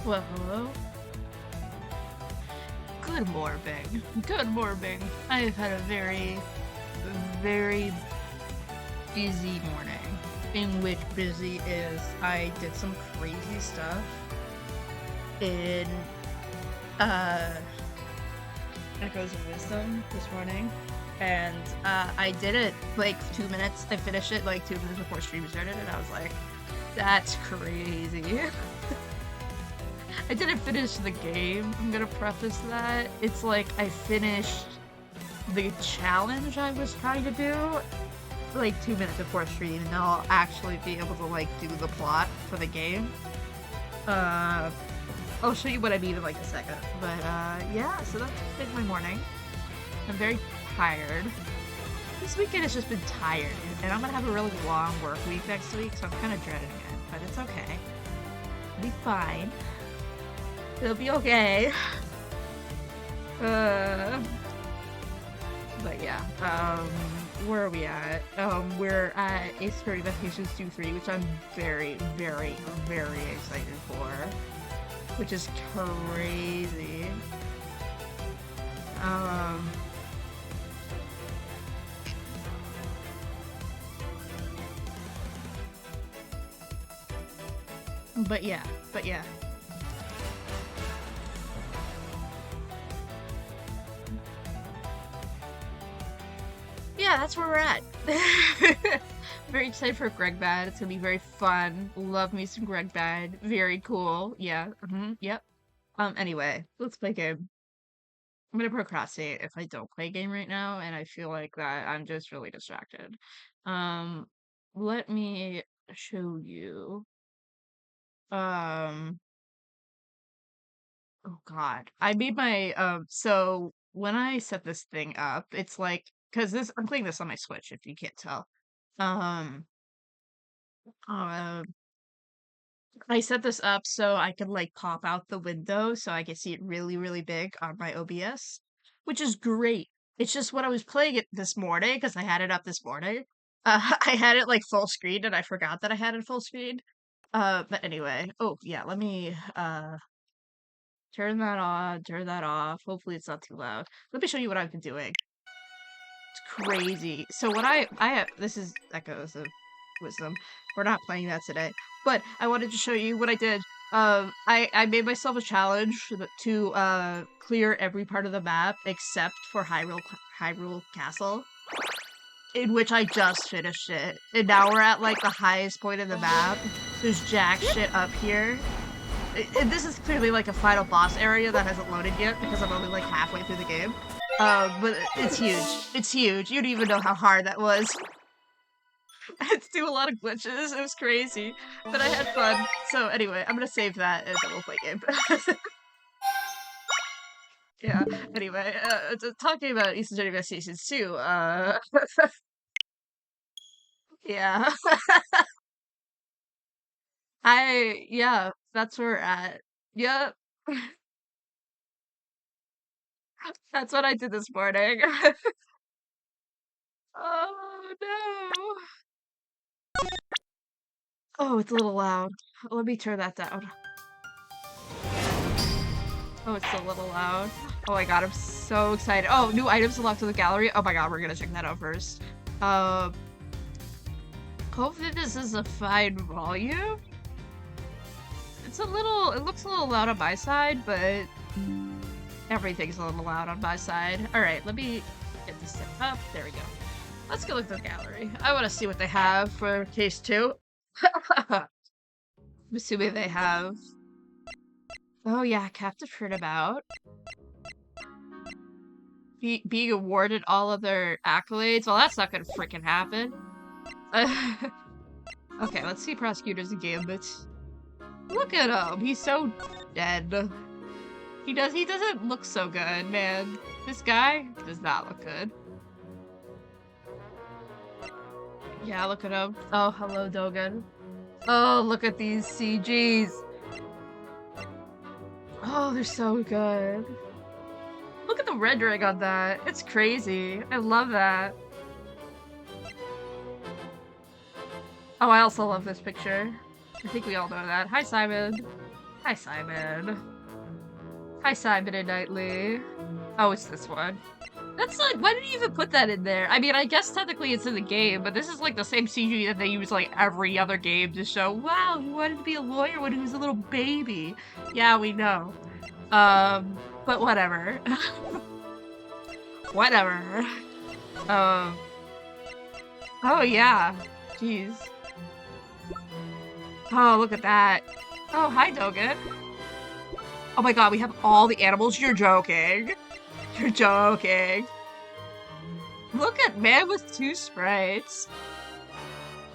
Well, hello. Good morning. Good morning. I have had a very, very busy morning. In which busy is I did some crazy stuff in Echoes of Wisdom this morning. And I did it like 2 minutes. I finished it like 2 minutes before stream started, and I was like, that's crazy. I didn't finish the game, I'm gonna preface that. It's like I finished the challenge I was trying to do like 2 minutes before stream, and now I'll actually be able to like do the plot for the game. I'll show you what I mean in like a second. But yeah, so that's been my morning. I'm very tired. This weekend has just been tired, and I'm gonna have a really long work week next week, so I'm kind of dreading it, but it's okay. It'll be fine. It'll be okay. But yeah, where are we at? We're at Ace Attorney Investigations 2-3, which I'm very, very, very excited for. Which is crazy. But yeah. Yeah, that's where we're at. Very excited for GREGBADD. It's gonna be very fun. Love me some GREGBADD. Very cool. Yeah. Yep. Anyway, let's play a game. I'm gonna procrastinate if I don't play a game right now, and I feel like that I'm just really distracted. Let me show you. Oh God. I made my so when I set this thing up, it's like because this I'm playing this on my Switch if you can't tell. Um uh I set this up so I could like pop out the window so I could see it really, really big on my OBS, which is great. It's just when I was playing it this morning, because I had it up this morning, I had it like full screen and I forgot that I had it full screen. But anyway, oh yeah, let me turn that on, turn that off. Hopefully it's not too loud. Let me show you what I've been doing. It's crazy. So what I have, this is Echoes of Wisdom. We're not playing that today, but I wanted to show you what I did. I made myself a challenge to clear every part of the map except for Hyrule Castle, in which I just finished it. And now we're at like the highest point of the map. There's jack shit up here. This is clearly like a final boss area that hasn't loaded yet because I'm only like halfway through the game. But it's huge. It's huge. You don't even know how hard that was. I had to do a lot of glitches. It was crazy. But I had fun. So anyway, I'm gonna save that and then we'll play game. Yeah, anyway, talking about Eastern Journey Investigations 2, yeah. Yeah, that's where we're at. Yep. That's what I did this morning. Oh no. Oh, it's a little loud. Let me turn that down. Oh, it's a little loud. Oh my god, I'm so excited. Oh, new items unlocked to the gallery. Oh my god, we're gonna check that out first. Hopefully this is a fine volume. It looks a little loud on my side, but everything's a little loud on my side. Alright, let me get this set up. There we go. Let's go look at the gallery. I want to see what they have for case 2. I'm assuming they have... Oh yeah, Captive Turnabout. Being awarded all of their accolades. Well, that's not gonna freaking happen. Okay, let's see Prosecutor's Gambit. Look at him, he's so dead. He doesn't look so good, man. This guy does not look good. Yeah, look at him. Oh, hello, Dogen. Oh, look at these CGs. Oh, they're so good. Look at the rendering on that. It's crazy. I love that. Oh, I also love this picture. I think we all know that. Hi, Simon. Hi, Simon. Hi, Simon and Knightley. Oh, it's this one. That's like, why did you even put that in there? I mean, I guess technically it's in the game, but this is like the same CG that they use like every other game to show, wow, he wanted to be a lawyer when he was a little baby. Yeah, we know. But whatever. Whatever. Um, oh yeah. Jeez. Oh, look at that. Oh, hi, Dogen. Oh my god, we have all the animals. You're joking. You're joking. Look at man with 2 sprites.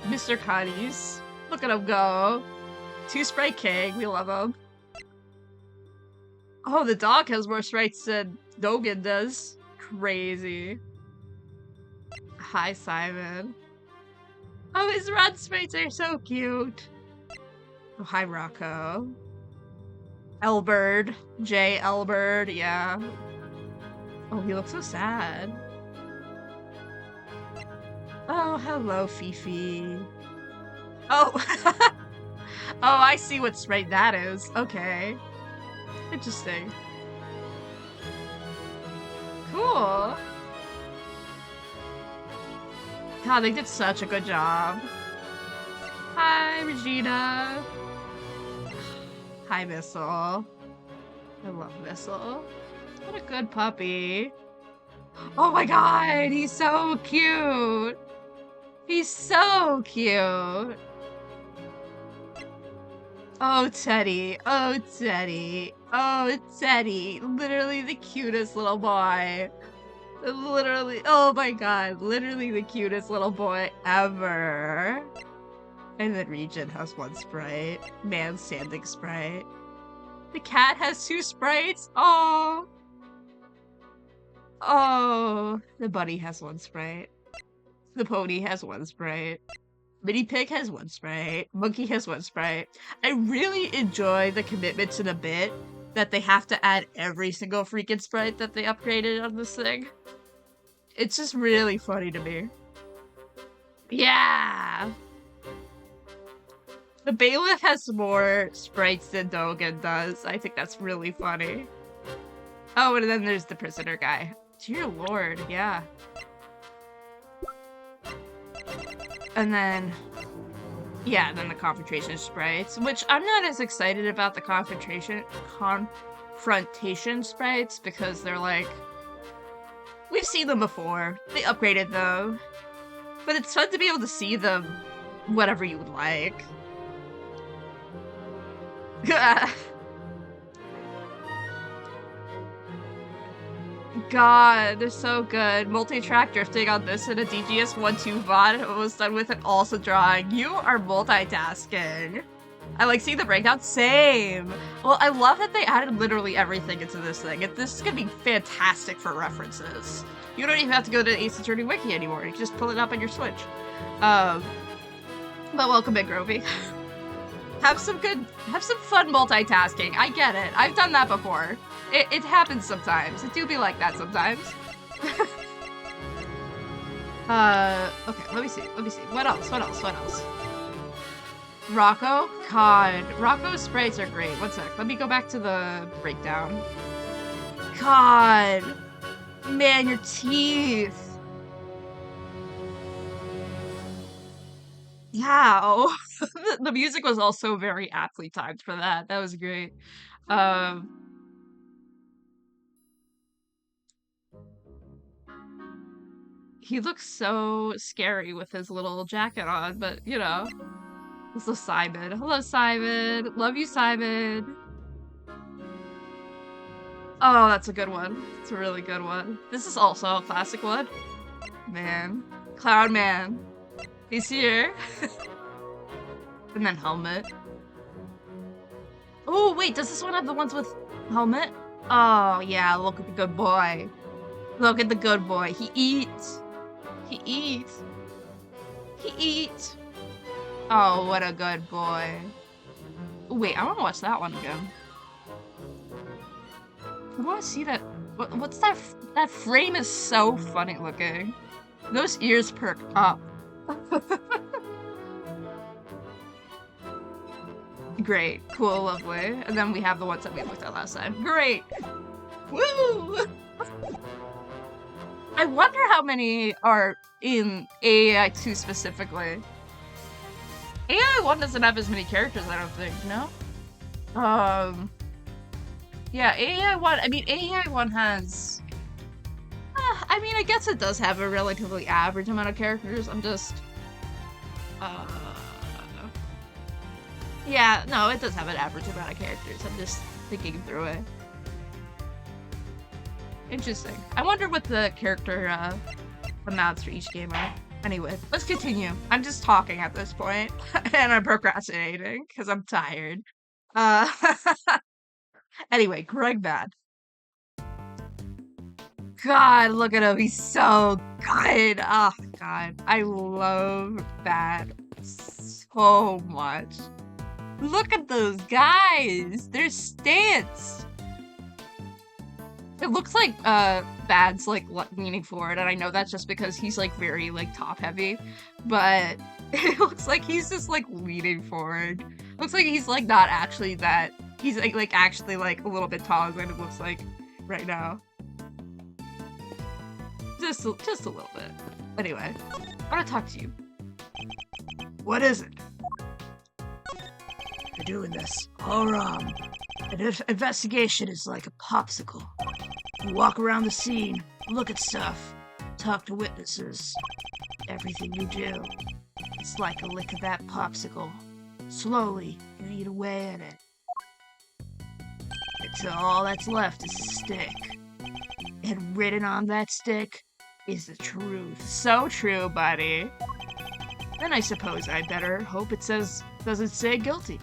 Mr. Cotties. Look at him go. 2 sprite king. We love him. Oh, the dog has more sprites than Dogen does. Crazy. Hi, Simon. Oh, his red sprites are so cute. Oh, hi, Rocco. Elbird. J. Elbird, yeah. Oh, he looks so sad. Oh, hello, Fifi. Oh. Oh, I see what sprite that is. Okay. Interesting. Cool. God, they did such a good job. Hi, Regina. Hi, Missile. I love Missile. What a good puppy. Oh my god, he's so cute. He's so cute. Oh, Teddy. Oh, Teddy. Oh, Teddy. Literally the cutest little boy. Literally, oh my god, literally the cutest little boy ever. And then Regent has 1 sprite. Man standing sprite. The cat has 2 sprites. Oh. Oh. The bunny has 1 sprite. The pony has 1 sprite. Mini pig has 1 sprite. Monkey has 1 sprite. I really enjoy the commitment to the bit that they have to add every single freaking sprite that they upgraded on this thing. It's just really funny to me. Yeah! The bailiff has more sprites than Dogen does. I think that's really funny. Oh, and then there's the prisoner guy. Dear lord, yeah. And then... yeah, then the confrontation sprites, which I'm not as excited about the confrontation sprites because they're like... we've seen them before. They upgraded them. But it's fun to be able to see them whatever you would like. God, they're so good. Multi-track drifting on this in a DGS 1-2 VOD was done with it also drawing. You are multitasking. I like seeing the breakdown. Same. Well, I love that they added literally everything into this thing. This is gonna be fantastic for references. You don't even have to go to the Ace Attorney Wiki anymore. You can just pull it up on your Switch. But welcome in, Grovey. Have some fun multitasking. I get it. I've done that before. It happens sometimes. It do be like that sometimes. Okay, let me see. What else? Rocco? God. Rocco's sprites are great. One sec. Let me go back to the breakdown. God. Man, your teeth. Yeah. The music was also very aptly timed for that. That was great. He looks so scary with his little jacket on, but you know. This is Simon. Hello, Simon. Love you, Simon. Oh, that's a good one. It's a really good one. This is also a classic one. Man. Cloud Man. He's here. And then Helmet. Oh, wait, does this one have the ones with Helmet? Oh, yeah, look at the good boy. Look at the good boy. He eats. He eats. He eats. Oh, what a good boy. Wait, I want to watch that one again. I want to see that. What's that? That frame is so funny looking. Those ears perk up. Great. Cool, lovely. And then we have the ones that we looked at last time. Great! Woo! I wonder how many are in AAI2 specifically. AAI1 doesn't have as many characters, I don't think, no? Yeah, AAI1, I mean, AAI1 has... I mean, I guess it does have a relatively average amount of characters, I'm just... Yeah, no, it does have an average amount of characters, I'm just thinking through it. Interesting. I wonder what the character, amounts for each game are. Anyway, let's continue. I'm just talking at this point, and I'm procrastinating, because I'm tired. Anyway, GREGBADD. God, look at him, he's so good! Oh, God. I love that so much. Look at those guys! Their stance! It looks like, Bad's, like, leaning forward, and I know that's just because he's, like, very, like, top-heavy, but it looks like he's just, like, leaning forward. Looks like he's, like, not actually that... He's, like, actually, like, a little bit taller than it looks like right now. Just a little bit. Anyway, I want to talk to you. What is it? You're doing this all wrong. An investigation is like a popsicle. You walk around the scene, look at stuff, talk to witnesses. Everything you do, it's like a lick of that popsicle. Slowly, you eat away at it. Until all that's left is a stick. And written on that stick is the truth. So true, buddy. Then I suppose I'd better hope it doesn't say guilty.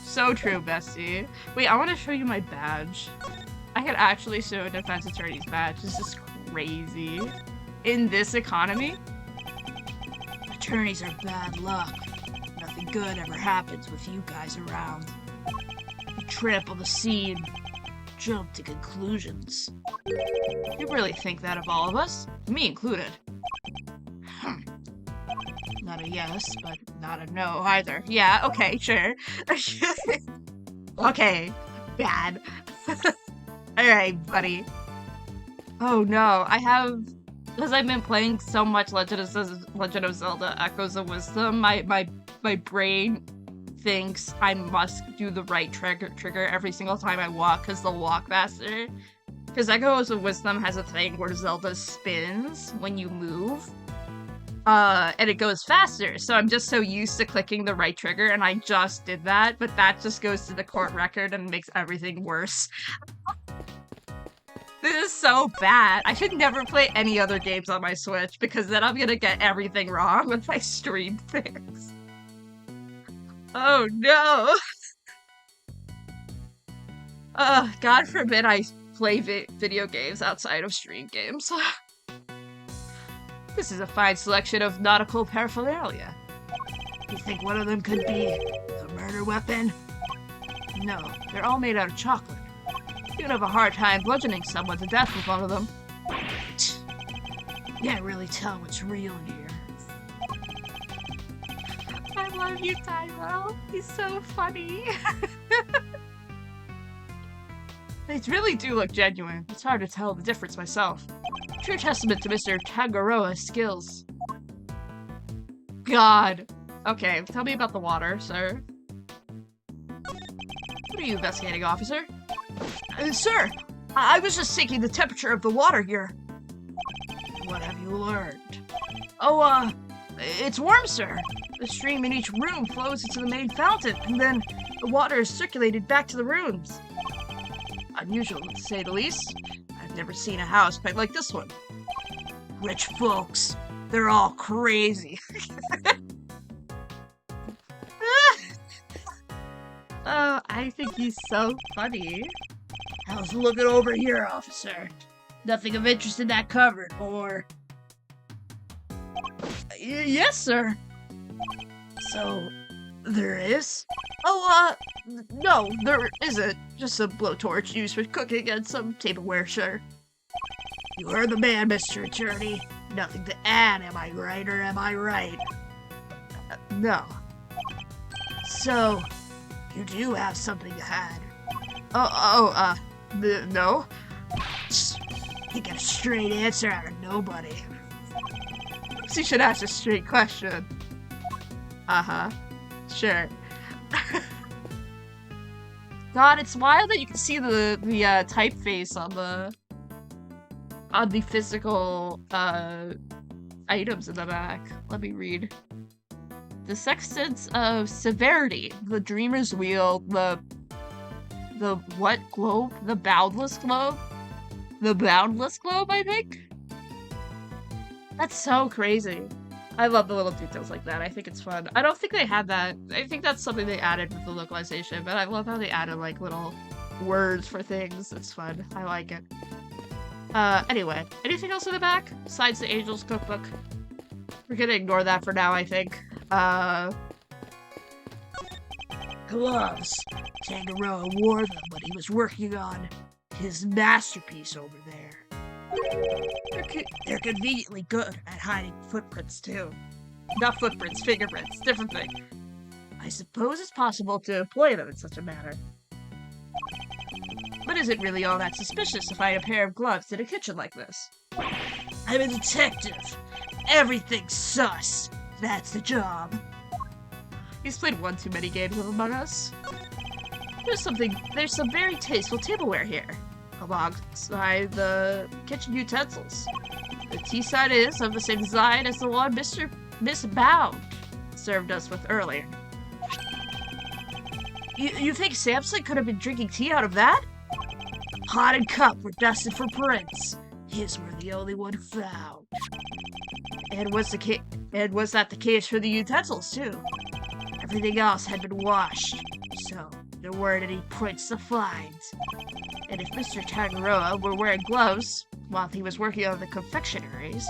So true, bestie. Wait, I want to show you my badge. I could actually show a defense attorney's badge. This is crazy. In this economy? Attorneys are bad luck. Nothing good ever happens with you guys around. You trip on the scene, jump to conclusions. You really think that of all of us? Me included. Not a yes, but not a no either. Yeah, okay, sure. Okay, bad. Alright, buddy. Oh no, because I've been playing so much Legend of Zelda Echoes of Wisdom, my brain thinks I must do the right trigger every single time I walk, because they'll walk faster. Because Echoes of Wisdom has a thing where Zelda spins when you move. And it goes faster, so I'm just so used to clicking the right trigger, and I just did that, but that just goes to the court record and makes everything worse. This is so bad. I should never play any other games on my Switch, because then I'm gonna get everything wrong when I stream things. Oh no! God forbid I play video games outside of stream games. This is a fine selection of nautical paraphernalia. You think one of them could be a murder weapon? No, they're all made out of chocolate. You'd have a hard time bludgeoning someone to death with one of them. Can't really tell what's real here. I love you, Tyrell. He's so funny. They really do look genuine. It's hard to tell the difference myself. True testament to Mr. Tangaroa's skills. God. Okay, tell me about the water, sir. What are you investigating, officer? Sir, I was just taking the temperature of the water here. What have you learned? Oh, it's warm, sir. The stream in each room flows into the main fountain, and then the water is circulated back to the rooms. Unusual, to say the least. I've never seen a house quite like this one. Rich folks, they're all crazy. Oh, I think he's so funny. How's looking over here, officer? Nothing of interest in that cupboard, or... Yes, sir. So, there is? Oh, no, there isn't. Just a blowtorch used for cooking and some tableware, sir. You heard the man, Mr. Attorney. Nothing to add, am I right, or am I right? No. So, You do have something to hide. No? You get a straight answer out of nobody. You should ask a straight question. Uh-huh. Sure. God, it's wild that you can see the typeface on the physical items in the back. Let me read. The Sextants of Severity, the Dreamer's Wheel, the what globe? The Boundless Globe? The Boundless Globe, I think? That's so crazy. I love the little details like that. I think it's fun. I don't think they had that. I think that's something they added with the localization, but I love how they added like little words for things. It's fun. I like it. Anyway, anything else in the back besides the Angel's Cookbook? We're gonna ignore that for now, I think. Gloves. Tangaroa wore them when he was working on his masterpiece over there. They're conveniently good at hiding footprints, too. Not footprints, fingerprints, different thing. I suppose it's possible to employ them in such a manner. But is it really all that suspicious to find a pair of gloves in a kitchen like this? I'm a detective. Everything's sus. That's the job. He's played one too many games of Among Us. There's some very tasteful tableware here, alongside the kitchen utensils. The tea set is of the same design as the one Miss Bound served us with earlier. You think Samson could have been drinking tea out of that? Pot and cup were dusted for prints. His were the only one found. And was that the case for the utensils too? Everything else had been washed, so there weren't any prints to find. And if Mr. Tangaroa were wearing gloves while he was working on the confectionaries,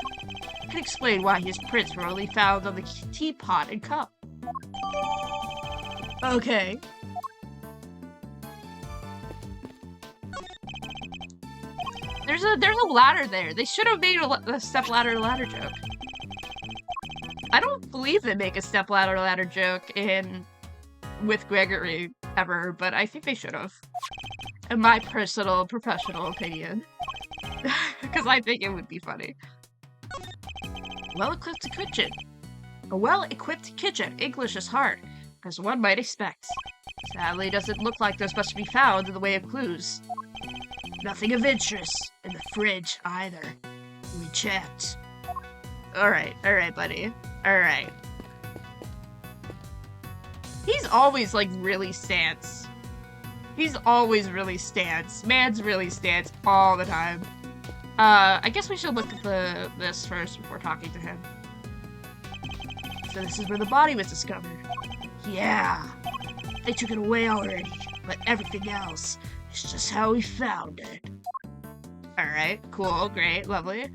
it could explain why his prints were only found on the teapot and cup. Okay. There's a ladder there. They should have made a step-ladder joke. I don't believe they make a step-ladder joke with Gregory ever, but I think they should have. In my personal, professional opinion. Because I think it would be funny. Well-equipped kitchen. A well-equipped kitchen. English is hard, as one might expect. Sadly, doesn't look like there's much to be found in the way of clues. Nothing of interest in the fridge, either. We checked. Alright, buddy. Alright. He's always, like, really stance. He's always really stance. Man's really stance all the time. I guess we should look at this first before talking to him. So this is where the body was discovered. Yeah. They took it away already, but everything else is just how we found it. Alright, cool, great, lovely.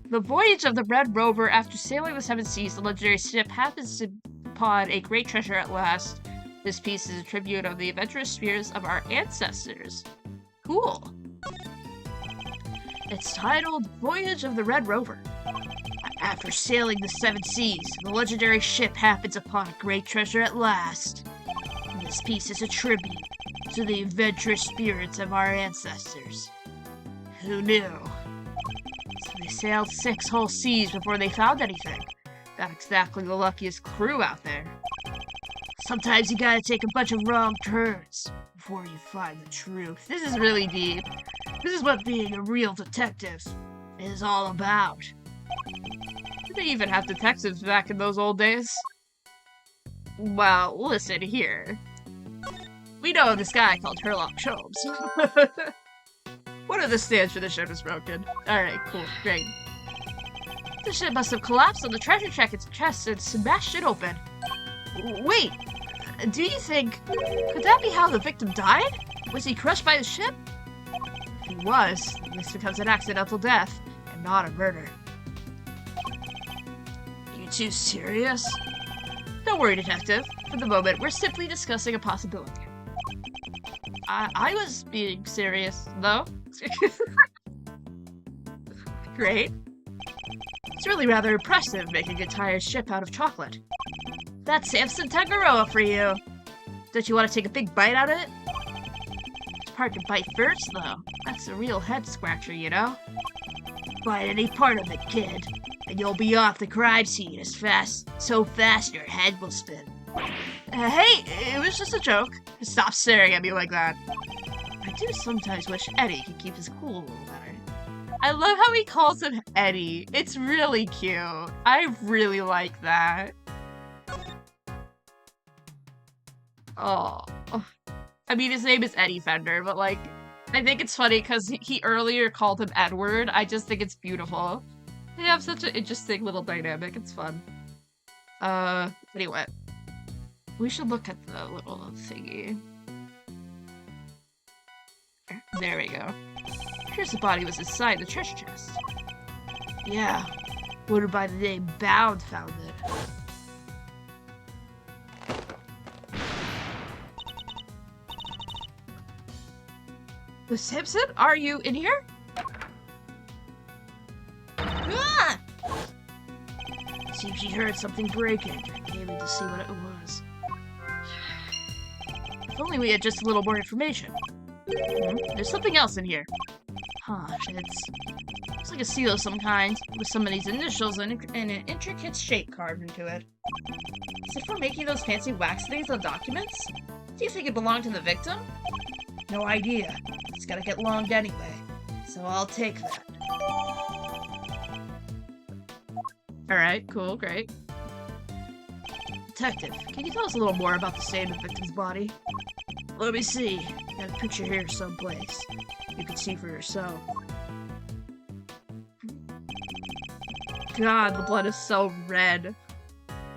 The voyage of the Red Rover. After sailing the seven seas, the legendary ship happens upon a great treasure at last. This piece is a tribute of the adventurous spirits of our ancestors. Cool. It's titled Voyage of the Red Rover. After sailing the seven seas, the legendary ship happens upon a great treasure at last. And this piece is a tribute to the adventurous spirits of our ancestors. Who knew? So they sailed 6 whole seas before they found anything. Not exactly the luckiest crew out there. Sometimes you gotta take a bunch of wrong turns before you find the truth. This is really deep. This is what being a real detective is all about. Did they even have detectives back in those old days? Well, listen here. We know this guy called Sherlock Holmes. One of the stands for the ship is broken. Alright, cool, great. The ship must have collapsed on the treasure check its chest and smashed it open. Wait, do you think... could that be how the victim died? Was he crushed by the ship? If he was, this becomes an accidental death, and not a murder. Are you too serious? Don't worry, detective. For the moment, we're simply discussing a possibility. I was being serious, though. Great. It's really rather impressive making a entire ship out of chocolate. That's Samson Tangaroa for you. Don't you want to take a big bite out of it? It's hard to bite first, though. That's a real head scratcher, you know? Bite any part of it, kid, and you'll be off the crime scene so fast your head will spin. Hey, it was just a joke. Stop staring at me like that. I do sometimes wish Eddie could keep his cool a little better. I love how he calls him Eddie. It's really cute. I really like that. Oh. I mean, his name is Eddie Fender, but like, I think it's funny because he earlier called him Edward. I just think it's beautiful. They have such an interesting little dynamic. It's fun. Anyway. We should look at the little thingy. There we go. Here's the body was inside the treasure chest. Yeah. Owner by the name Bound found it. Miss Simpson, are you in here? Ah! Seems she heard something breaking. Came in to see what it was. If only we had just a little more information. There's something else in here. Huh, looks like a seal of some kind, with some of these initials and an intricate shape carved into it. Is it for making those fancy wax things on documents? Do you think it belonged to the victim? No idea. It's gotta get longed anyway, so I'll take that. Alright, cool, great. Detective, can you tell us a little more about the state of the victim's body? Let me see. Got a picture here someplace. You can see for yourself. God, the blood is so red.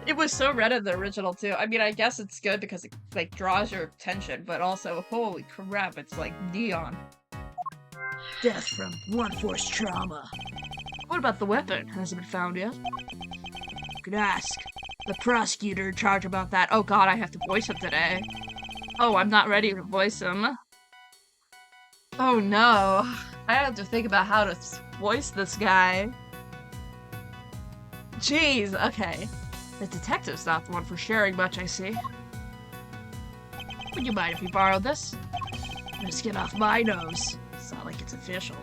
It was so red in the original, too. I mean, I guess it's good because it, like, draws your attention, but also, holy crap, it's like neon. Death from blunt force trauma. What about the weapon? Hasn't been found yet? You could ask the prosecutor in charge about that. Oh god, I have to voice him today. Oh, I'm not ready to voice him. Oh no. I have to think about how to voice this guy. Jeez, okay. The detective's not the one for sharing much, I see. Would you mind if we borrowed this? I'm gonna skin off my nose. It's not like it's official.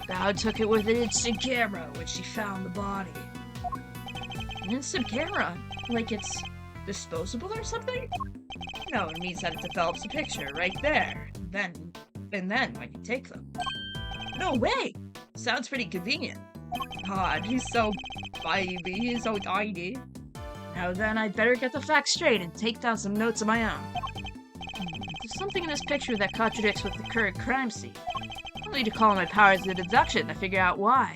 Dowd took it with an instant camera when she found the body. An instant camera? Like it's disposable or something? No, it means that it develops a picture right there. And then I can take them. No way! Sounds pretty convenient. God, he's so vibey, he's so tiny. Now then, I'd better get the facts straight and take down some notes of my own. There's something in this picture that contradicts with the current crime scene. I'll need to call on my powers of deduction to figure out why.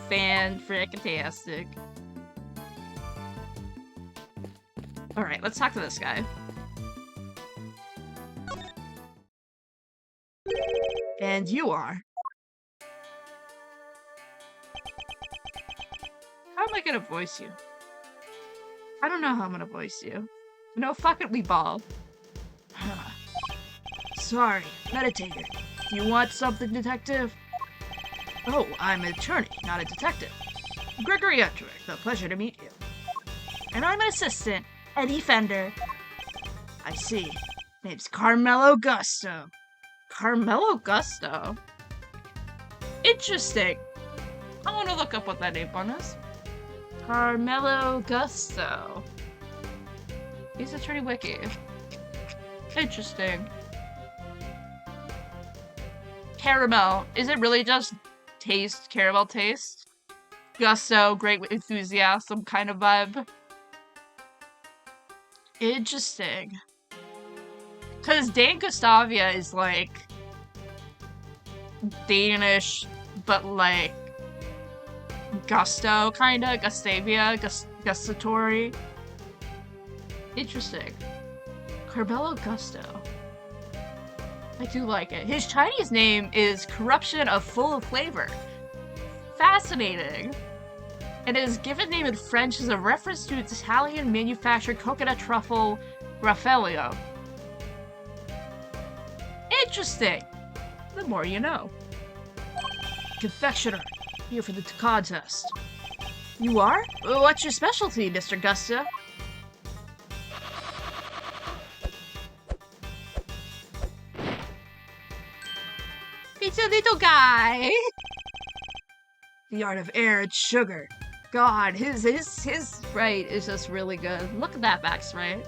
Fan-frickin-tastic. Alright, let's talk to this guy. And you are? How am I gonna voice you? I don't know how I'm gonna voice you. No, fuck it, we ball. Sorry, meditator. Do you want something, detective? Oh, I'm an attorney, not a detective. Gregory Ettrick, a pleasure to meet you. And I'm an assistant, Eddie Fender. I see. Name's Carmelo Gusto. Carmelo Gusto? Interesting. I want to look up what that name one is. Carmelo Gusto. He's Attorney Wiki. Interesting. Caramel. Is it really just taste? Caramel taste? Gusto, great enthusiasm kind of vibe. Interesting. Because Dan Gustavia is like Danish, but like Gusto kinda, Gustavia, gustatory. Interesting. Carmelo Gusto. I do like it. His Chinese name is Corruption of Full of Flavor. Fascinating. And his given name in French is a reference to Italian manufactured coconut truffle Raffaello. Interesting. The more you know. Confectioner. Here for the contest. You are? What's your specialty, Mr. Gusto? It's a little guy. The art of air and sugar. God, his sprite is just really good. Look at that back sprite.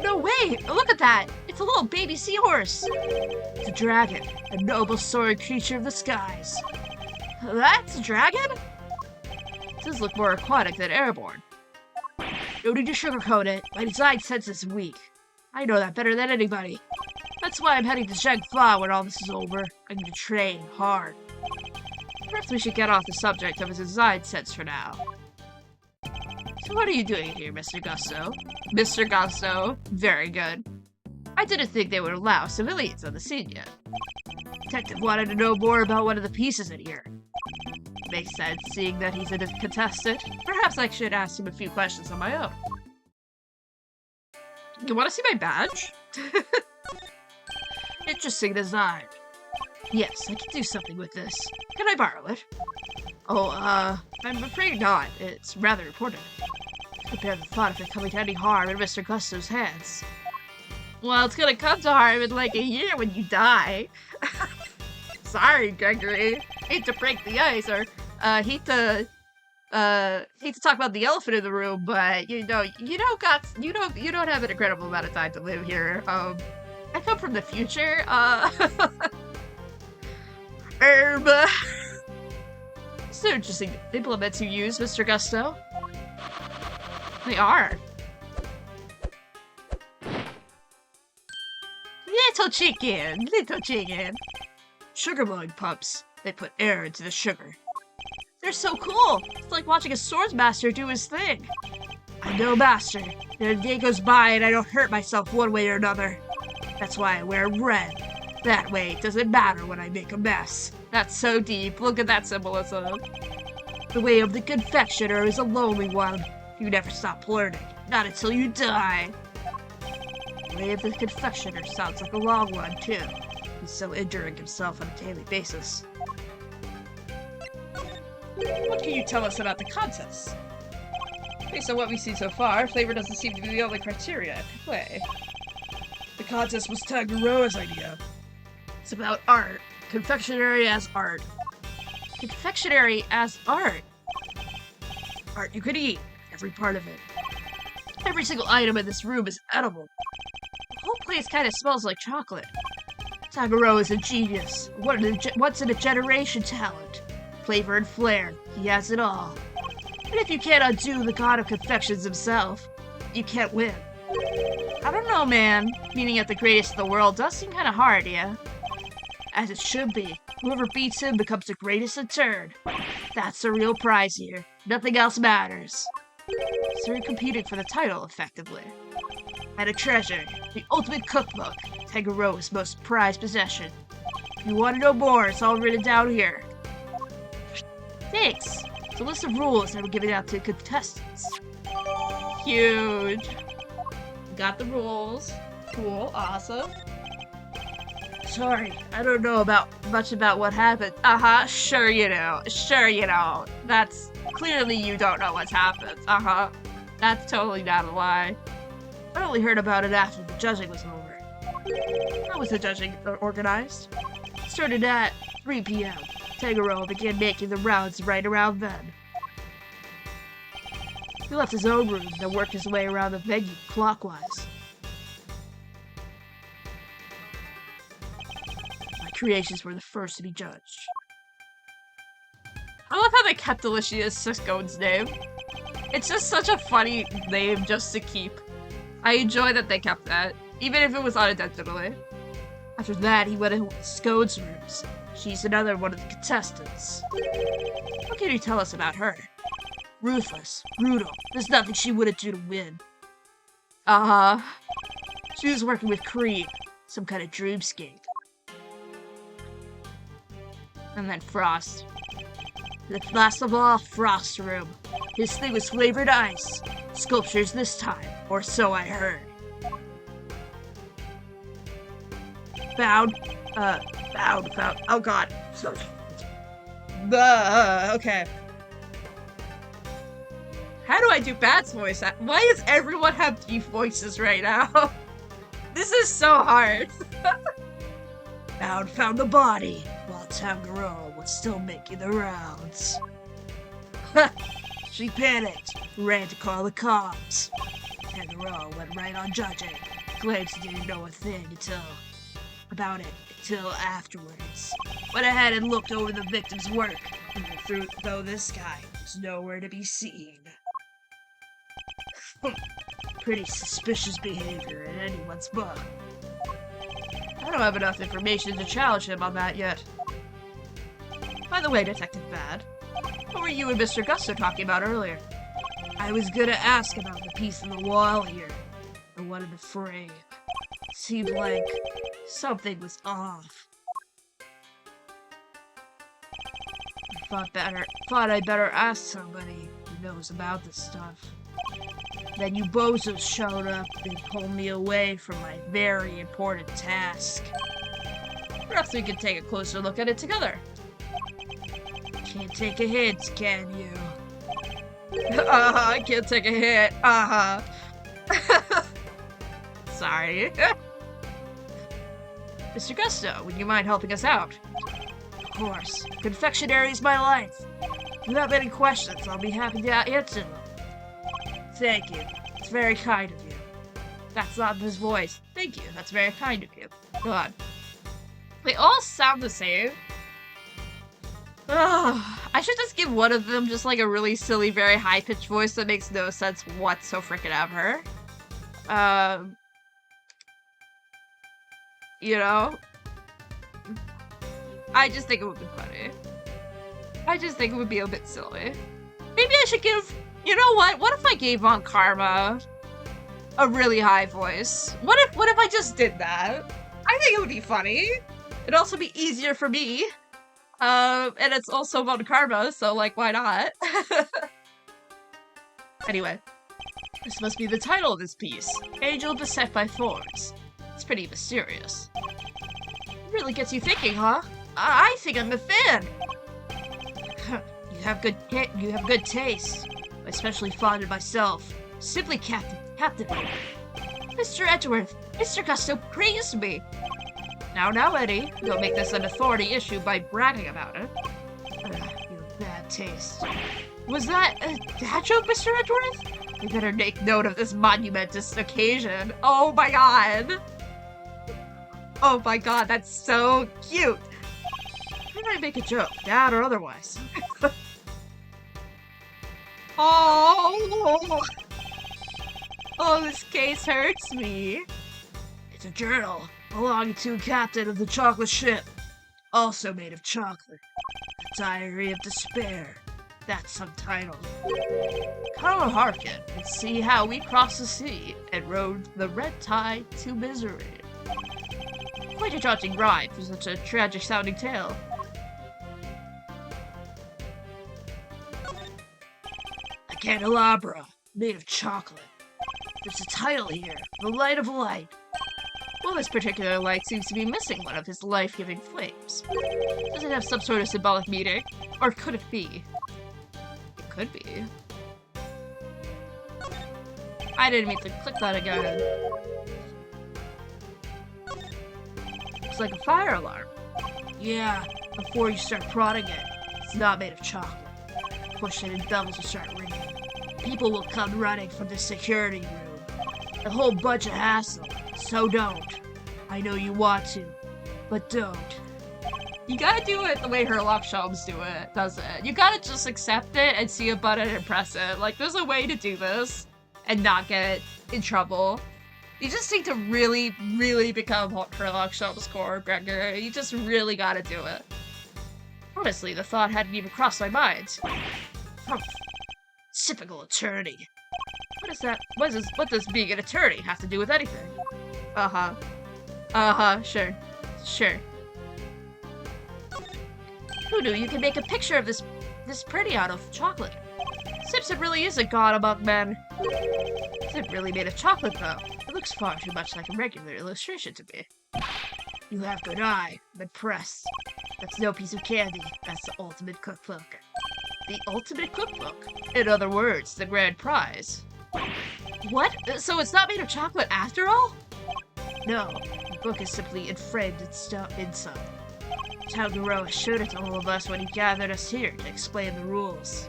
No way! Look at that! It's a little baby seahorse! It's a dragon, a noble soaring creature of the skies. That's a dragon? It does look more aquatic than airborne. No need to sugarcoat it. My design sense is weak. I know that better than anybody. That's why I'm heading to Shangfa when all this is over. I need to train hard. Perhaps we should get off the subject of his design sense for now. So what are you doing here, Mr. Gusto? Mr. Gusto. Very good. I didn't think they would allow civilians on the scene yet. Detective wanted to know more about one of the pieces in here. Makes sense, seeing that he's a contestant. Perhaps I should ask him a few questions on my own. You want to see my badge? Interesting design. Yes, I can do something with this. Can I borrow it? Oh, I'm afraid not. It's rather important. Prepare the thought of it coming to any harm in Mr. Gusto's hands. Well, it's gonna come to harm in like a year when you die. Sorry, Gregory. Hate to break the ice, or hate to talk about the elephant in the room, but you don't have an incredible amount of time to live here. I come from the future. So interesting implements you use, Mr. Gusto. They are. Little chicken. Sugar blowing pumps. They put air into the sugar. They're so cool. It's like watching a swords master do his thing. I'm no master. The day goes by and I don't hurt myself one way or another. That's why I wear red. That way it doesn't matter when I make a mess. That's so deep. Look at that symbolism. The way of the confectioner is a lonely one. You never stop learning. Not until you die. The way of the confectioner sounds like a long one, too. He's so enduring himself on a daily basis. What can you tell us about the contest? Based on what we've seen so far, flavor doesn't seem to be the only criteria at play. The contest was Tangaroa's idea. It's about art. Confectionery as art. Confectionery as art. Art you could eat. Every part of it. Every single item in this room is edible. The whole place kind of smells like chocolate. Tangaroa is a genius. Once in a generation talent. Flavor and flair. He has it all. And if you can't undo the god of confections himself, you can't win. I don't know, man. Beating at the greatest in the world does seem kind of hard, yeah? As it should be. Whoever beats him becomes the greatest in turn. That's the real prize here. Nothing else matters. So you're competing for the title, effectively. And a treasure. The ultimate cookbook. Tangaroa's most prized possession. If you want to know more, it's all written down here. Thanks. It's a list of rules that we're giving out to contestants. Huge. Got the rules. Cool. Awesome. Sorry, I don't know much about what happened. Sure you know. Sure you know. That's clearly you don't know what's happened. That's totally not a lie. I only heard about it after the judging was over. How was the judging organized? Started at 3 p.m. Tangaroa began making the rounds right around then. He left his own room and worked his way around the venue clockwise. Creations were the first to be judged. I love how they kept Delicious Siscone's name. It's just such a funny name just to keep. I enjoy that they kept that, even if it was unintentionally. After that, he went into Scone's rooms. She's another one of the contestants. What can you tell us about her? Ruthless, brutal. There's nothing she wouldn't do to win. She was working with Cream, some kind of dreamscape. And then Frost. Last of all, Frost's room. His thing was flavored ice. Sculptures this time, or so I heard. Found. Oh god. Okay. How do I do Bad's voice? Why does everyone have deep voices right now? This is so hard. Bad found the body, while Tangaroa was still making the rounds. She panicked, ran to call the cops. Tangaroa went right on judging, claims he didn't know a thing about it until afterwards. Went ahead and looked over the victim's work, though this guy was nowhere to be seen. Pretty suspicious behavior in anyone's book. I don't have enough information to challenge him on that yet. By the way, Detective Bad, what were you and Mr. Gusto talking about earlier? I was gonna ask about the piece on the wall here. The one in the frame. Seemed like something was off. Thought I'd better ask somebody who knows about this stuff. Then you bozos showed up and pulled me away from my very important task. Perhaps we could take a closer look at it together. Can't take a hint, can you? I can't take a hit. Sorry. Mr. Gusto, would you mind helping us out? Of course. Confectionary's my life. If you have any questions, I'll be happy to answer them. Thank you. It's very kind of you. That's not his voice. Thank you. That's very kind of you. Go on. They all sound the same. I should just give one of them just like a really silly, very high-pitched voice that makes no sense whatsoever. You know? I just think it would be funny. I just think it would be a bit silly. Maybe I should give... You know what? What if I gave Von Karma a really high voice? What if I just did that? I think it would be funny. It'd also be easier for me. And it's also Von Karma, so like, why not? Anyway, this must be the title of this piece. Angel Beset by Thorns. It's pretty mysterious. It really gets you thinking, huh? I think I'm a fan. You have good taste. Especially fond of myself. Simply captivating. Mr. Edgeworth, Mr. Gusto praised me. Now, Eddie, don't make this an authority issue by bragging about it. You have bad taste. Was that a dad joke, Mr. Edgeworth? We better make note of this monumentous occasion. Oh my god. Oh my god, that's so cute. How did I make a joke, dad or otherwise? Oh, this case hurts me. It's a journal belonging to a captain of the chocolate ship, also made of chocolate. A Diary of Despair. That's subtitled. Come hearken and see how we crossed the sea and rode the red tide to misery. Quite a jolting ride for such a tragic-sounding tale. A candelabra made of chocolate. There's a title here, The Light of Light. Well, this particular light seems to be missing one of his life-giving flames. Does it have some sort of symbolic meaning? Or could it be? It could be. I didn't mean to click that again. It's like a fire alarm. Yeah, before you start prodding it, it's not made of chocolate. Push it and bells will start ringing. People will come running from the security room. A whole bunch of hassle, so don't. I know you want to, but don't. You gotta do it the way Herlock Sholmes does it. You gotta just accept it and see a button and press it. Like, there's a way to do this and not get in trouble. You just need to really, really become Herlock Sholmes core, Gregor. You just really gotta do it. Honestly, the thought hadn't even crossed my mind. Typical attorney. What is that? What does being an attorney have to do with anything? Sure. Who knew you could make a picture of this pretty out of chocolate? Simpson really is a god among men. Is it really made of chocolate, though? It looks far too much like a regular illustration to me. You have good eye. I'm impressed. That's no piece of candy. That's the ultimate cookbook. The ultimate cookbook. In other words, the grand prize. What? So it's not made of chocolate after all? No, the book is simply framed inside. Tangaroa showed it to all of us when he gathered us here to explain the rules.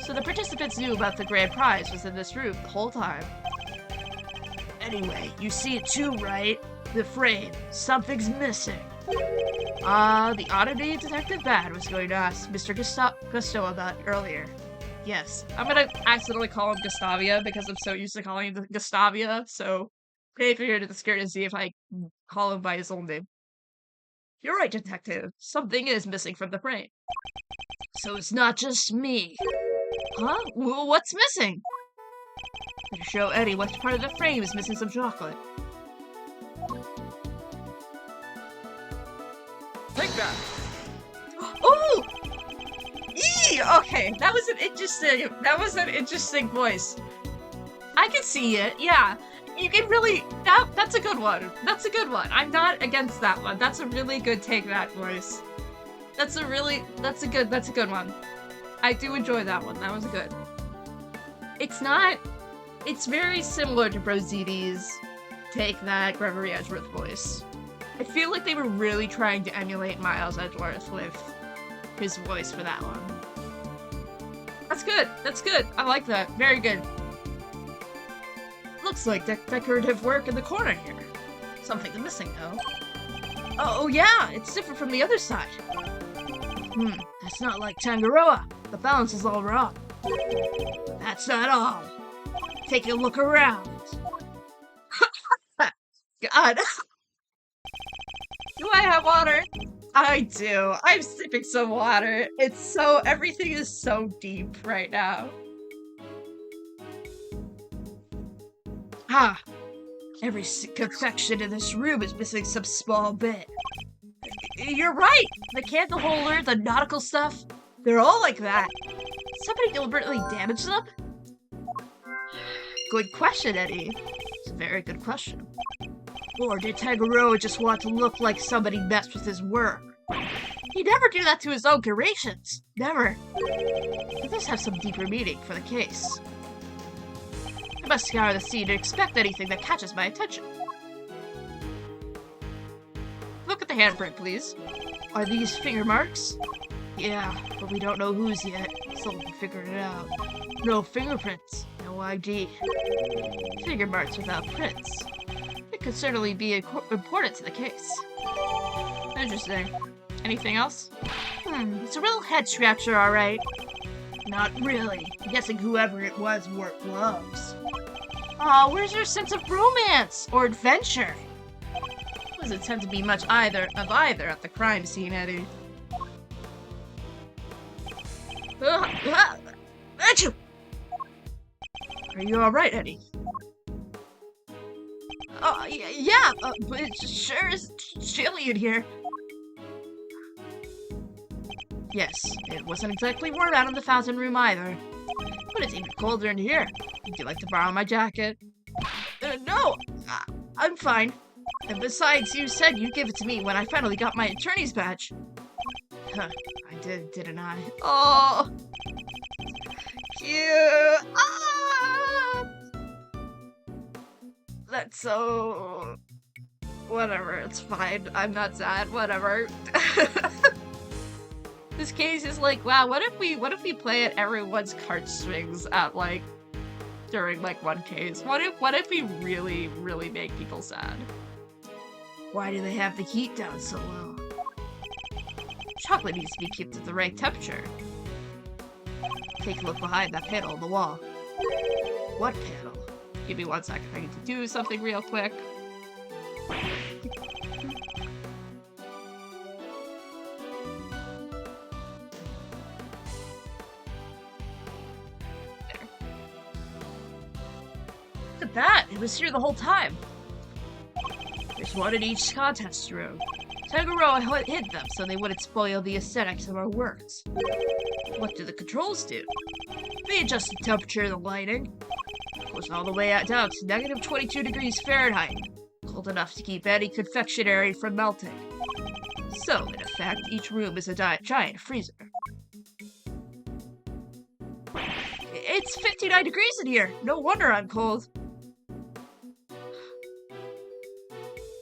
So the participants knew about the grand prize was in this room the whole time. Anyway, you see it too, right? The frame. Something's missing. The oddity Detective Bad was going to ask Mr. Gusto about earlier. Yes, I'm gonna accidentally call him Gustavia because I'm so used to calling him Gustavia, so pay attention to the scared to see if I call him by his own name. You're right, Detective. Something is missing from the frame. So it's not just me. Huh? What's missing? To show Eddie which part of the frame is missing some chocolate. Like that. Oh! Eee! Okay, that was an interesting voice. I can see it, yeah. You can really, that's a good one. That's a good one. I'm not against that one. That's a really good take, that voice. That's a good one. I do enjoy that one. That was good. It's very similar to Broziti's Take That Gregory Edgeworth voice. I feel like they were really trying to emulate Miles Edgeworth with his voice for that one. That's good. That's good. I like that. Very good. Looks like decorative work in the corner here. Something missing, though. Oh yeah, it's different from the other side. That's not like Tangaroa. The balance is all wrong. That's not all. Take a look around. God. Do I have water? I do. I'm sipping some water. Everything is so deep right now. Every confection in this room is missing some small bit. You're right. The candle holder, the nautical stuff, they're all like that. Somebody deliberately damaged them? Good question, Eddie. It's a very good question. Or did Tangaroa just want to look like somebody messed with his work? He'd never do that to his own creations. Never. But this has some deeper meaning for the case. I must scour the scene to expect anything that catches my attention. Look at the handprint, please. Are these finger marks? Yeah, but we don't know whose yet. Still haven't figured it out. No fingerprints. No ID. Finger marks without prints. It could certainly be important to the case. Interesting. Anything else? It's a real head scratcher, alright. Not really. I'm guessing whoever it was wore gloves. Aw, where's your sense of romance or adventure? Doesn't tend to be much either at the crime scene, Eddie. Achoo! Are you alright, Eddie? Yeah, but it sure is chilly in here. Yes, it wasn't exactly warm out in the fountain room either. But it's even colder in here. Would you like to borrow my jacket? No! I'm fine. And besides, you said you'd give it to me when I finally got my attorney's badge. Huh, I did, didn't I? Oh! Cute! Ah! That's so... Whatever, it's fine. I'm not sad, whatever. This case is like, wow, what if we play at everyone's cart swings at, like, during, like, one case? What if we really, really make people sad? Why do they have the heat down so low? Chocolate needs to be kept at the right temperature. Take a look behind that panel on the wall. What panel? Give me 1 second. I need to do something real quick. There. Look at that! It was here the whole time. There's one in each contest room. Tangaroa hid them so they wouldn't spoil the aesthetics of our works. What do the controls do? They adjust the temperature of the lighting. Goes all the way down to negative 22 degrees Fahrenheit. Cold enough to keep any confectionery from melting. So, in effect, each room is a giant freezer. It's 59 degrees in here. No wonder I'm cold.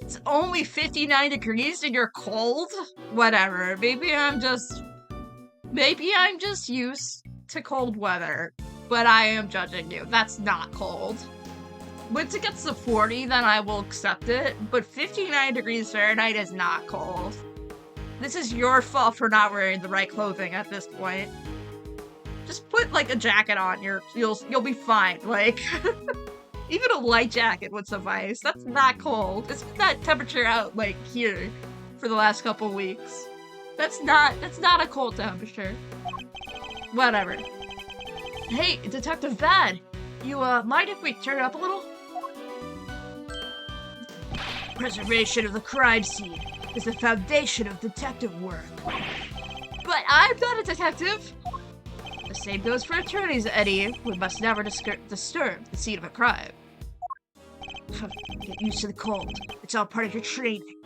It's only 59 degrees and you're cold? Whatever. Maybe I'm just used to cold weather. But I am judging you. That's not cold. Once it gets to 40, then I will accept it. But 59 degrees Fahrenheit is not cold. This is your fault for not wearing the right clothing at this point. Just put like a jacket on. You'll be fine. Like even a light jacket would suffice. That's not cold. It's that temperature out like here for the last couple weeks. That's not a cold temperature. Whatever. Hey, Detective Bad. You mind if we turn it up a little? Preservation of the crime scene is the foundation of detective work. But I'm not a detective! The same goes for attorneys, Eddie. We must never disturb the scene of a crime. Get used to the cold. It's all part of your training.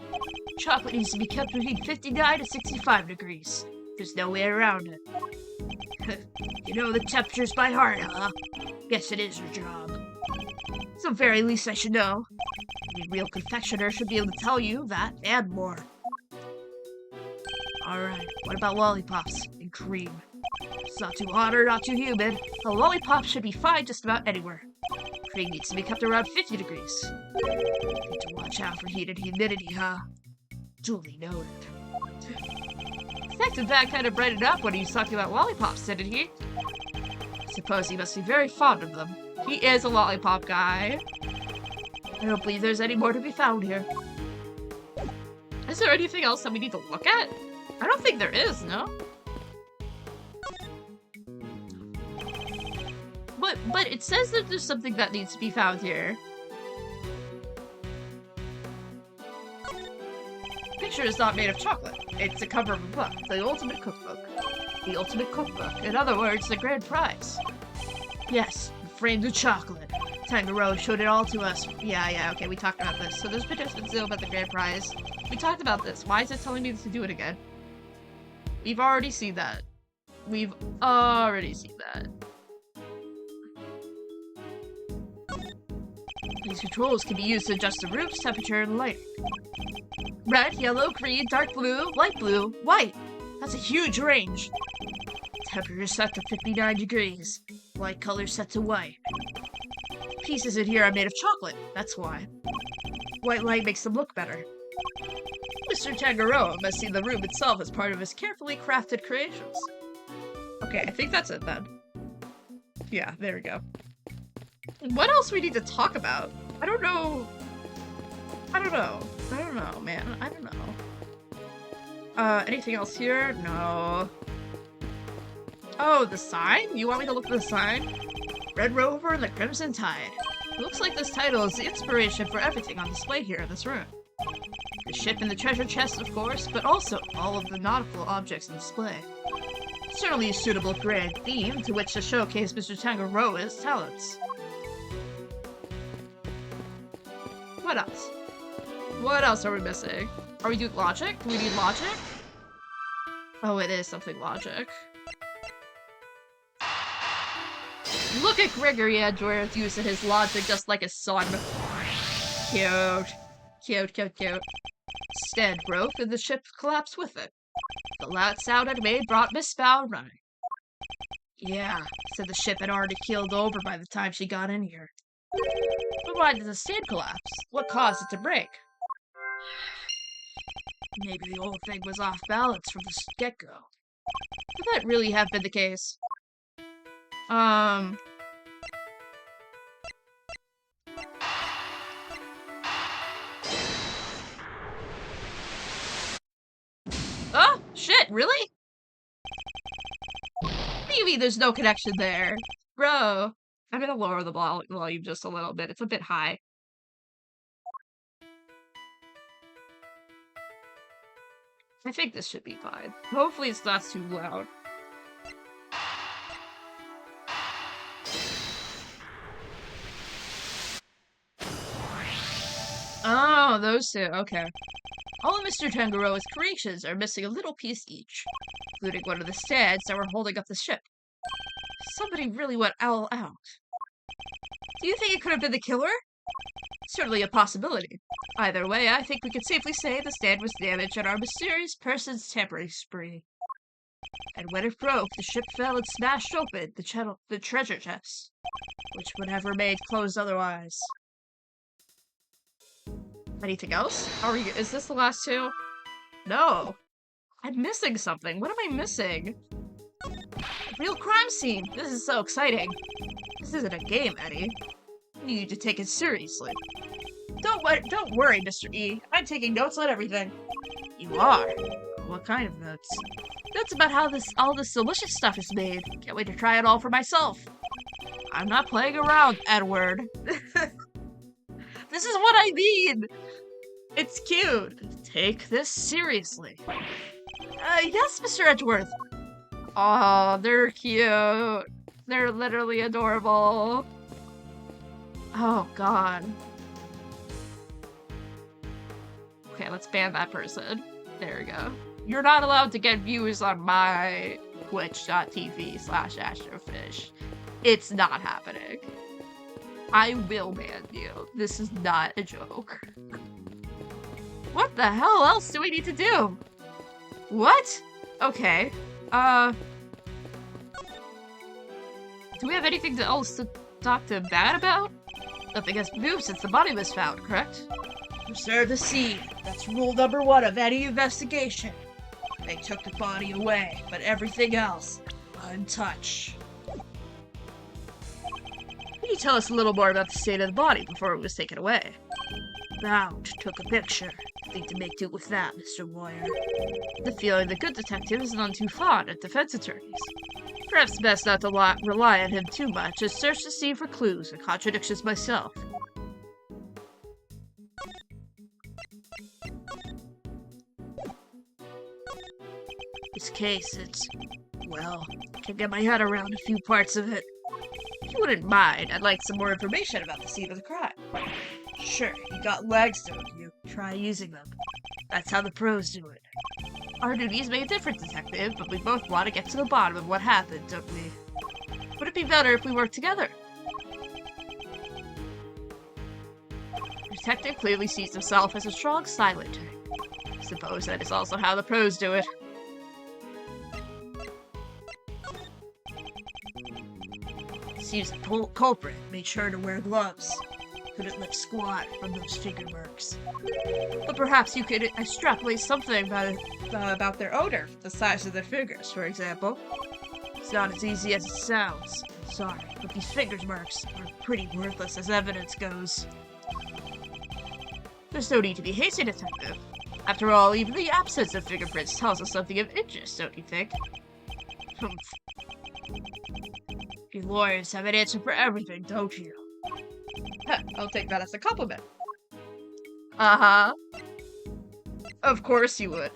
Chocolate needs to be kept between 59 to 65 degrees. There's no way around it. You know the temperatures by heart, huh? Guess it is your job. At the very least I should know. Any real confectioner should be able to tell you that and more. Alright, what about lollipops and cream? It's not too hot or not too humid. A lollipop should be fine just about anywhere. Cream needs to be kept around 50 degrees. Need to watch out for heat and humidity, huh? Duly noted. Detective Bad kind of brightened up when he was talking about lollipops, didn't he? I suppose he must be very fond of them. He is a lollipop guy. I don't believe there's any more to be found here. Is there anything else that we need to look at? I don't think there is, no? But it says that there's something that needs to be found here. Picture is not made of chocolate. It's the cover of a book, the ultimate cookbook. The ultimate cookbook. In other words, the grand prize. Yes, framed with chocolate. Tangaroo showed it all to us. Yeah, okay, we talked about this. So there's participants still about the grand prize. We talked about this. Why is it telling me to do it again? We've already seen that. We've already seen that. These controls can be used to adjust the room's temperature and lighting. Red, yellow, green, dark blue, light blue, white. That's a huge range. Temperature set to 59 degrees. Light color set to white. Pieces in here are made of chocolate, that's why. White light makes them look better. Mr. Tangaroo must see the room itself as part of his carefully crafted creations. Okay, I think that's it then. Yeah, there we go. What else we need to talk about? I don't know, man. I don't know. Anything else here? No. Oh, the sign? You want me to look at the sign? Red Rover and the Crimson Tide. It looks like this title is the inspiration for everything on display here in this room. The ship and the treasure chest, of course, but also all of the nautical objects in display. Certainly a suitable grand theme to which to showcase Mr. Tangaroo's talents. What else? What else are we missing? Are we doing logic? Do we need logic? Oh, it is something logic. Look at Gregory Edgeworth using his logic just like his son. Cute. Cute, cute, cute. Stand broke and the ship collapsed with it. The loud sound it made brought Miss Bow running. Yeah, said the ship had already keeled over by the time she got in here. But why did the stand collapse? What caused it to break? Maybe the whole thing was off balance from the get-go. Could that really have been the case? Oh, shit, really? Maybe there's no connection there. Bro, I'm gonna lower the volume just a little bit. It's a bit high. I think this should be fine. Hopefully it's not too loud. Oh, those two. Okay. All of Mr. Tangaroo's creations are missing a little piece each, including one of the stands that were holding up the ship. Somebody really went all out. Do you think it could have been the killer? Certainly a possibility. Either way, I think we could safely say the stand was damaged and our mysterious person's tampering spree. And when it broke, the ship fell and smashed open the treasure chest, which would have remained closed otherwise. Anything else? Is this the last two? No. I'm missing something. What am I missing? A real crime scene. This is so exciting. This isn't a game, Eddie. You need to take it seriously. Don't worry, Mr. E. I'm taking notes on everything. You are? What kind of notes? Notes about how all this delicious stuff is made. Can't wait to try it all for myself. I'm not playing around, Edward. This is what I mean! It's cute. Take this seriously. Yes, Mr. Edgeworth. Oh, they're cute. They're literally adorable. Oh, God. Okay, let's ban that person. There we go. You're not allowed to get views on my twitch.tv/astrofish. It's not happening. I will ban you. This is not a joke. What the hell else do we need to do? What? Okay. Do we have anything else to talk to Bad about? Nothing has moved since the body was found, correct? Preserve the scene. That's rule number 1 of any investigation. They took the body away, but everything else, untouched. Can you tell us a little more about the state of the body before it was taken away? Bound took a picture. Think to make do with that, Mr. Moyer. The feeling the good detective is none too fond of defense attorneys. Perhaps best not to rely on him too much, and search the scene for clues and contradictions myself. This case, well, I can get my head around a few parts of it. If you wouldn't mind, I'd like some more information about the scene of the crime. Sure, you got legs, don't you? Try using them. That's how the pros do it. Our duties may differ, Detective, but we both want to get to the bottom of what happened, don't we? Would it be better if we worked together? The detective clearly sees himself as a strong silent type. I suppose that is also how the pros do it. Seems the culprit made sure to wear gloves. Couldn't lift squat from those finger marks. But perhaps you could extrapolate something about their odor, the size of their fingers, for example. It's not as easy as it sounds. Sorry, but these finger marks are pretty worthless as evidence goes. There's no need to be hasty, Detective. After all, even the absence of fingerprints tells us something of interest, don't you think? You lawyers have an answer for everything, don't you? I'll take that as a compliment. Uh-huh. Of course you would.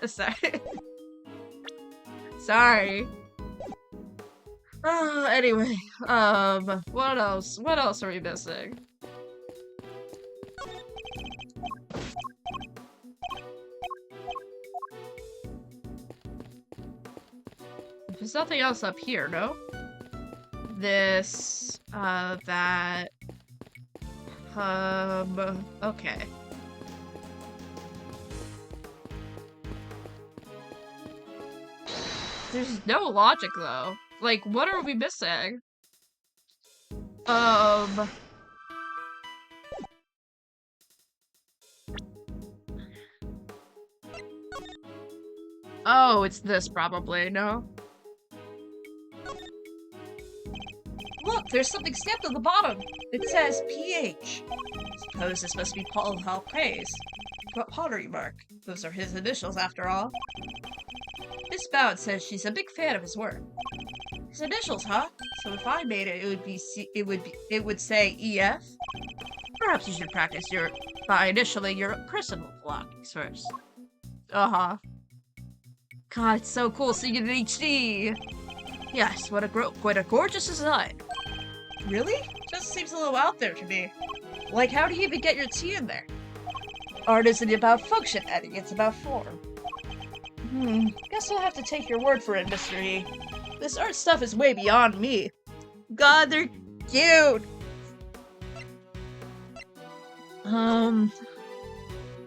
Sorry. Anyway, what else? What else are we missing? There's nothing else up here, no? This, that... okay. There's no logic, though. Like, what are we missing? Oh, it's this, probably, no? Look, there's something stamped on the bottom. It says PH. Suppose this must be Paul Halpay's pottery mark. Those are his initials, after all. Miss Bound says she's a big fan of his work. His initials, huh? So if I made it, it would say EF. Perhaps you should practice by initialing your personal belongings first. Uh-huh. God, it's so cool seeing it in HD. Yes, what a gorgeous design. Really? Just seems a little out there to me. Like, how do you even get your T in there? Art isn't about function, Eddie. It's about form. Guess I'll have to take your word for it, Mr. E. This art stuff is way beyond me. God, they're cute!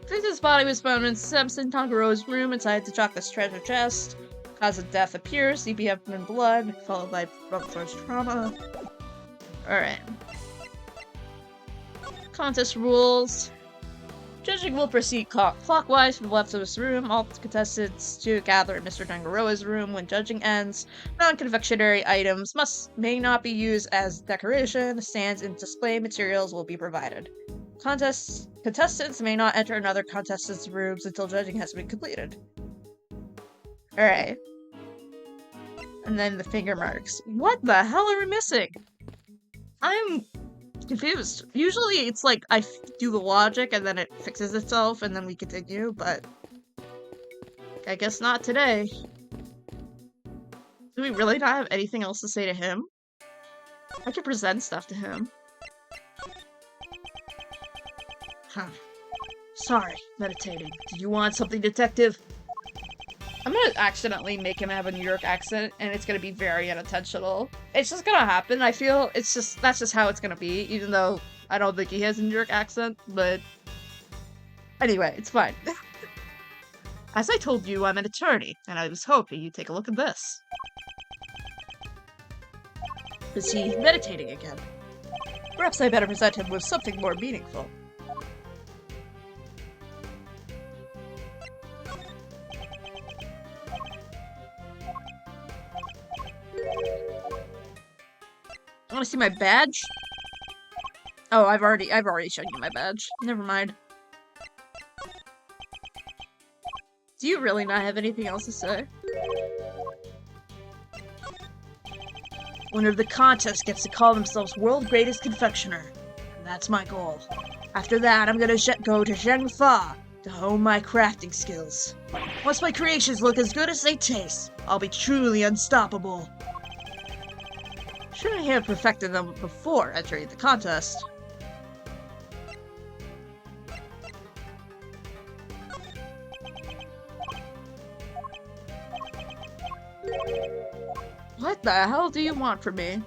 Victor's body was found in Samson Tangaro's room inside the chocolate treasure chest. Cause of death appears, CPF in blood, followed by blunt force trauma. Alright. Contest rules. Judging will proceed clockwise from the left of this room. All contestants to gather in Mr. Tangaroa's room when judging ends. Non-confectionery items may not be used as decoration. Stands and display materials will be provided. Contestants may not enter another contestant's rooms until judging has been completed. Alright. And then the finger marks. What the hell are we missing? I'm confused. Usually it's like I do the logic and then it fixes itself and then we continue, but I guess not today. Do we really not have anything else to say to him? I could present stuff to him. Huh. Sorry, meditating. Did you want something, detective? I'm gonna accidentally make him have a New York accent, and it's gonna be very unintentional. It's just gonna happen. I feel that's just how it's gonna be, even though I don't think he has a New York accent, but anyway, it's fine. As I told you, I'm an attorney, and I was hoping you'd take a look at this. Is he meditating again? Perhaps I better present him with something more meaningful. Want to see my badge? Oh, I've already shown you my badge. Never mind. Do you really not have anything else to say? Winner of the contest gets to call themselves World's Greatest Confectioner. And that's my goal. After that, I'm gonna go to Zhengfa to hone my crafting skills. Once my creations look as good as they taste, I'll be truly unstoppable. Should I have perfected them before entering the contest? What the hell do you want from me?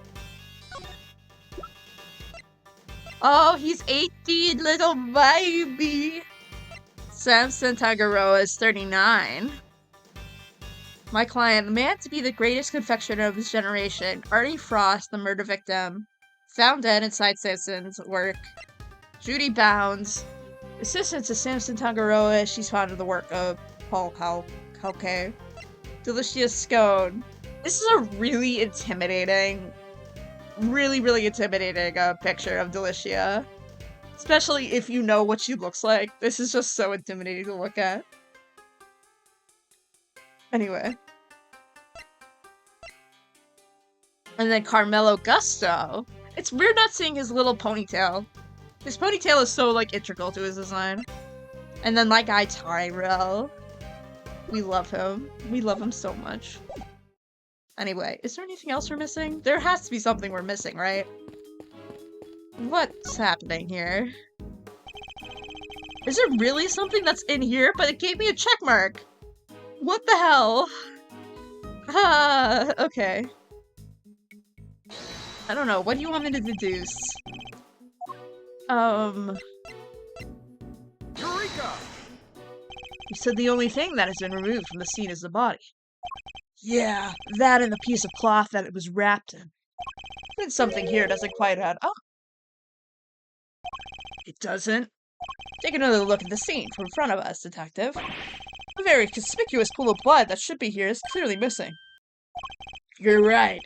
Oh, he's 18, little baby! Samson Tangaroa is 39. My client, the man to be the greatest confectioner of his generation, Artie Frost, the murder victim, found dead inside Samson's work. Judy Bounds, assistant to Samson Tangaroa, she's found in the work of Paul Kalke. Delicious Scone. This is a really intimidating, really intimidating picture of Delicia. Especially if you know what she looks like. This is just so intimidating to look at. Anyway. And then Carmelo Gusto. It's weird not seeing his little ponytail. His ponytail is so, like, integral to his design. And then my guy Tyrell. We love him. We love him so much. Anyway, is there anything else we're missing? There has to be something we're missing, right? What's happening here? Is there really something that's in here? But it gave me a check mark! What the hell? Ah, okay. I don't know, what do you want me to deduce? Eureka! You said the only thing that has been removed from the scene is the body. Yeah, that and the piece of cloth that it was wrapped in. But something here doesn't quite add up. It doesn't? Take another look at the scene from in front of us, detective. A very conspicuous pool of blood that should be here is clearly missing. You're right.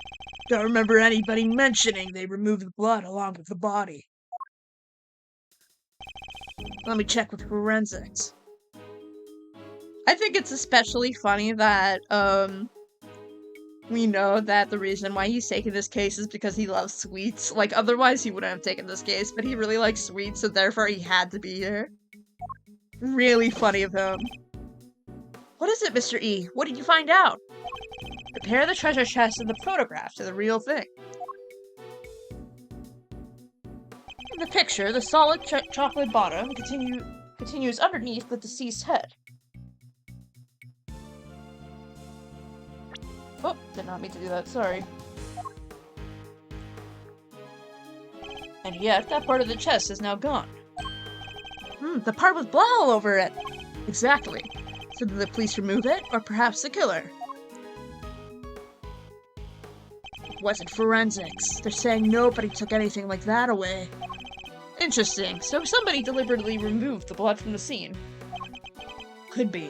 Don't remember anybody mentioning they removed the blood along with the body. Let me check with forensics. I think it's especially funny that, we know that the reason why he's taking this case is because he loves sweets. Like, otherwise he wouldn't have taken this case, but he really likes sweets, so therefore he had to be here. Really funny of him. What is it, Mr. E? What did you find out? Compare the treasure chest and the photograph to the real thing. In the picture, the solid chocolate bottom continues underneath the deceased head. Oh, did not mean to do that, sorry. And yet, that part of the chest is now gone. The part with blood all over it. Exactly. So did the police remove it, or perhaps the killer? It wasn't forensics. They're saying nobody took anything like that away. Interesting. So somebody deliberately removed the blood from the scene. Could be.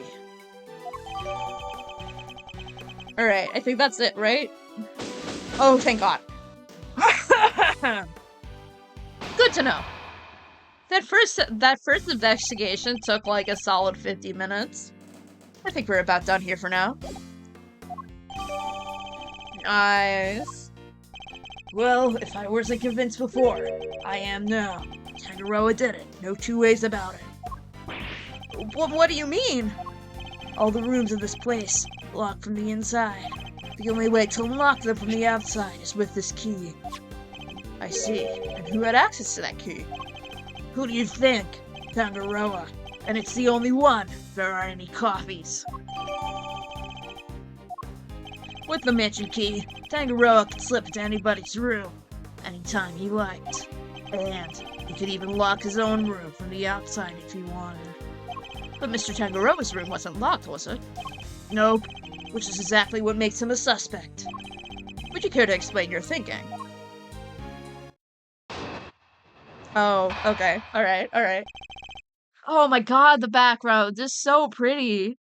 Alright, I think that's it, right? Oh, thank God. Good to know. That first investigation took like a solid 50 minutes. I think we're about done here for now. Nice. Well, if I wasn't convinced before, I am now. Tangaroa did it. No two ways about it. What do you mean? All the rooms in this place, locked from the inside. The only way to unlock them from the outside is with this key. I see. And who had access to that key? Who do you think? Tangaroa. And it's the only one if there are any copies. With the mansion key, Tangaroa could slip into anybody's room anytime he liked. And he could even lock his own room from the outside if he wanted. But Mr. Tangaroa's room wasn't locked, was it? Nope, which is exactly what makes him a suspect. Would you care to explain your thinking? Oh, okay. Alright. Oh my God, the background is so pretty.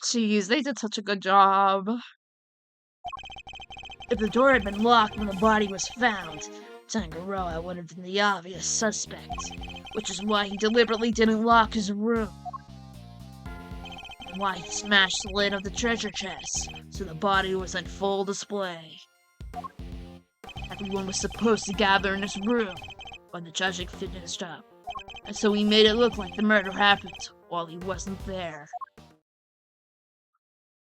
Jeez, they did such a good job. If the door had been locked when the body was found, Tangaroa would have been the obvious suspect, which is why he deliberately didn't lock his room. And why he smashed the lid of the treasure chest, so the body was on full display. Everyone was supposed to gather in his room when the judging finished up, and so he made it look like the murder happened while he wasn't there.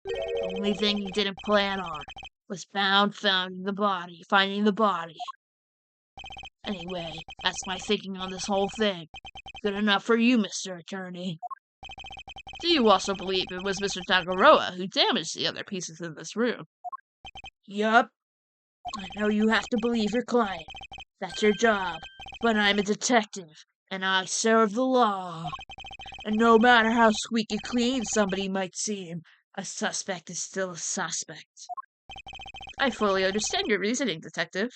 The only thing he didn't plan on was finding the body. Anyway, that's my thinking on this whole thing. Good enough for you, Mr. Attorney. Do you also believe it was Mr. Tangaroa who damaged the other pieces in this room? Yup. I know you have to believe your client. That's your job. But I'm a detective, and I serve the law. And no matter how squeaky clean somebody might seem, a suspect is still a suspect. I fully understand your reasoning, Detective.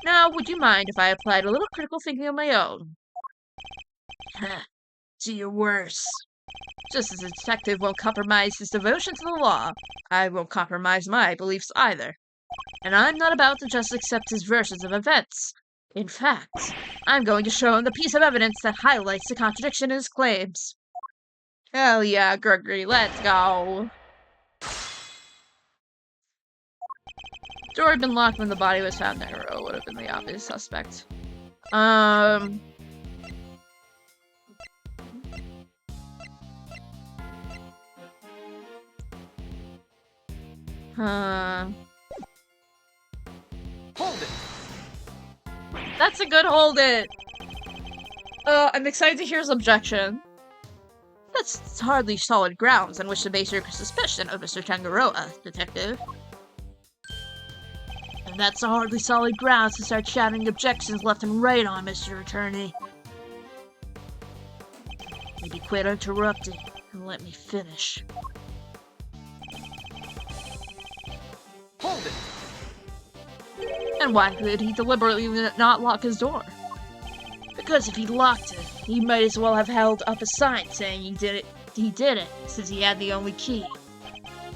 Now, would you mind if I applied a little critical thinking of my own? Do your worst. Just as a detective won't compromise his devotion to the law, I won't compromise my beliefs either. And I'm not about to just accept his versions of events. In fact, I'm going to show him the piece of evidence that highlights the contradiction in his claims. Hell yeah, Gregory, let's go! Door had been locked when the body was found. Tangaroa would have been the obvious suspect. Hold it. That's a good hold it. I'm excited to hear his objection. That's hardly solid grounds on which to base your suspicion of Mr. Tangaroa, Detective. And that's a hardly solid grounds to start shouting objections left and right on, Mr. Attorney. Maybe quit interrupting and let me finish. Hold it. And why did he deliberately not lock his door? Because if he locked it, he might as well have held up a sign saying he did it, since he had the only key.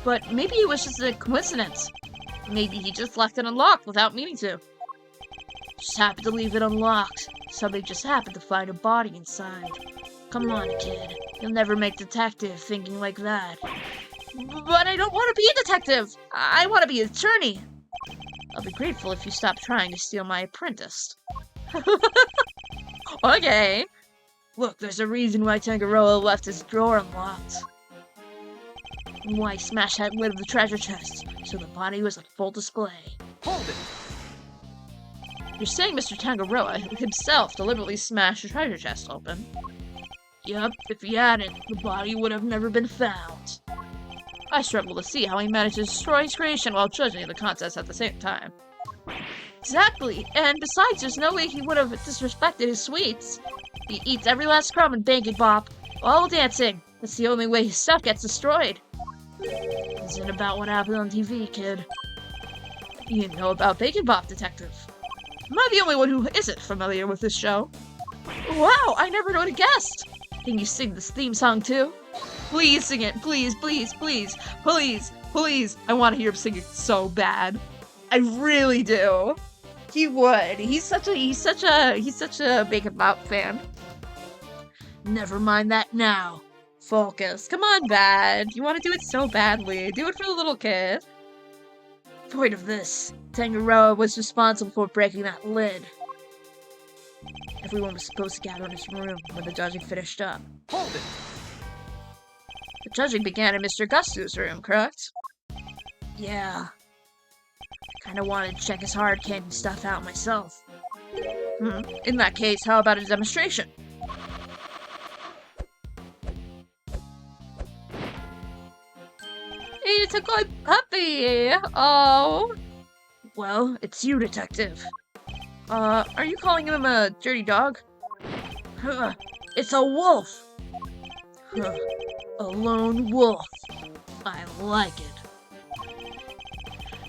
But maybe it was just a coincidence. Maybe he just left it unlocked without meaning to. Just happened to leave it unlocked. Somebody just happened to find a body inside. Come on, kid. You'll never make detective thinking like that. But I don't want to be a detective! I want to be an attorney! I'll be grateful if you stop trying to steal my apprentice. Okay. Look, there's a reason why Tangaroa left his drawer unlocked. And why he smashed that lid of the treasure chest, so the body was on full display. Hold it! You're saying Mr. Tangaroa himself deliberately smashed the treasure chest open? Yup, if he hadn't, the body would have never been found. I struggle to see how he managed to destroy his creation while judging the contest at the same time. Exactly, and besides, there's no way he would have disrespected his sweets. He eats every last crumb in Bang Bop, while dancing. That's the only way his stuff gets destroyed. This isn't about what happened on TV, kid. You know about Bacon Bop, Detective. Am I the only one who isn't familiar with this show? Wow, I never would have guessed! Can you sing this theme song too? Please sing it, please, please, please, please, please. I want to hear him sing it so bad. I really do. He would. He's such a Bacon Bop fan. Never mind that now. Focus. Come on, Bad. You want to do it so badly. Do it for the little kid. Point of this, Tangaroa was responsible for breaking that lid. Everyone was supposed to gather in his room when the judging finished up. Hold it. The judging began in Mr. Gusto's room, correct? Yeah. I kinda wanted to check his hard candy stuff out myself. In that case, how about a demonstration? It's a good puppy! Oh. Well, it's you, Detective. Are you calling him a dirty dog? It's a wolf! A lone wolf. I like it.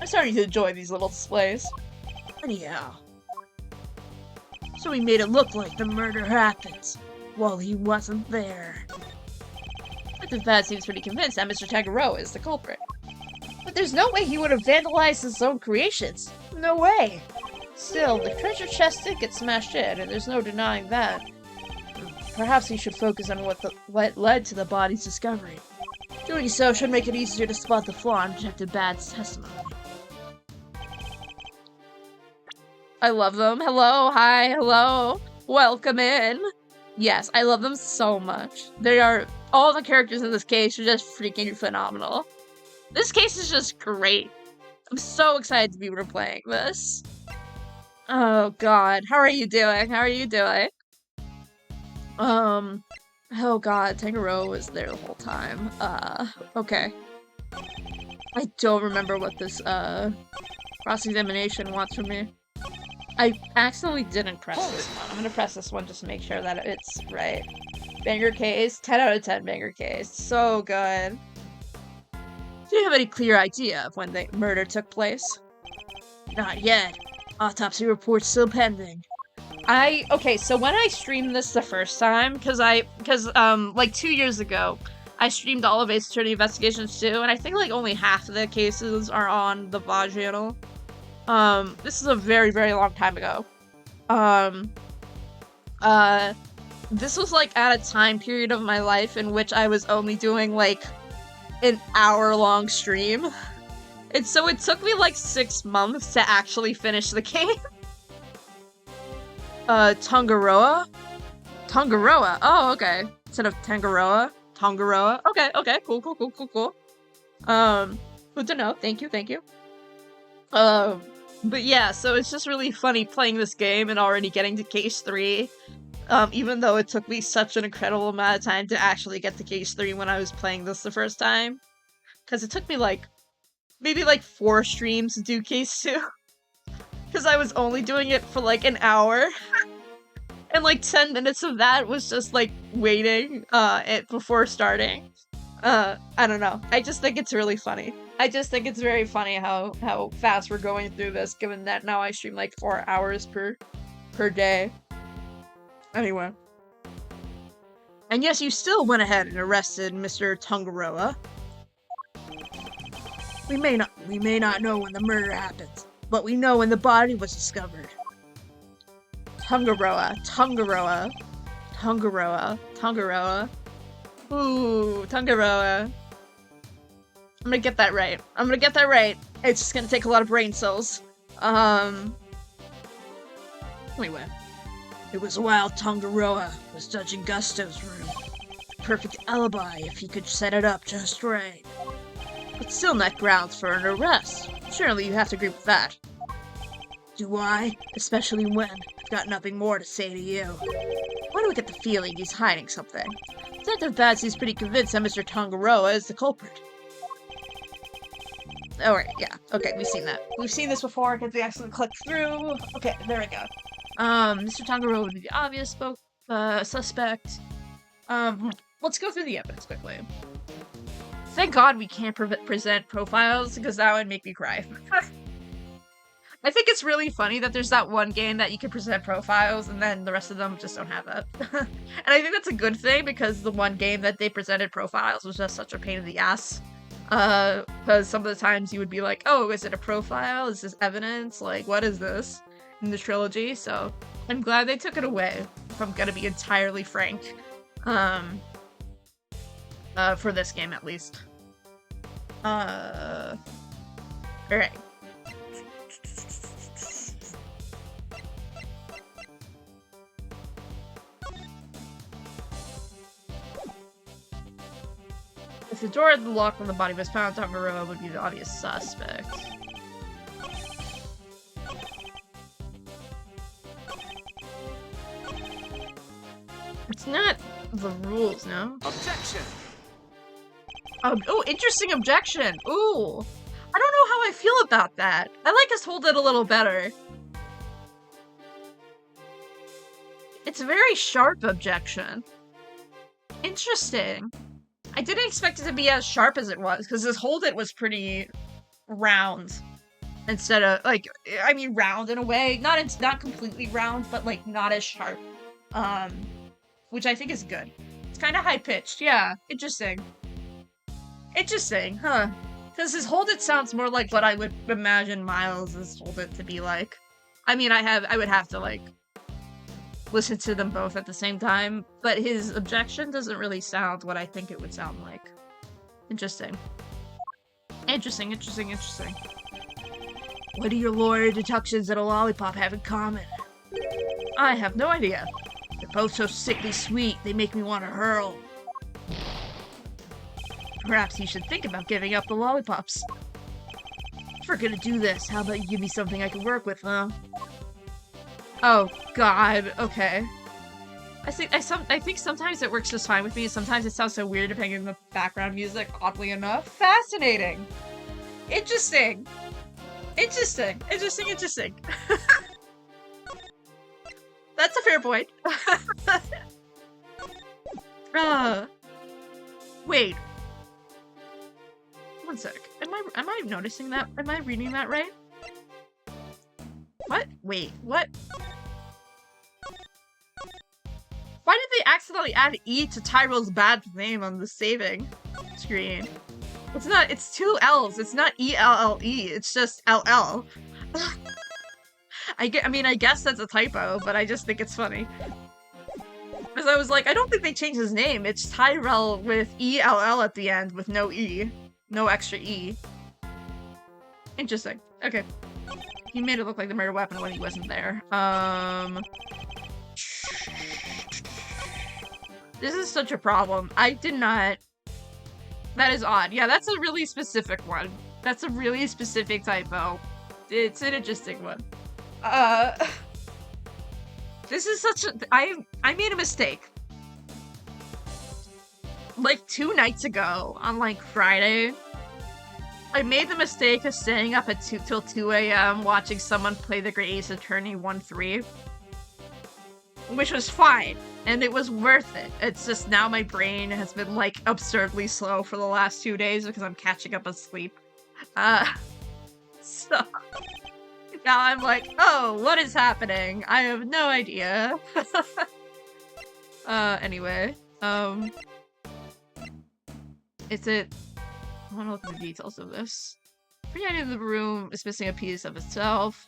I'm starting to enjoy these little displays. Anyhow. So he made it look like the murder happened, while he wasn't there. Detective Bad seems pretty convinced that Mr. Tangaroa is the culprit. But there's no way he would have vandalized his own creations. No way! Still, the treasure chest did get smashed in, and there's no denying that. Perhaps he should focus on what led to the body's discovery. Doing so should make it easier to spot the flaw in Detective Bad's testimony. I love them. Hello, hi, hello. Welcome in. Yes, I love them so much. All the characters in this case are just freaking phenomenal. This case is just great. I'm so excited to be replaying this. Oh god, how are you doing? How are you doing? Oh god, Tangaroa was there the whole time. Okay. I don't remember what this, cross-examination wants from me. I accidentally didn't press this one. I'm gonna press this one just to make sure that it's right. Banger case, 10 out of 10 banger case. So good. Do you have any clear idea of when the murder took place? Not yet. Autopsy report's still pending. Okay, so when I streamed this the first time, like 2 years ago, I streamed all of Ace Attorney Investigations too, and I think like only half of the cases are on the VOD channel. This is a very, very long time ago. This was like at a time period of my life in which I was only doing like an hour-long stream. And so it took me like 6 months to actually finish the game. Tangaroa? Tangaroa. Oh, okay. Instead of Tangaroa. Tangaroa. Okay, cool. Good to know. Thank you. But yeah, so it's just really funny playing this game and already getting to case 3. Even though it took me such an incredible amount of time to actually get to case 3 when I was playing this the first time. Because it took me like, maybe like 4 streams to do case 2. Because I was only doing it for like an hour. And like 10 minutes of that was just like waiting before starting. I don't know. I just think it's really funny. I just think it's very funny how fast we're going through this, given that now I stream like 4 hours per day. Anyway. And yes, you still went ahead and arrested Mr. Tangaroa. We may not know when the murder happened, but we know when the body was discovered. Tangaroa. Ooh, Tangaroa. I'm gonna get that right. It's just gonna take a lot of brain cells. Anyway. It was while Tangaroa was judging Gusto's room. Perfect alibi if he could set it up just right. But still not grounds for an arrest. Surely you have to agree with that. Do I? Especially when I've got nothing more to say to you. Why do I get the feeling he's hiding something? Detective Bad seems pretty convinced that Mr. Tangaroa is the culprit. Alright, yeah. Okay, we've seen that. We've seen this before because we actually clicked through. Okay, there we go. Mr. Tangaro would be the obvious suspect. Let's go through the evidence quickly. Thank God we can't present profiles, because that would make me cry. I think it's really funny that there's that one game that you can present profiles, and then the rest of them just don't have that. And I think that's a good thing, because the one game that they presented profiles was just such a pain in the ass. Because some of the times you would be like, oh, is it a profile? Is this evidence? Like, what is this? In the trilogy, so I'm glad they took it away, if I'm gonna be entirely frank. For this game, at least. Alright. If the door had been locked when the body was found, Tangaro would be the obvious suspect. It's not the rules, no? Objection! Oh, interesting objection! Ooh! I don't know how I feel about that. I like us hold it a little better. It's a very sharp objection. Interesting. I didn't expect it to be as sharp as it was, because this hold it was pretty round. Instead of, like, I mean round in a way. Not completely round, but like not as sharp. Which I think is good. It's kind of high-pitched, yeah. Interesting. Interesting, huh? Because his hold it sounds more like what I would imagine Miles' hold it to be like. I mean, I would have to, like, listen to them both at the same time, but his objection doesn't really sound what I think it would sound like. Interesting. Interesting, interesting, interesting. What do your lawyer deductions and a lollipop have in common? I have no idea. They're both so sickly sweet, they make me want to hurl. Perhaps you should think about giving up the lollipops. If we're gonna do this, how about you give me something I can work with, huh? Oh, God, okay. I think sometimes it works just fine with me, sometimes it sounds so weird depending on the background music, oddly enough. Fascinating! Interesting! Interesting! Interesting, interesting. That's a fair point. Wait. One sec. Am I noticing that? Am I reading that right? What? Wait, what? Why did they accidentally add E to Tyrell's bad name on the saving screen? It's two L's. It's not E-L-L-E. It's just L-L. I mean, I guess that's a typo, but I just think it's funny. Because I was like, I don't think they changed his name. It's Tyrell with E-L-L at the end with no E. No extra E. Interesting. Okay. He made it look like the murder weapon when he wasn't there. This is such a problem. I did not... That is odd. Yeah, that's a really specific one. That's a really specific typo. It's an interesting one. This is such a... I made a mistake. Like 2 nights ago, on like Friday, I made the mistake of staying up at till 2 a.m. watching someone play the Great Ace Attorney 1-3. Which was fine, and it was worth it. It's just now my brain has been like absurdly slow for the last 2 days because I'm catching up on sleep. So now I'm like, oh, what is happening? I have no idea. Anyway, is it... I want to look at the details of this. Pretty idea of the room is missing a piece of itself.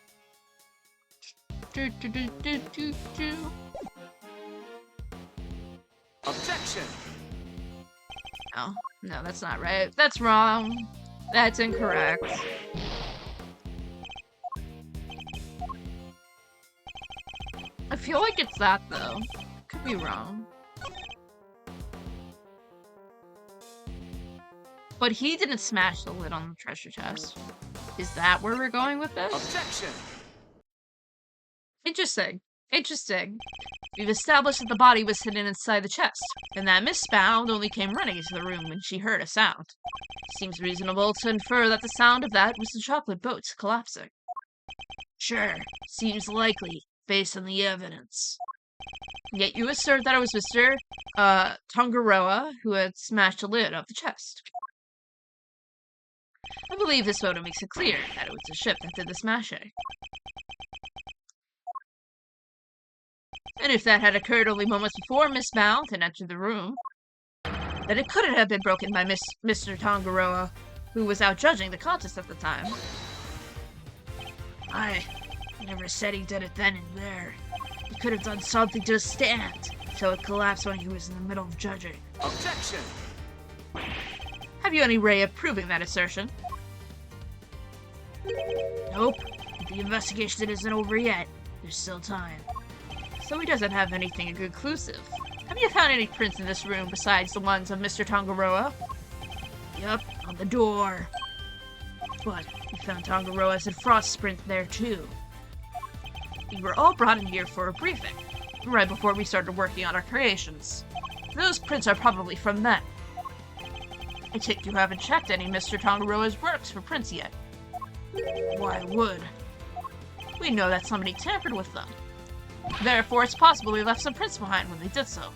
Objection! Oh, no, that's not right. That's wrong. That's incorrect. I feel like it's that, though. Could be wrong. But he didn't smash the lid on the treasure chest. Is that where we're going with this? Objection! Interesting. Interesting. We've established that the body was hidden inside the chest, and that Miss Bound only came running into the room when she heard a sound. Seems reasonable to infer that the sound of that was the chocolate boat collapsing. Sure, seems likely, based on the evidence. Yet you assert that it was Mr. Tongaroa who had smashed the lid of the chest. I believe this photo makes it clear that it was the ship that did the smashing. And if that had occurred only moments before Miss Mount had entered the room, then it couldn't have been broken by Mr. Tongaroa, who was out judging the contest at the time. I never said he did it then and there. He could have done something to stand, so it collapsed when he was in the middle of judging. Objection! Have you any way of proving that assertion? Nope. The investigation isn't over yet. There's still time. So he doesn't have anything conclusive. Have you found any prints in this room besides the ones of Mr. Tongaroa? Yup, on the door. But we found Tongaroa's and Frost's print there too. We were all brought in here for a briefing, right before we started working on our creations. Those prints are probably from then. I take you haven't checked any Mr. Tongaroa's works for prints yet. Why would? We know that somebody tampered with them. Therefore, it's possible they left some prints behind when they did so.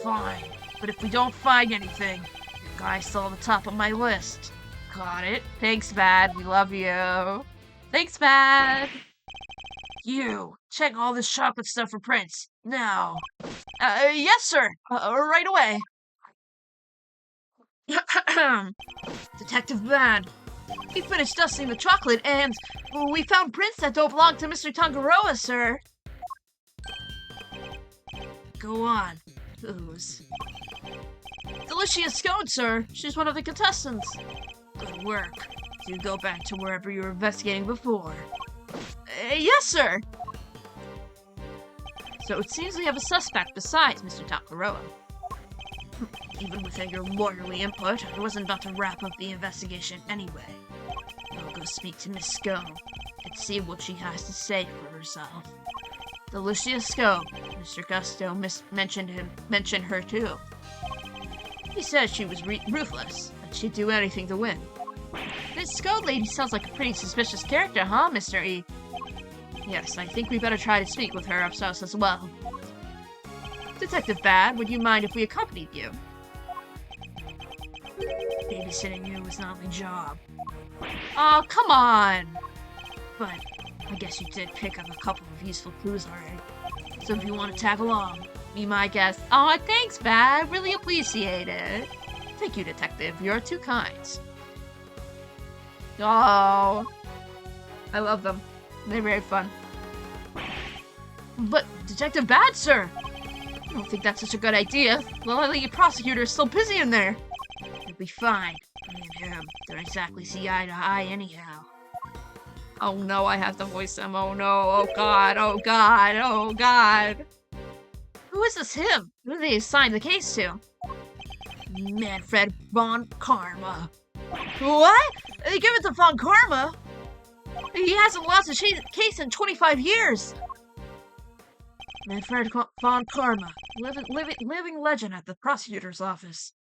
Fine, but if we don't find anything, your guy's still on the top of my list. Got it. Thanks, Bad. We love you. Thanks, Bad. You, check all this chocolate stuff for prints, now. Yes, sir. Right away. Detective Bad. We finished dusting the chocolate and we found prints that don't belong to Mr. Tongaroa, sir. Go on. Whose? Delicia Scone, sir. She's one of the contestants. Good work. You go back to wherever you were investigating before. Yes, sir. So it seems we have a suspect besides Mr. Tongaroa. Even without your lawyerly input, I wasn't about to wrap up the investigation anyway. I'll go speak to Miss Scone and see what she has to say for herself. Delicia Scone. Mr. Gusto mentioned her too. He said she was ruthless, that she'd do anything to win. This Scone lady sounds like a pretty suspicious character, huh, Mr. E? Yes, I think we better try to speak with her ourselves as well. Detective Bad, would you mind if we accompanied you? Babysitting you was not my job. Oh, come on! But I guess you did pick up a couple of useful clues already. So if you want to tag along, be my guest. Oh, thanks, Bad. Really appreciate it. Thank you, Detective. You're too kind. Oh, I love them. They're very fun. But, Detective Bad, sir! I don't think that's such a good idea. The lead prosecutor is still busy in there. It'll be fine. Me and him don't exactly see eye to eye anyhow. Oh no, I have to voice him. Oh no, oh god, oh god, oh god. Who is this him? Who did they assign the case to? Manfred von Karma. What? They give it to Von Karma? He hasn't lost a case in 25 years. Manfred von Karma, living legend at the prosecutor's office.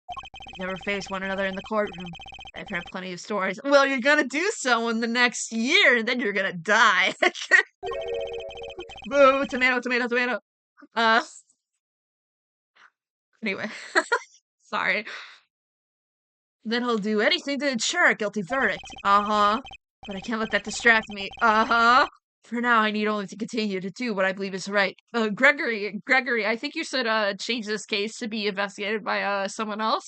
They never faced one another in the courtroom. I've heard plenty of stories. Well, you're gonna do so in the next year, and then you're gonna die. Boo! Tomato, tomato, tomato. Anyway. Sorry. Then he'll do anything to ensure a guilty verdict. Uh-huh. But I can't let that distract me. Uh-huh. For now, I need only to continue to do what I believe is right. Gregory, I think you should, change this case to be investigated by, someone else.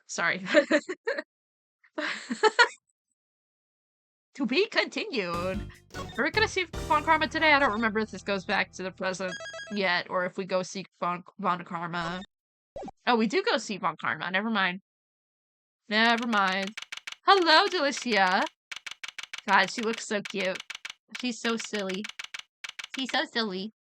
Sorry. To be continued. Are we gonna see Von Karma today? I don't remember if this goes back to the present yet, or if we go see Von Karma. Oh, we do go see Von Karma. Never mind. Never mind. Hello, Delicia. God, she looks so cute. She's so silly. She's so silly.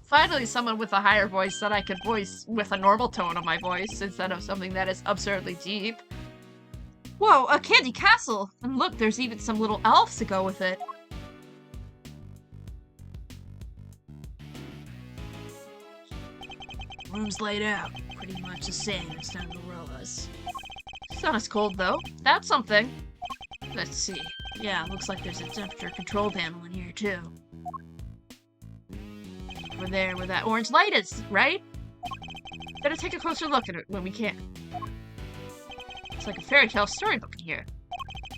Finally, someone with a higher voice that I could voice with a normal tone of my voice instead of something that is absurdly deep. Whoa, a candy castle! And look, there's even some little elves to go with it. Room's laid out, pretty much the same as Tangaroa's. It's not as cold, though. That's something. Let's see. Yeah, looks like there's a temperature control panel in here, too. Over there where that orange light is, right? Better take a closer look at it when we can. It's like a fairy tale storybook in here.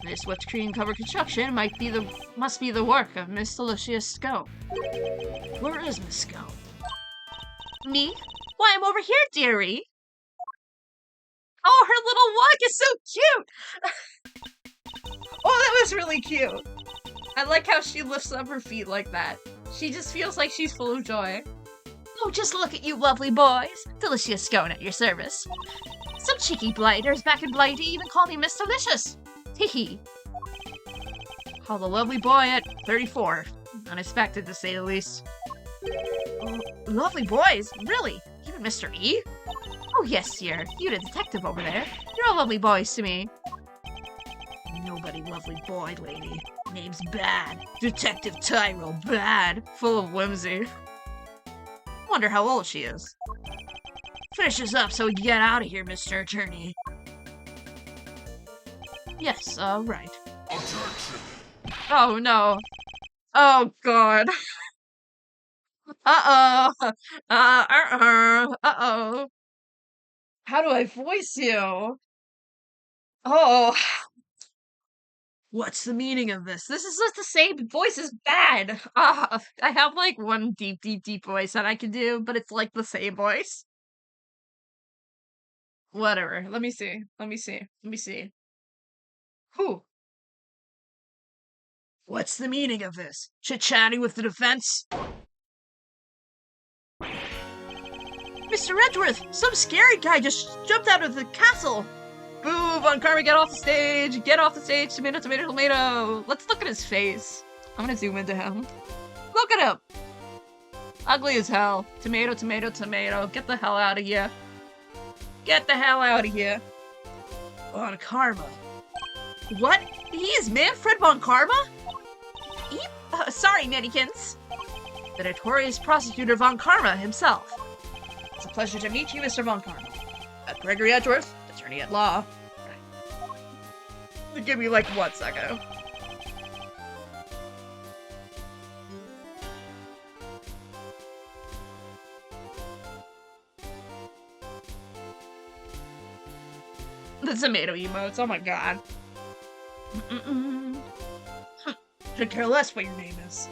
This whipped cream covered construction must be the work of Miss Alicia Scope. Where is Miss Scope? Me? Why, I'm over here, dearie. Oh, her little walk is so cute! Oh, that was really cute. I like how she lifts up her feet like that. She just feels like she's full of joy. Oh, just look at you lovely boys. Delicia Scone at your service. Some cheeky blighters back in Blighty even call me Miss Delicious. Hee. Call the lovely boy at 34. Unexpected, to say the least. Oh, lovely boys? Really? Even Mr. E? Oh, yes, sir. You the detective over there. You're all lovely boys to me. Nobody lovely boy, lady. Name's Bad. Detective Tyrell Bad. Full of whimsy. Wonder how old she is. Finish this up so we can get out of here, Mr. Attorney. Yes, right. Oh, no. Oh, God. Uh-oh. Uh-oh. How do I voice you? Oh. What's the meaning of this? This is just the same voice as Bad. I have like one deep voice that I can do, but it's like the same voice. Whatever. Let me see. Who? What's the meaning of this? Chit-chatting with the defense? Mr. Edgeworth! Some scary guy just jumped out of the castle! Boo! Von Karma, get off the stage! Get off the stage! Tomato, tomato, tomato! Let's look at his face. I'm gonna zoom into him. Look at him! Ugly as hell. Tomato, tomato, tomato. Get the hell out of here. Get the hell out of here. Von Karma. What? He is Manfred Von Karma? Sorry, Nannykins. The notorious prosecutor Von Karma himself. It's a pleasure to meet you, Mr. Von Karma. Gregory Edgeworth, attorney at law. Give me like 1 second. The tomato emotes, oh my god. Could care less what your name is.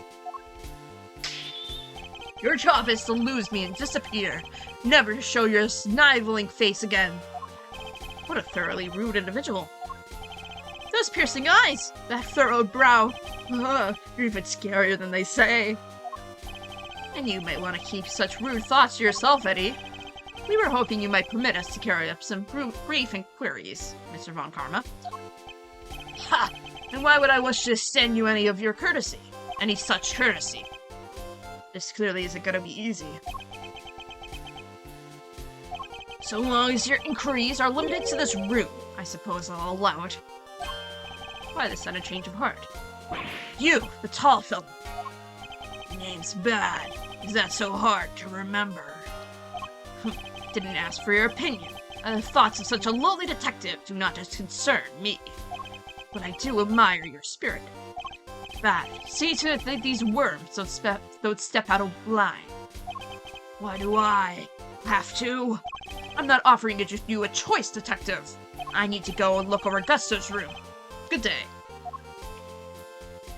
Your job is to lose me and disappear, never to show your sniveling face again. What a thoroughly rude individual. Those piercing eyes, that furrowed brow. You're even scarier than they say. And you might want to keep such rude thoughts to yourself, Eddie. We were hoping you might permit us to carry up some brief inquiries, Mr. Von Karma. Ha! And why would I wish to extend you any of your courtesy? Any such courtesy? This clearly isn't gonna be easy. So long as your inquiries are limited to this room, I suppose I'll allow it. Why the sudden change of heart? You, the tall fellow. Name's Bad. Is that so hard to remember? Didn't ask for your opinion. The thoughts of such a lowly detective do not just concern me. But I do admire your spirit. Bad. See to it that these worms don't step out of line. Why do I have to? I'm not offering you a choice, detective. I need to go and look over Gusto's room. Good day.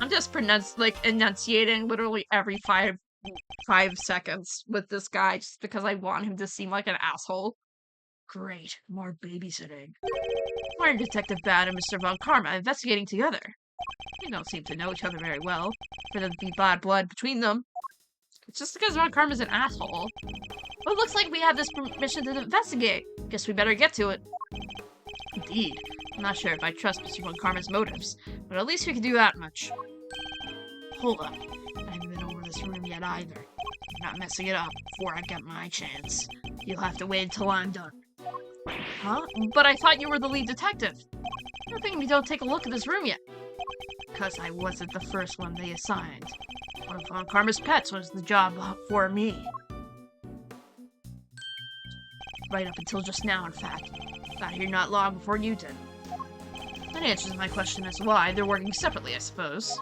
I'm just enunciating literally every five seconds with this guy just because I want him to seem like an asshole. Great, more babysitting. Why are Detective Bad and Mr. Von Karma investigating together? They don't seem to know each other very well, for there to be bad blood between them. It's just because Von Karma's an asshole. Well, it looks like we have this permission to investigate. Guess we better get to it. Indeed. I'm not sure if I trust Mr. Von Karma's motives, but at least we can do that much. Hold up. I haven't been over this room yet either. I'm not messing it up before I get my chance. You'll have to wait until I'm done. Huh? But I thought you were the lead detective. How come we don't take a look at this room yet? Because I wasn't the first one they assigned. One of Von Karma's pets was the job for me. right up until just now, in fact. Got here not long before you did. That answers my question as to why they're working separately, I suppose.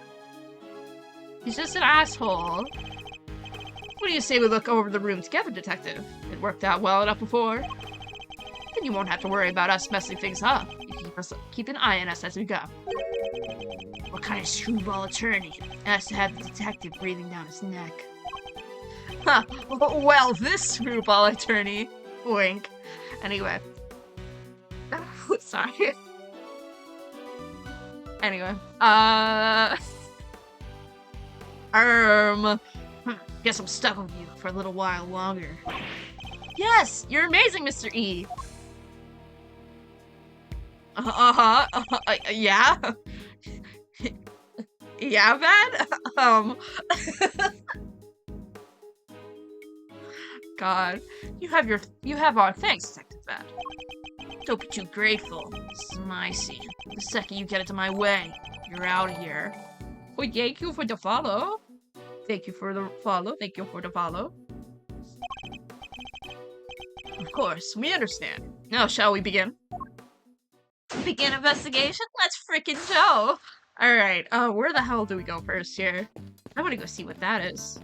He's just an asshole. What do you say we look over the room together, Detective? It worked out well enough before. Then you won't have to worry about us messing things up. You can keep an eye on us as we go. What kind of screwball attorney has to have the detective breathing down his neck? Huh. Well, this screwball attorney. Wink. Anyway. Sorry. Anyway. Guess I'm stuck with you for a little while longer. Yes, you're amazing, Mr. E. Yeah. Yeah, man. God, you have our thanks, Detective Bad. Don't be too grateful. This is my scene. The second you get into my way, you're out of here. Well, thank you for the follow. Thank you for the follow. Thank you for the follow. Of course, we understand. Now, shall we begin? Begin investigation? Let's frickin' go! Alright, where the hell do we go first here? I wanna go see what that is.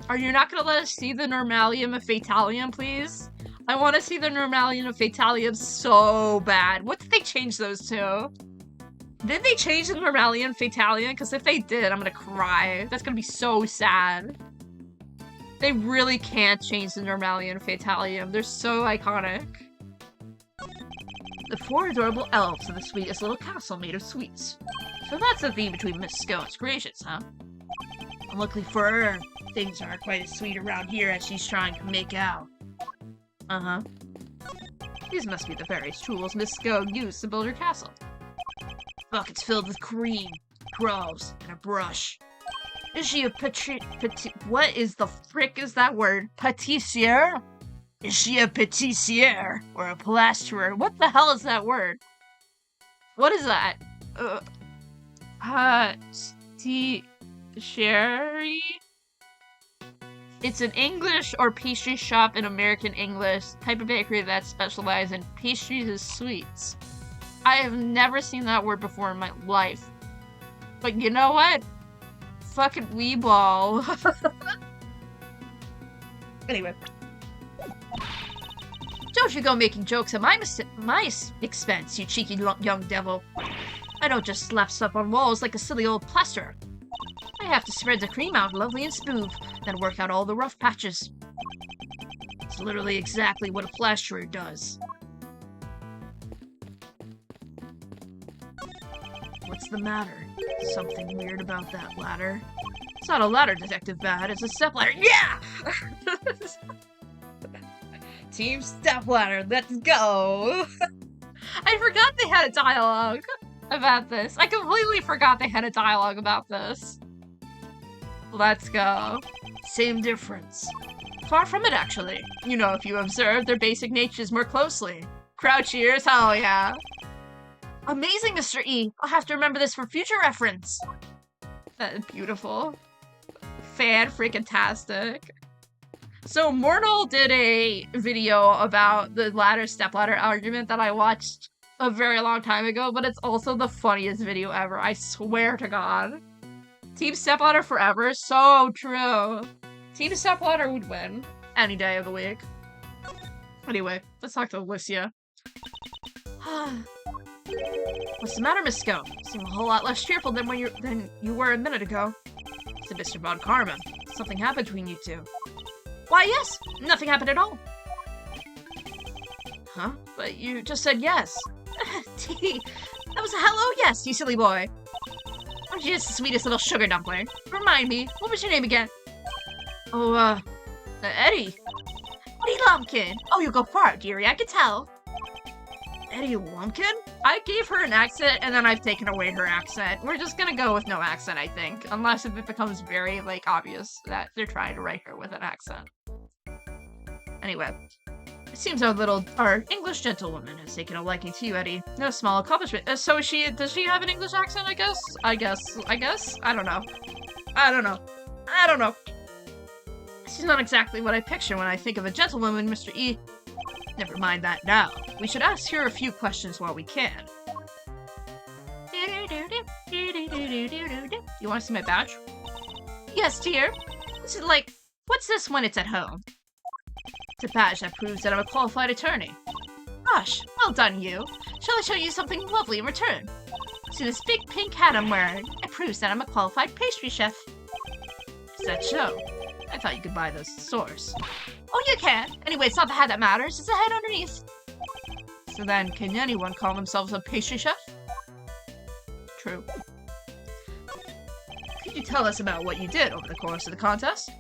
Are you not gonna let us see the Normalium of Fatalium, please? I wanna see the Normalium of Fatalium so bad. What did they change those to? Did they change the Normalium Fatalium? Because if they did, I'm gonna cry. That's gonna be so sad. They really can't change the Normalium Fatalium. They're so iconic. The 4 adorable elves in the sweetest little castle made of sweets. So that's the theme between Miss Scone's creations, huh? Unluckily for her, things aren't quite as sweet around here as she's trying to make out. Uh-huh. These must be the various tools Miss Scone used to build her castle. Buckets filled with cream, crows, and a brush. Is she a what is the frick is that word? Patissier? Is she a patissier or a plasterer? What the hell is that word? What is that? Patisserie? It's an English or pastry shop in American English type of bakery that specializes in pastries and sweets. I have never seen that word before in my life. But you know what? Fucking weeball. Anyway. Don't you go making jokes at my expense, you cheeky young devil. I don't just slap stuff on walls like a silly old plasterer. I have to spread the cream out lovely and smooth, then work out all the rough patches. It's literally exactly what a plasterer does. What's the matter? Something weird about that ladder? It's not a ladder, Detective Bad, it's a step ladder. Yeah! Team Stepladder, let's go! I forgot they had a dialogue about this. I completely forgot they had a dialogue about this. Let's go. Same difference. Far from it, actually. You know, if you observe their basic natures more closely. Crouch ears, hell yeah. Amazing, Mr. E. I'll have to remember this for future reference. Beautiful. Fan-freaking-tastic. So Mortal did a video about the stepladder argument that I watched a very long time ago, but it's also the funniest video ever, I swear to God. Team Stepladder forever, so true. Team Stepladder would win any day of the week. Anyway, let's talk to Alicia. What's the matter, Miss Scone? You seem a whole lot less cheerful than you were a minute ago. It's Mr. Von Karma. Something happened between you two. Why, yes! Nothing happened at all! Huh? But you just said yes. T, that was a hello yes, you silly boy. Aren't you just the sweetest little sugar dumpling? Remind me, what was your name again? Oh, Eddie. Eddie Lumpkin! Oh, you go far, dearie, I can tell. Eddie Lumpkin? I gave her an accent, and then I've taken away her accent. We're just gonna go with no accent, I think. Unless if it becomes very, obvious that they're trying to write her with an accent. Anyway. It seems our English gentlewoman has taken a liking to you, Eddie. No small accomplishment. So does she have an English accent, I guess? I guess? I don't know. She's not exactly what I picture when I think of a gentlewoman, Mr. E. Never mind that now. We should ask her a few questions while we can. You want to see my badge? Yes, dear. This is like, what's this when it's at home? It's a badge that proves that I'm a qualified attorney. Gosh, well done, you. Shall I show you something lovely in return? See this big pink hat I'm wearing? It proves that I'm a qualified pastry chef. Does that show? I thought you could buy those at stores. Oh, you can. Anyway, it's not the hat that matters, it's the head underneath. So then, can anyone call themselves a pastry chef? True. Could you tell us about what you did over the course of the contest?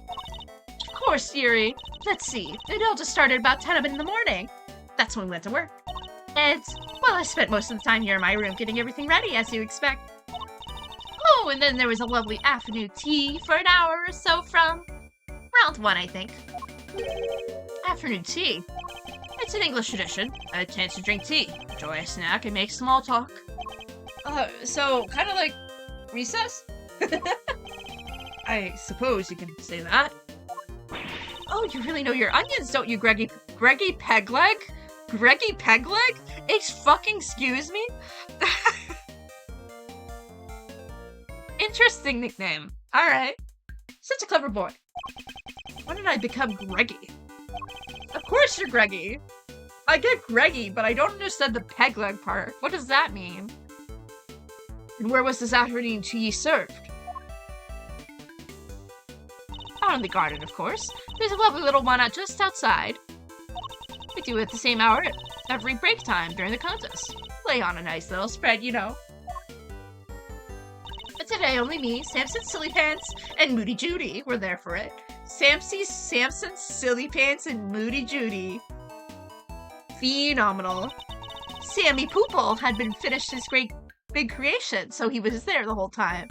Of course, dearie. Let's see. It all just started about 10 in the morning. That's when we went to work. And, well, I spent most of the time here in my room getting everything ready, as you expect. Oh, and then there was a lovely afternoon tea for an hour or so from round 1, I think. Afternoon tea? It's an English tradition. A chance to drink tea, enjoy a snack, and make small talk. So kind of like recess? I suppose you can say that. Oh, you really know your onions, don't you, Greggy Pegleg? Greggy Pegleg? Excuse me? Interesting nickname. Alright. Such a clever boy. When did I become Greggy? Of course you're Greggy. I get Greggy, but I don't understand the Pegleg part. What does that mean? And where was this afternoon tea served? Out in the garden, of course. There's a lovely little one out just outside. We do it at the same hour every break time during the contest. Lay on a nice little spread, you know. But today only me, Samson Silly Pants, and Moody Judy were there for it. Samson Silly Pants and Moody Judy. Phenomenal. Sammy Poople had been finished his great big creation, so he was there the whole time.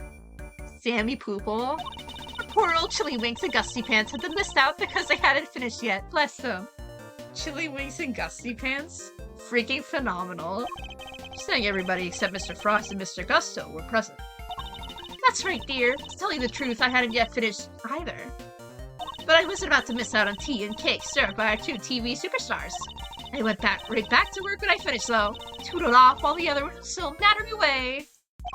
Sammy Poople. Poor old Chili Winks and Gusty Pants had been missed out because they hadn't finished yet. Bless them. Chili Winks and Gusty Pants? Freaking phenomenal. Just saying everybody except Mr. Frost and Mr. Gusto were present. That's right, dear. To tell you the truth, I hadn't yet finished either. But I wasn't about to miss out on tea and cake served by our 2 TV superstars. I went right back to work when I finished, though. Tootled off while the other one still nattering away.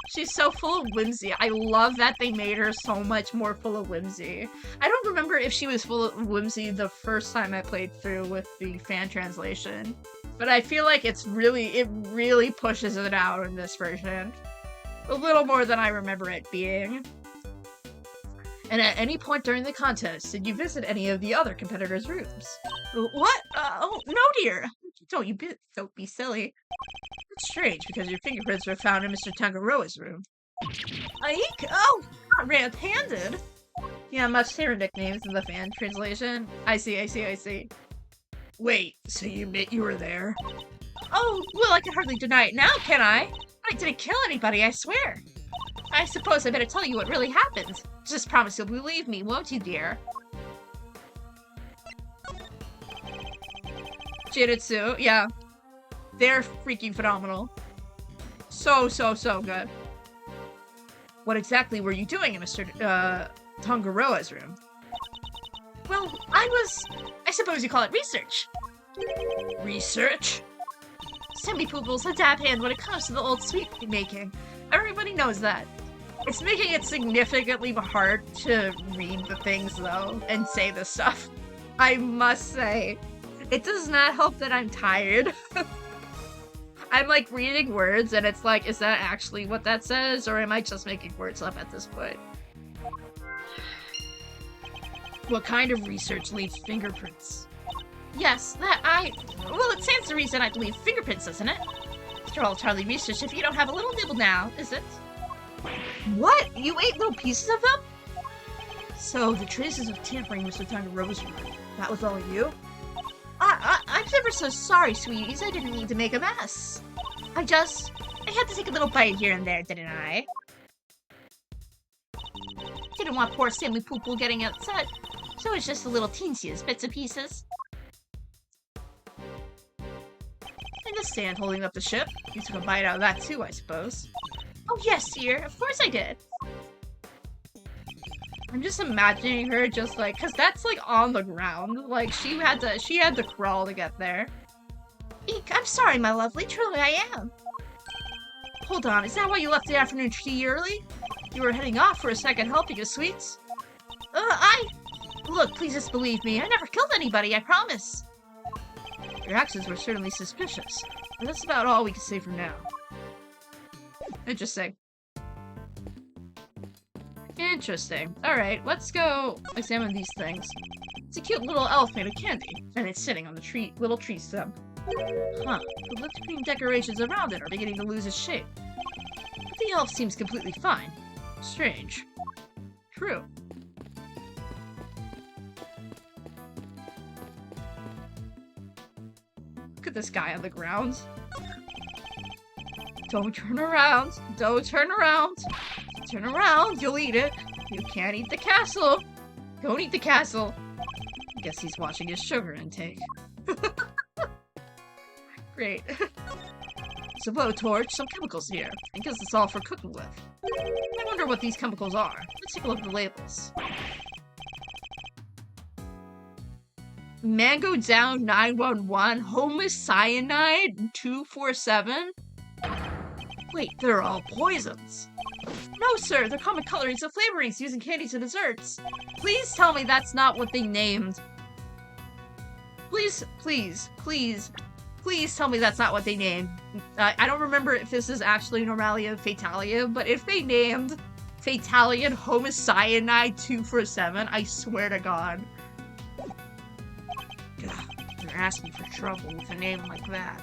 She's so full of whimsy. I love that they made her so much more full of whimsy. I don't remember if she was full of whimsy the first time I played through with the fan translation. But I feel like it really pushes it out in this version. A little more than I remember it being. And at any point during the contest, did you visit any of the other competitors' rooms? What? Oh, no, dear. Don't be silly. It's strange, because your fingerprints were found in Mr. Tangaroa's room. Ike? Oh, not red-handed. Yeah, much safer nicknames in the fan translation. I see. Wait, so you admit you were there? Oh, well, I can hardly deny it now, can I? I didn't kill anybody, I swear. I suppose I better tell you what really happened. Just promise you'll believe me, won't you, dear? Jiritsu, yeah. They're freaking phenomenal. So good. What exactly were you doing in Mr. Tangaroa's room? Well, I suppose you call it research. Research? Sammy Poople's a dab hand when it comes to the old sweet making. Everybody knows that. It's making it significantly hard to read the things, though, and say this stuff. I must say, it does not help that I'm tired. I'm, like, reading words, and it's like, is that actually what that says, or am I just making words up at this point? What kind of research leaves fingerprints? Yes, well, it stands to reason I leave fingerprints, doesn't it? After all, Charlie research if you don't have a little nibble now, is it? What? You ate little pieces of them? So, the traces of tampering Mr. Tangaroa's room, that was all you? I'm ever so sorry, sweeties. I didn't mean to make a mess. I had to take a little bite here and there, didn't I? Didn't want poor Sammy Poople getting upset, so it's just the little teensiest bits and pieces. In the stand holding up the ship. You took a bite out of that too, I suppose. Oh yes, dear. Of course I did. I'm just imagining her just like, cause that's like on the ground. Like she had to crawl to get there. Eek, I'm sorry, my lovely. Truly, I am. Hold on, is that why you left the afternoon tea early? You were heading off for a second helping of sweets? Look, please just believe me. I never killed anybody, I promise. Your actions were certainly suspicious, but that's about all we can say for now. Interesting. Interesting. Alright, let's go examine these things. It's a cute little elf made of candy, and it's sitting on the little tree stem. Huh, the lipped cream decorations around it are beginning to lose its shape. But the elf seems completely fine. Strange. True. Look at this guy on the ground. Don't turn around. Don't turn around. Turn around. You'll eat it. You can't eat the castle. Don't eat the castle. I guess he's watching his sugar intake. Great. It's a blowtorch, some chemicals here. I guess it's all for cooking with. I wonder what these chemicals are. Let's take a look at the labels. Mango Down 911, Homocyanide 247. Wait, they're all poisons. No, sir, they're common colorings and flavorings used in candies and desserts. Please tell me that's not what they named. Please tell me that's not what they named. I don't remember if this is actually Normalia Fatalia, but if they named Fatalian Homocyanide 247, I swear to God. They're asking for trouble with a name like that.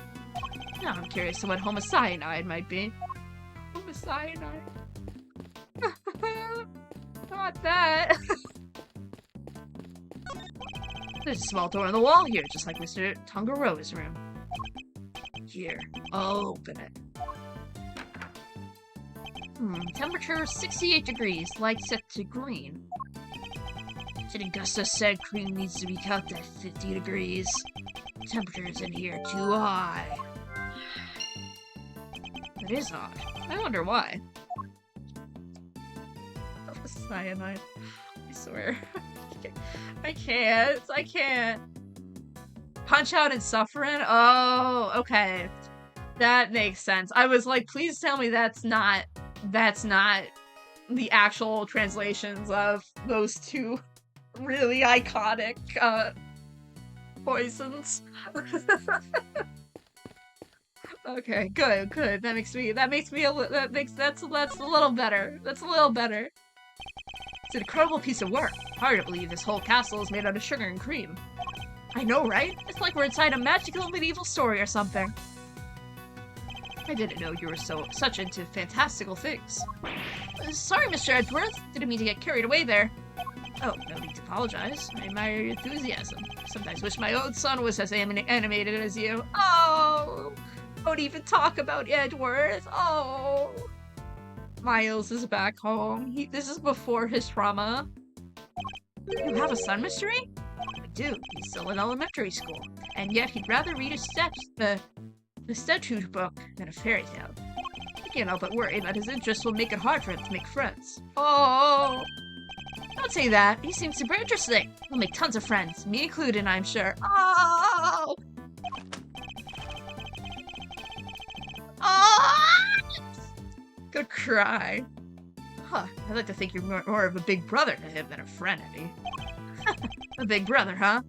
Now I'm curious to what homocyanide might be. Homocyanide. Not that. There's a small door on the wall here, just like Mr. Tangaroa's room. Here, I'll open it. Temperature 68 degrees, light set to green. St. Augusta said cream needs to be kept at 50 degrees. Temperature's in here too high. It is odd. I wonder why. Cyanide. I swear. I can't. Punch Out and Suffering? Oh, okay. That makes sense. I was like, please tell me that's not the actual translations of those two really iconic poisons. Okay, good. That's a little better. That's a little better. It's an incredible piece of work. Hard to believe this whole castle is made out of sugar and cream. I know, right? It's like we're inside a magical medieval story or something. I didn't know you were such into fantastical things. Sorry, Mr. Edgeworth. Didn't mean to get carried away there. Oh, no need to apologize. I admire your enthusiasm. Sometimes wish my own son was as animated as you. Oh! Don't even talk about Edgeworth. Oh! Miles is back home. This is before his trauma. You have a son, Mystery? I do. He's still in elementary school. And yet he'd rather read the statute book than a fairy tale. I can't help but worry that his interests will make it hard for him to make friends. Oh! Don't say that. He seems super interesting. He'll make tons of friends. Me included, I'm sure. Oh! Oh! Good cry. Huh. I'd like to think you're more of a big brother to him than a friend, Eddie. A big brother, huh?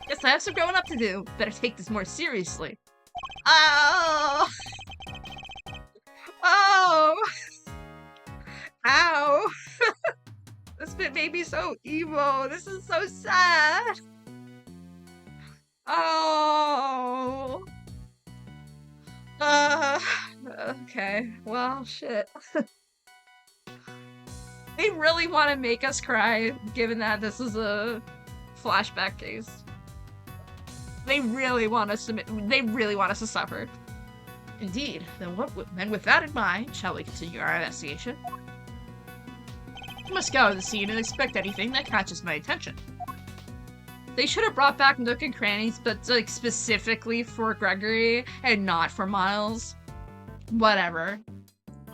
Guess I have some growing up to do. Better take this more seriously. Oh! Oh! Ow! This bit made me so emo. This is so sad. Oh! Okay. Well, shit. They really want to make us cry, given that this is a flashback case. They really want us to suffer. Indeed. Then with that in mind, shall we continue our investigation? I must scour the scene and expect anything that catches my attention. They should have brought back Nook and Crannies, but like specifically for Gregory and not for Miles. Whatever.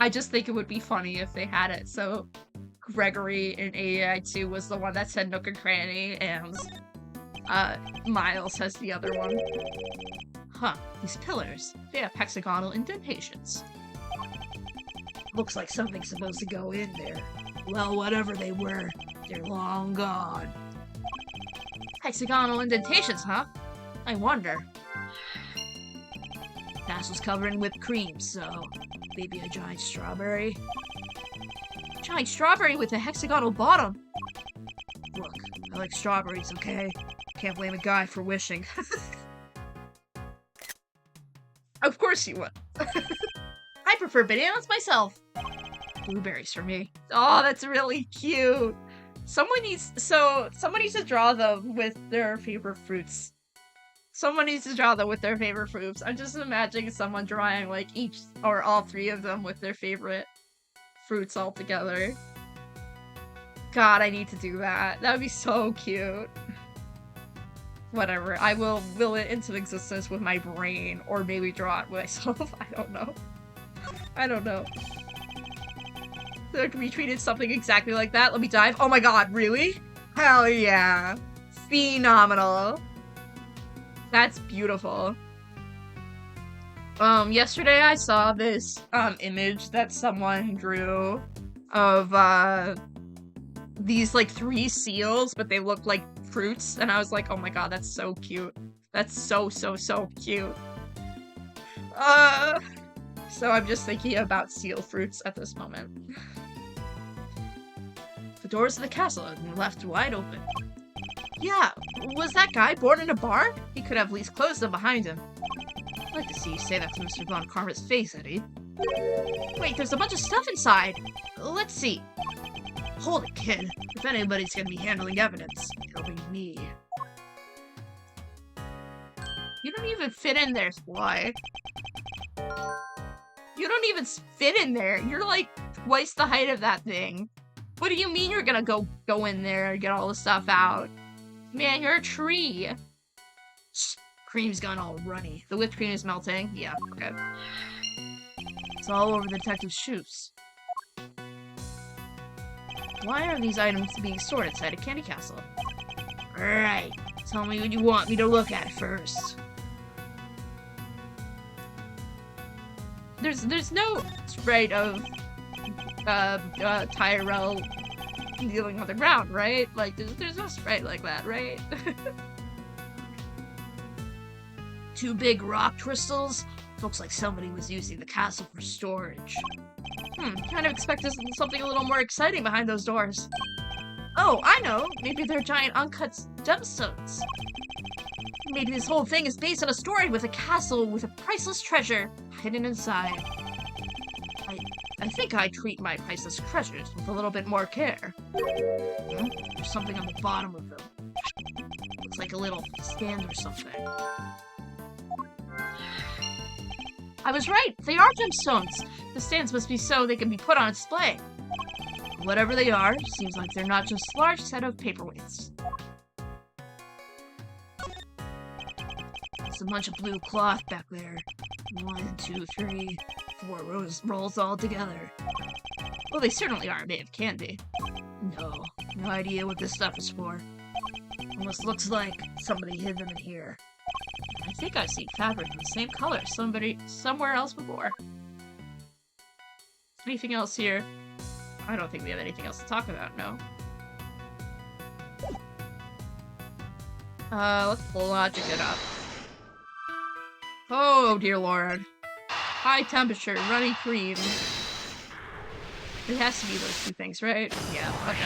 I just think it would be funny if they had it so Gregory in AAI2 was the one that said Nook and Cranny, and Miles has the other one. Huh, these pillars, they have hexagonal indentations. Looks like something's supposed to go in there. Well, whatever they were, they're long gone. Hexagonal indentations, huh? I wonder. Castle's covered in whipped cream, so maybe a giant strawberry. Giant strawberry with a hexagonal bottom. Look, I like strawberries, okay? Can't blame a guy for wishing. Of course you would. I prefer bananas myself. Blueberries for me. Oh, that's really cute. Someone needs to draw them with their favorite fruits. Someone needs to draw them with their favorite fruits. I'm just imagining someone drawing like each or all three of them with their favorite fruits all together. God, I need to do that. That would be so cute. Whatever, I will will it into existence with my brain, or maybe draw it myself. I don't know. I don't know. So I retweeted something exactly like that. Let me dive. Oh my god, really? Hell yeah. Phenomenal. That's beautiful. Yesterday I saw this, image that someone drew of, these, like, 3 seals, but they look like fruits, and I was like, oh my god, that's so cute. That's so cute. So I'm just thinking about seal fruits at this moment. The doors of the castle have been left wide open. Yeah, was that guy born in a bar? He could have at least closed them behind him. I'd like to see you say that to Mr. Von Karma's face, Eddie. Wait, there's a bunch of stuff inside. Let's see. Hold it, kid. If anybody's gonna be handling evidence, it'll be me. You don't even fit in there, Sly. You don't even fit in there. You're like twice the height of that thing. What do you mean you're gonna go in there and get all the stuff out? Man, you're a tree. Cream's gone all runny. The whipped cream is melting. Yeah, okay. It's all over the detective's shoes. Why are these items being stored inside a candy castle? Alright, tell me what you want me to look at first. There's no sprite of Tyrell kneeling on the ground, right? Like there's no sprite like that, right? 2 big rock crystals? Looks like somebody was using the castle for storage. Kind of expected something a little more exciting behind those doors. Oh, I know! Maybe they're giant uncut gemstones. Maybe this whole thing is based on a story with a castle with a priceless treasure hidden inside. I think I treat my priceless treasures with a little bit more care. There's something on the bottom of them. Looks like a little stand or something. I was right! They are gemstones! The stands must be so they can be put on display. Whatever they are, seems like they're not just a large set of paperweights. There's a bunch of blue cloth back there. 1, 2, 3, 4 rolls all together. Well, they certainly aren't made of candy. No idea what this stuff is for. Almost looks like somebody hid them in here. I think I've seen fabric in the same color somewhere else before. Anything else here? I don't think we have anything else to talk about, no. Let's logic it up. Oh, dear lord. High temperature, runny cream. It has to be those 2 things, right? Yeah, okay.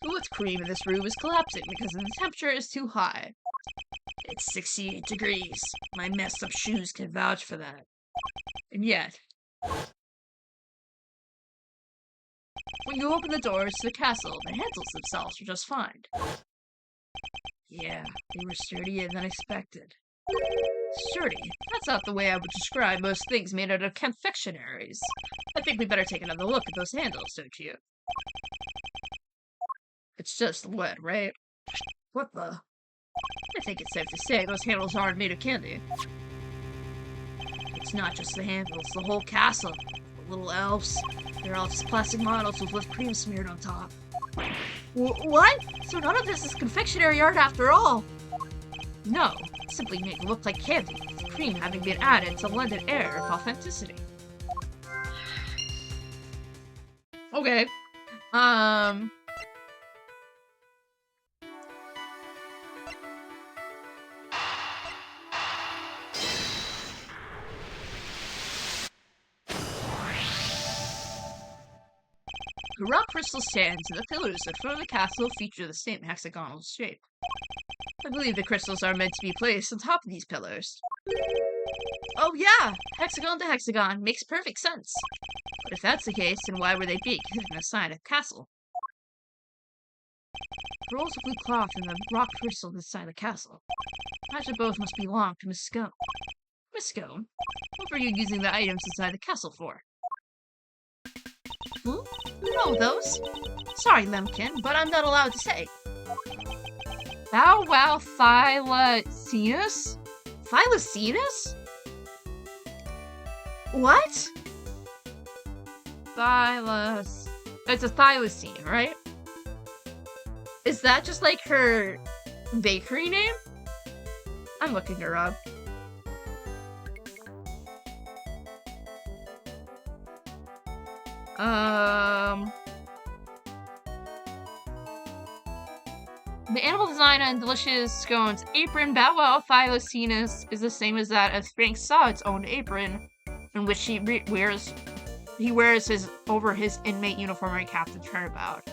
The whipped cream in this room is collapsing because the temperature is too high. It's 68 degrees. My messed up shoes can vouch for that. And yet, when you open the doors to the castle, the handles themselves are just fine. Yeah, they were sturdier than expected. Sturdy? That's not the way I would describe most things made out of confectionaries. I think we better take another look at those handles, don't you? It's just wood, right? What the? I think it's safe to say those handles aren't made of candy. It's not just the handles, the whole castle. The little elves. They're all just plastic models with whipped cream smeared on top. What? So none of this is confectionery art after all? No, simply made it look like candy, with cream having been added to lend an air of authenticity. Okay. The rock crystal stands and the pillars that form the castle feature the same hexagonal shape. I believe the crystals are meant to be placed on top of these pillars. Oh yeah, hexagon to hexagon, makes perfect sense. But if that's the case, then why were they being hidden inside a castle? Rolls of blue cloth and the rock crystal inside the castle. Imagine both must belong to Miss Scone. Miss Scone, what were you using the items inside the castle for? Who? You know those? Sorry, Lemkin, but I'm not allowed to say. Bow Wow Thylacinus? Thylacinus? What? It's a thylacine, right? Is that just like her bakery name? I'm looking her up. The animal design on Delicious Scone's apron, Bow Wow Thylacinus, is the same as that of Frank Sod's own apron, in which he wears his over his inmate uniform and captain turnabout.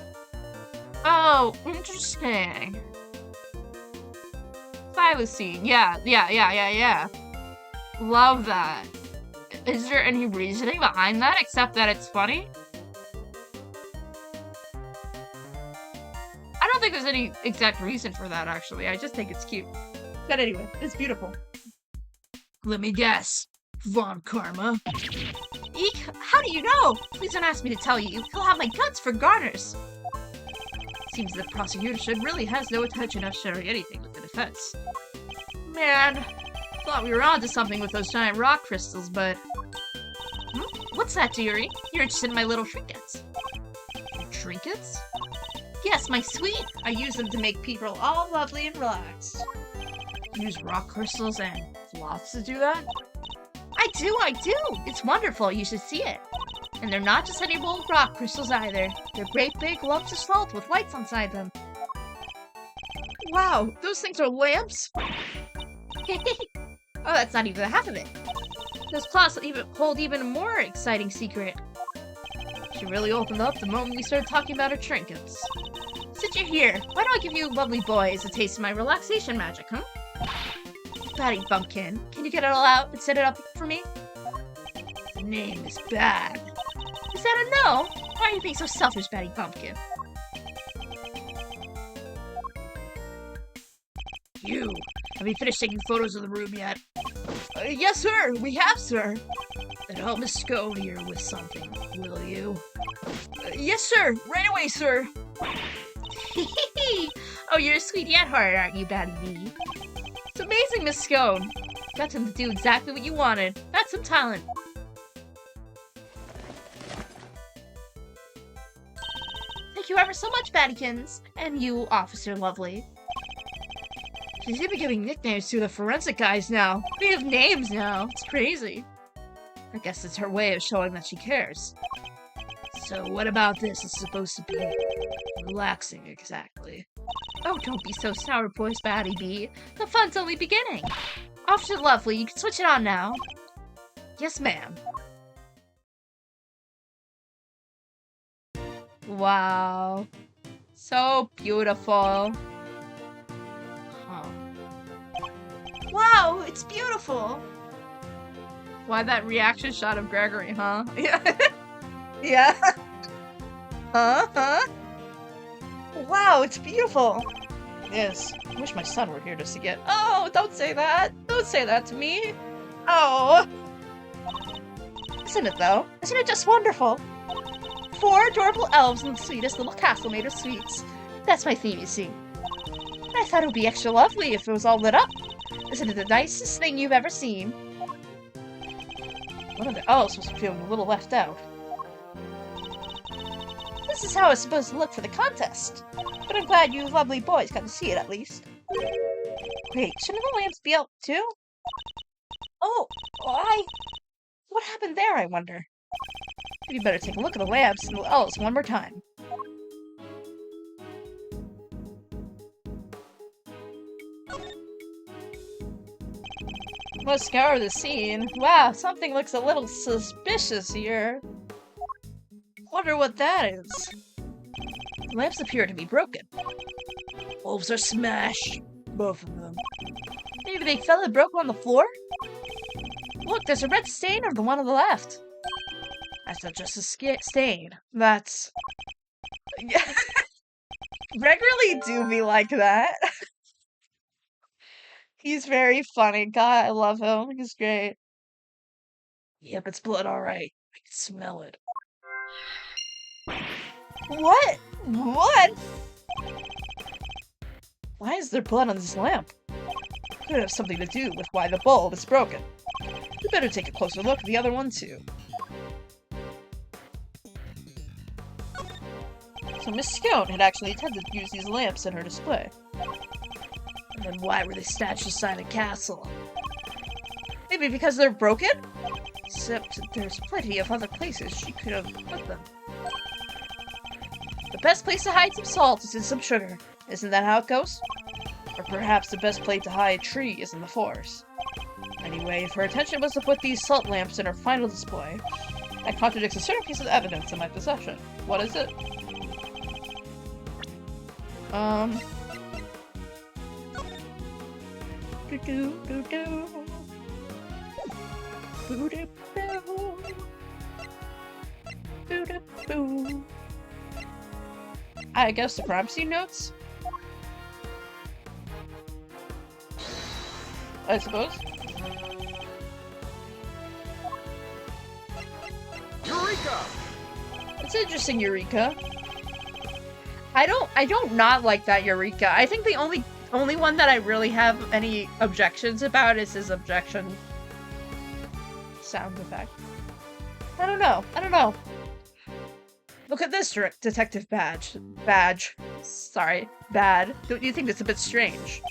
Oh, interesting. Thylacine, yeah. Love that. Is there any reasoning behind that except that it's funny? I don't think there's any exact reason for that, actually. I just think it's cute. But anyway, it's beautiful. Let me guess. Von Karma. Eek, how do you know? Please don't ask me to tell you. He'll have my guts for garters. Seems the prosecution really has no intention of sharing anything with the defense. Man, thought we were onto something with those giant rock crystals, but... What's that, dearie? You're interested in my little trinkets. Trinkets? Yes, my sweet! I use them to make people all lovely and relaxed. You use rock crystals and cloths to do that? I do! It's wonderful, you should see it. And they're not just any old rock crystals either. They're great big lumps of salt with lights inside them. Wow, those things are lamps? Oh, that's not even the half of it. Those cloths hold even a more exciting secret. She really opened up the moment we started talking about her trinkets. Since you're here, why don't I give you lovely boys a taste of my relaxation magic, huh? Batty Bumpkin, can you get it all out and set it up for me? The name is bad. Is that a no? Why are you being so selfish, Batty Bumpkin? Have you finished taking photos of the room yet? Yes, sir. We have, sir. Then help Miss Scone here with something, will you? Yes, sir. Right away, sir. Oh, you're a sweetie at heart, aren't you, Batty B? It's amazing, Miss Scone. Got him to do exactly what you wanted. That's some talent. Thank you ever so much, Battykins. And you, Officer Lovely. She's even giving nicknames to the forensic guys now. We have names now. It's crazy. I guess it's her way of showing that she cares. So what about this? It's supposed to be relaxing, exactly. Oh, don't be so sourpuss, Batty B. The fun's only beginning. Officer Lovely, you can switch it on now. Yes, ma'am. Wow. So beautiful. Wow, it's beautiful! Why that reaction shot of Gregory, huh? Yeah. Yeah. Huh? Wow, it's beautiful! Yes. I wish my son were here just to get... Oh, don't say that! Don't say that to me! Oh! Isn't it, though? Isn't it just wonderful? 4 adorable elves in the sweetest little castle made of sweets. That's my theme, you see. I thought it would be extra lovely if it was all lit up. Isn't it the nicest thing you've ever seen? One of the elves was feeling a little left out. This This is how it's supposed to look for the contest. But I'm glad you lovely boys got to see it at least. Wait, shouldn't the lamps be out too? Oh, what happened there, I wonder? You better take a look at the lamps and the L's one more time. Let's scour the scene. Wow, something looks a little suspicious here. Wonder what that is. The lamps appear to be broken. Wolves are smashed. Both of them. Maybe they fell and broke on the floor? Look, there's a red stain on the one on the left. That's not just a stain. That's... Greg really do be like that. He's very funny. God, I love him. He's great. Yep, it's blood, alright. I can smell it. What? What? Why is there blood on this lamp? Could have something to do with why the bulb is broken. You better take a closer look at the other one too. So Miss Scone had actually intended to use these lamps in her display. And then why were they stashed inside a castle? Maybe because they're broken? Except there's plenty of other places she could have put them. The best place to hide some salt is in some sugar. Isn't that how it goes? Or perhaps the best place to hide a tree is in the forest. Anyway, if her intention was to put these salt lamps in her final display, that contradicts a certain piece of evidence in my possession. What is it? I guess the crime scene notes? I suppose. Eureka! It's interesting, Eureka. I don't not like that Eureka. I think the only one that I really have any objections about is his objection sound effect. I don't know. Look at this, Detective Badge. Sorry, Bad. Don't you think that's a bit strange?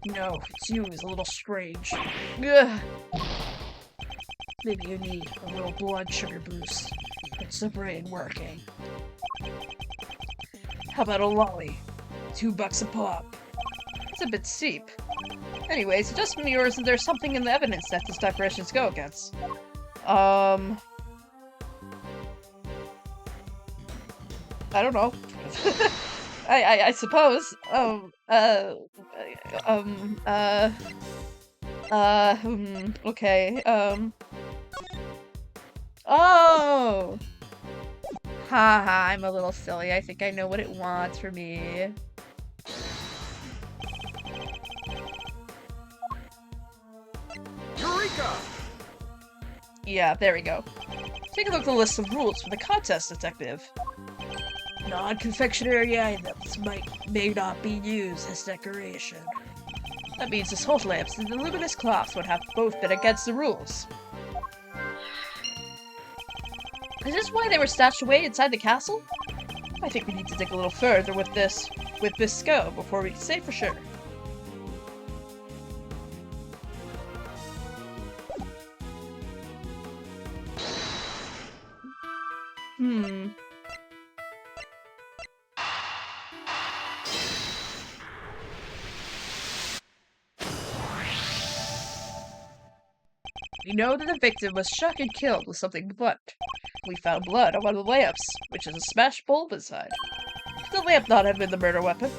No, it's you is a little strange. Ugh. Maybe you need a little blood sugar boost. It's the brain working. How about a lolly? $2 a pop. It's a bit steep. Anyways, just me, or is there something in the evidence that these decorations go against? I don't know. I suppose. Okay, Oh! Haha, I'm a little silly. I think I know what it wants from me. Eureka! Yeah, there we go. Take a look at the list of rules for the contest, Detective. Non-confectionery items may not be used as decoration. That means the salt lamps and the luminous cloths would have both been against the rules. Is this why they were stashed away inside the castle? I think we need to dig a little further with this scope before we can say for sure. We know that the victim was struck and killed with something blunt. We found blood on one of the lamps, which is a smashed bulb inside. The lamp not have been the murder weapon.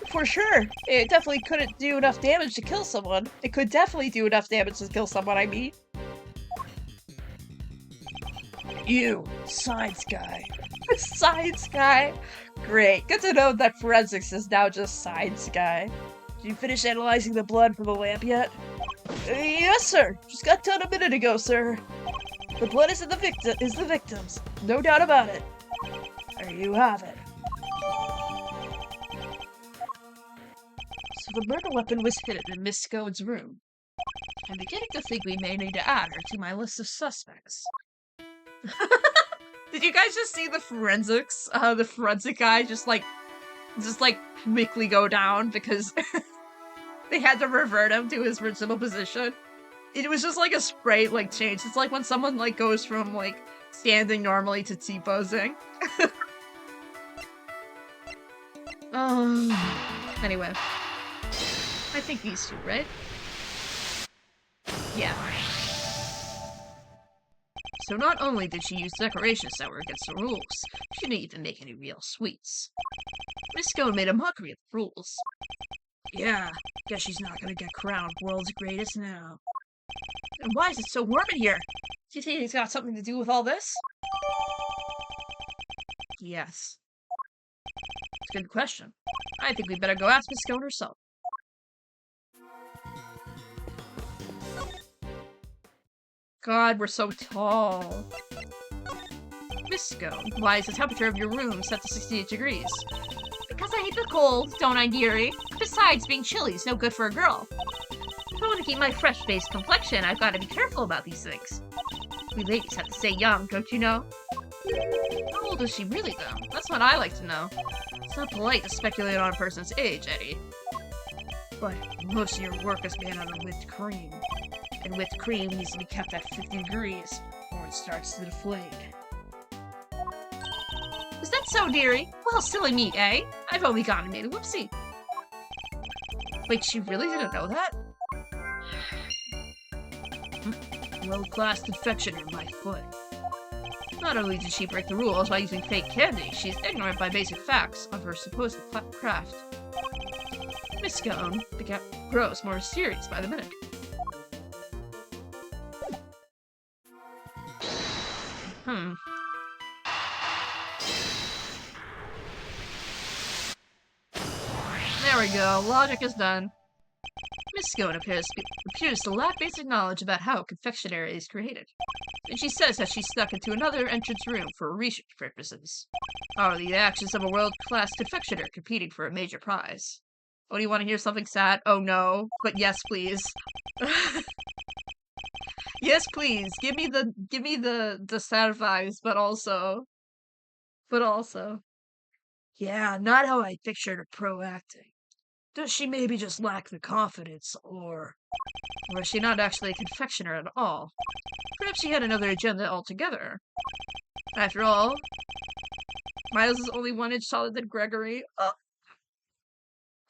For sure, it definitely couldn't do enough damage to kill someone. It could definitely do enough damage to kill someone, I mean. You, science guy. Science guy? Great, good to know that forensics is now just science guy. Did you finish analyzing the blood from the lamp yet? Yes, sir. Just got done a minute ago, sir. The blood is the victim's. No doubt about it. There you have it. So the murder weapon was hidden in Miss Scone's room. I'm beginning to think we may need to add her to my list of suspects. Did you guys just see the forensics? The forensic guy just like quickly go down because they had to revert him to his original position. It was just like a spray like change. It's like when someone like goes from like standing normally to T-posing. Anyway. I think these two, right? Yeah. So not only did she use decorations that were against the rules, she didn't even make any real sweets. Miss Scone made a mockery of the rules. Yeah, guess she's not gonna get crowned world's greatest now. And why is it so warm in here? Do you think it's got something to do with all this? Yes. It's a good question. I think we better go ask Miss Scone herself. God, we're so tall. Miss Scone, why is the temperature of your room set to 68 degrees? Because I hate the cold, don't I, dearie? Besides, being chilly is no good for a girl. If I want to keep my fresh-faced complexion, I've got to be careful about these things. We ladies have to stay young, don't you know? How old is she really, though? That's what I like to know. It's not polite to speculate on a person's age, Eddie. But most of your work is made out of whipped cream. And whipped cream needs to be kept at 50 degrees, or it starts to deflate. Is that so, dearie? Well, silly me, eh? I've only gone and made a whoopsie. Wait, she really didn't know that? World-class confectioner, my foot. Not only did she break the rules by using fake candy, she's ignorant by basic facts of her supposed craft. Miss Scone grows more serious by the minute. There we go. Logic is done. Miss Scone appears to lack basic knowledge about how confectionery is created. And she says that she's stuck into another entrance room for research purposes. Are the actions of a world-class confectioner competing for a major prize? Oh, do you want to hear something sad? Oh no. But yes, please. Yes, please. Give me the sad vibes, but also. Yeah, not how I pictured her pro acting. Does she maybe just lack the confidence, or is she not actually a confectioner at all? Perhaps she had another agenda altogether. After all, Miles is only 1 inch taller than Gregory. Oh,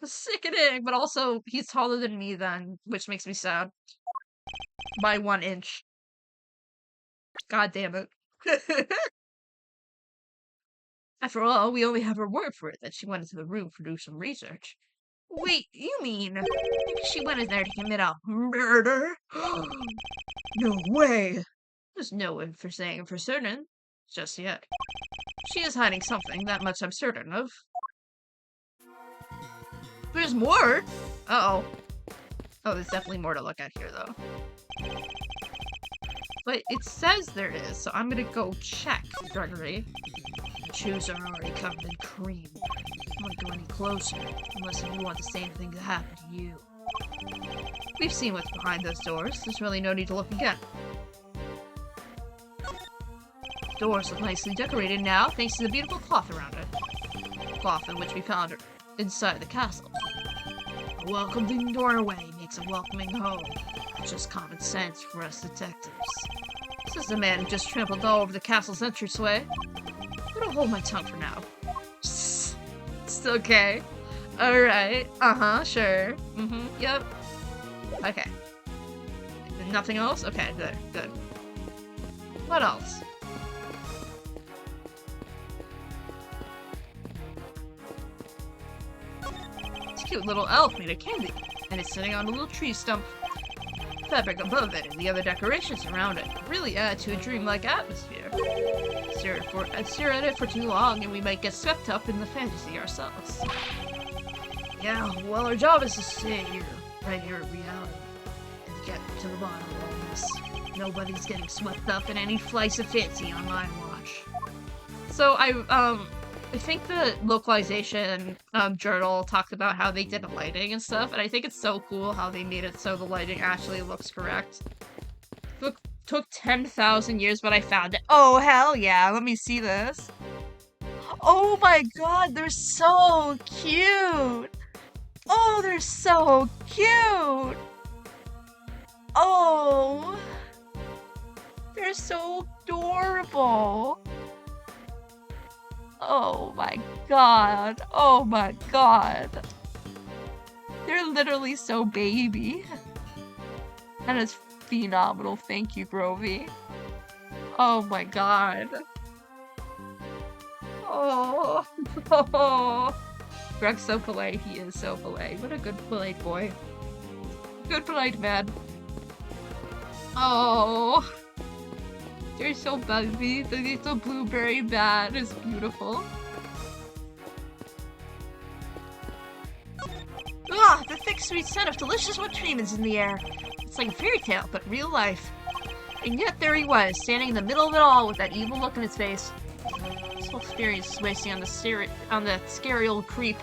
sickening, but also he's taller than me then, which makes me sad. By 1 inch. God damn it. After all, we only have her word for it that she went into the room to do some research. Wait, you mean maybe she went in there to commit a murder? No way! There's no way for saying for certain, just yet. She is hiding something, that much I'm certain of. There's more? Uh-oh. Oh, there's definitely more to look at here, though. But it says there is, so I'm gonna go check, Gregory. The shoes are already covered in cream. I won't go any closer, unless you want the same thing to happen to you. We've seen what's behind those doors. There's really no need to look again. Doors look nicely decorated now, thanks to the beautiful cloth around it. Cloth in which we found it inside the castle. A welcoming doorway makes a welcoming home. It's just common sense for us detectives. This is the man who just trampled all over the castle's entranceway. I'm gonna hold my tongue for now. It's okay. Alright. Sure. Yep. Okay. Nothing else? Okay, good. What else? This cute little elf made a candy, and it's sitting on a little tree stump. Fabric above it and the other decorations around it really add to a dreamlike atmosphere. Stare at it for too long and we might get swept up in the fantasy ourselves. Yeah, well, our job is to stay here, right here in reality, and get to the bottom of all this. Nobody's getting swept up in any flights of fancy on my watch. So I think the localization journal talked about how they did the lighting and stuff, and I think it's so cool how they made it so the lighting actually looks correct. Took 10,000 years, but I found it. Oh, hell yeah. Let me see this. Oh my god, they're so cute. Oh, they're so cute. Oh, they're so adorable. Oh my god. Oh my god. They're literally so baby. That is phenomenal. Thank you, Grovy. Oh my god. Oh. Oh. Greg's so polite. He is so polite. What a good polite boy. Good polite man. Oh. They're so baby. The little blueberry man is beautiful. Ah, the thick, sweet scent of delicious whipped cream is in the air. It's like a fairy tale, but real life. And yet there he was, standing in the middle of it all with that evil look in his face. His whole experience is wasting on the scary old creep.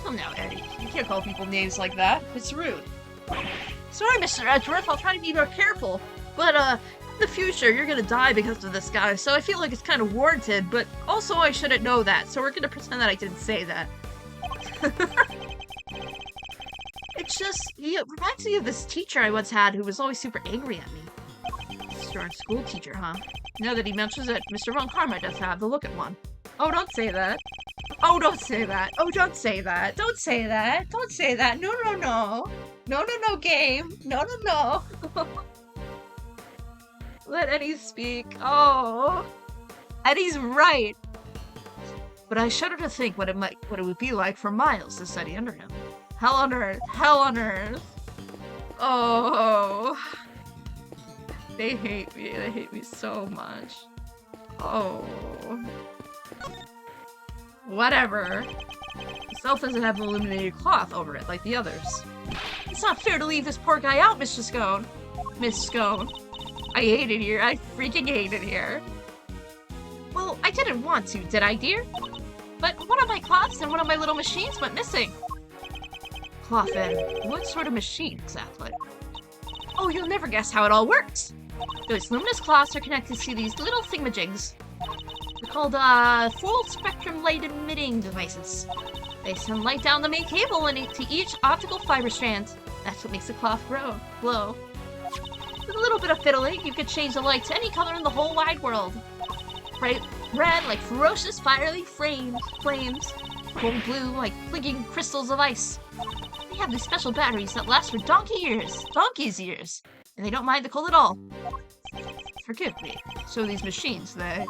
Come now, Eddie. You can't call people names like that. It's rude. Sorry, Mr. Edgeworth. I'll try to be more careful. But, in the future, you're gonna die because of this guy, so I feel like it's kind of warranted, but also I shouldn't know that, so we're gonna pretend that I didn't say that. It's just, it reminds me of this teacher I once had who was always super angry at me. Darn school teacher, huh? Now that he mentions it, Mr. Von Karma does have the look at one. Oh, don't say that. Oh, don't say that. Oh, don't say that. Don't say that. Don't say that. No, no, no. No, no, no, game. No, no, no. Let Eddie speak. Oh. Eddie's right. But I shudder to think what it would be like for Miles to study under him. Hell on earth. Hell on earth. Oh. They hate me. They hate me so much. Oh. Whatever. The self doesn't have an illuminated cloth over it like the others. It's not fair to leave this poor guy out, Mr. Scone. Miss Scone. I hate it here. I freaking hate it here. Well, I didn't want to, did I, dear? But one of my cloths and one of my little machines went missing. Cloth, then. What sort of machine, exactly? Oh, you'll never guess how it all works. Those luminous cloths are connected to these little thingamajigs. They're called, full-spectrum light-emitting devices. They send light down the main cable and to each optical fiber strand. That's what makes the cloth glow. With a little bit of fiddling, you can change the light to any color in the whole wide world. Bright red like ferocious fiery flames. Cold blue like blinking crystals of ice. They have these special batteries that last for donkey's years, and they don't mind the cold at all. Forgive me. So these machines, they're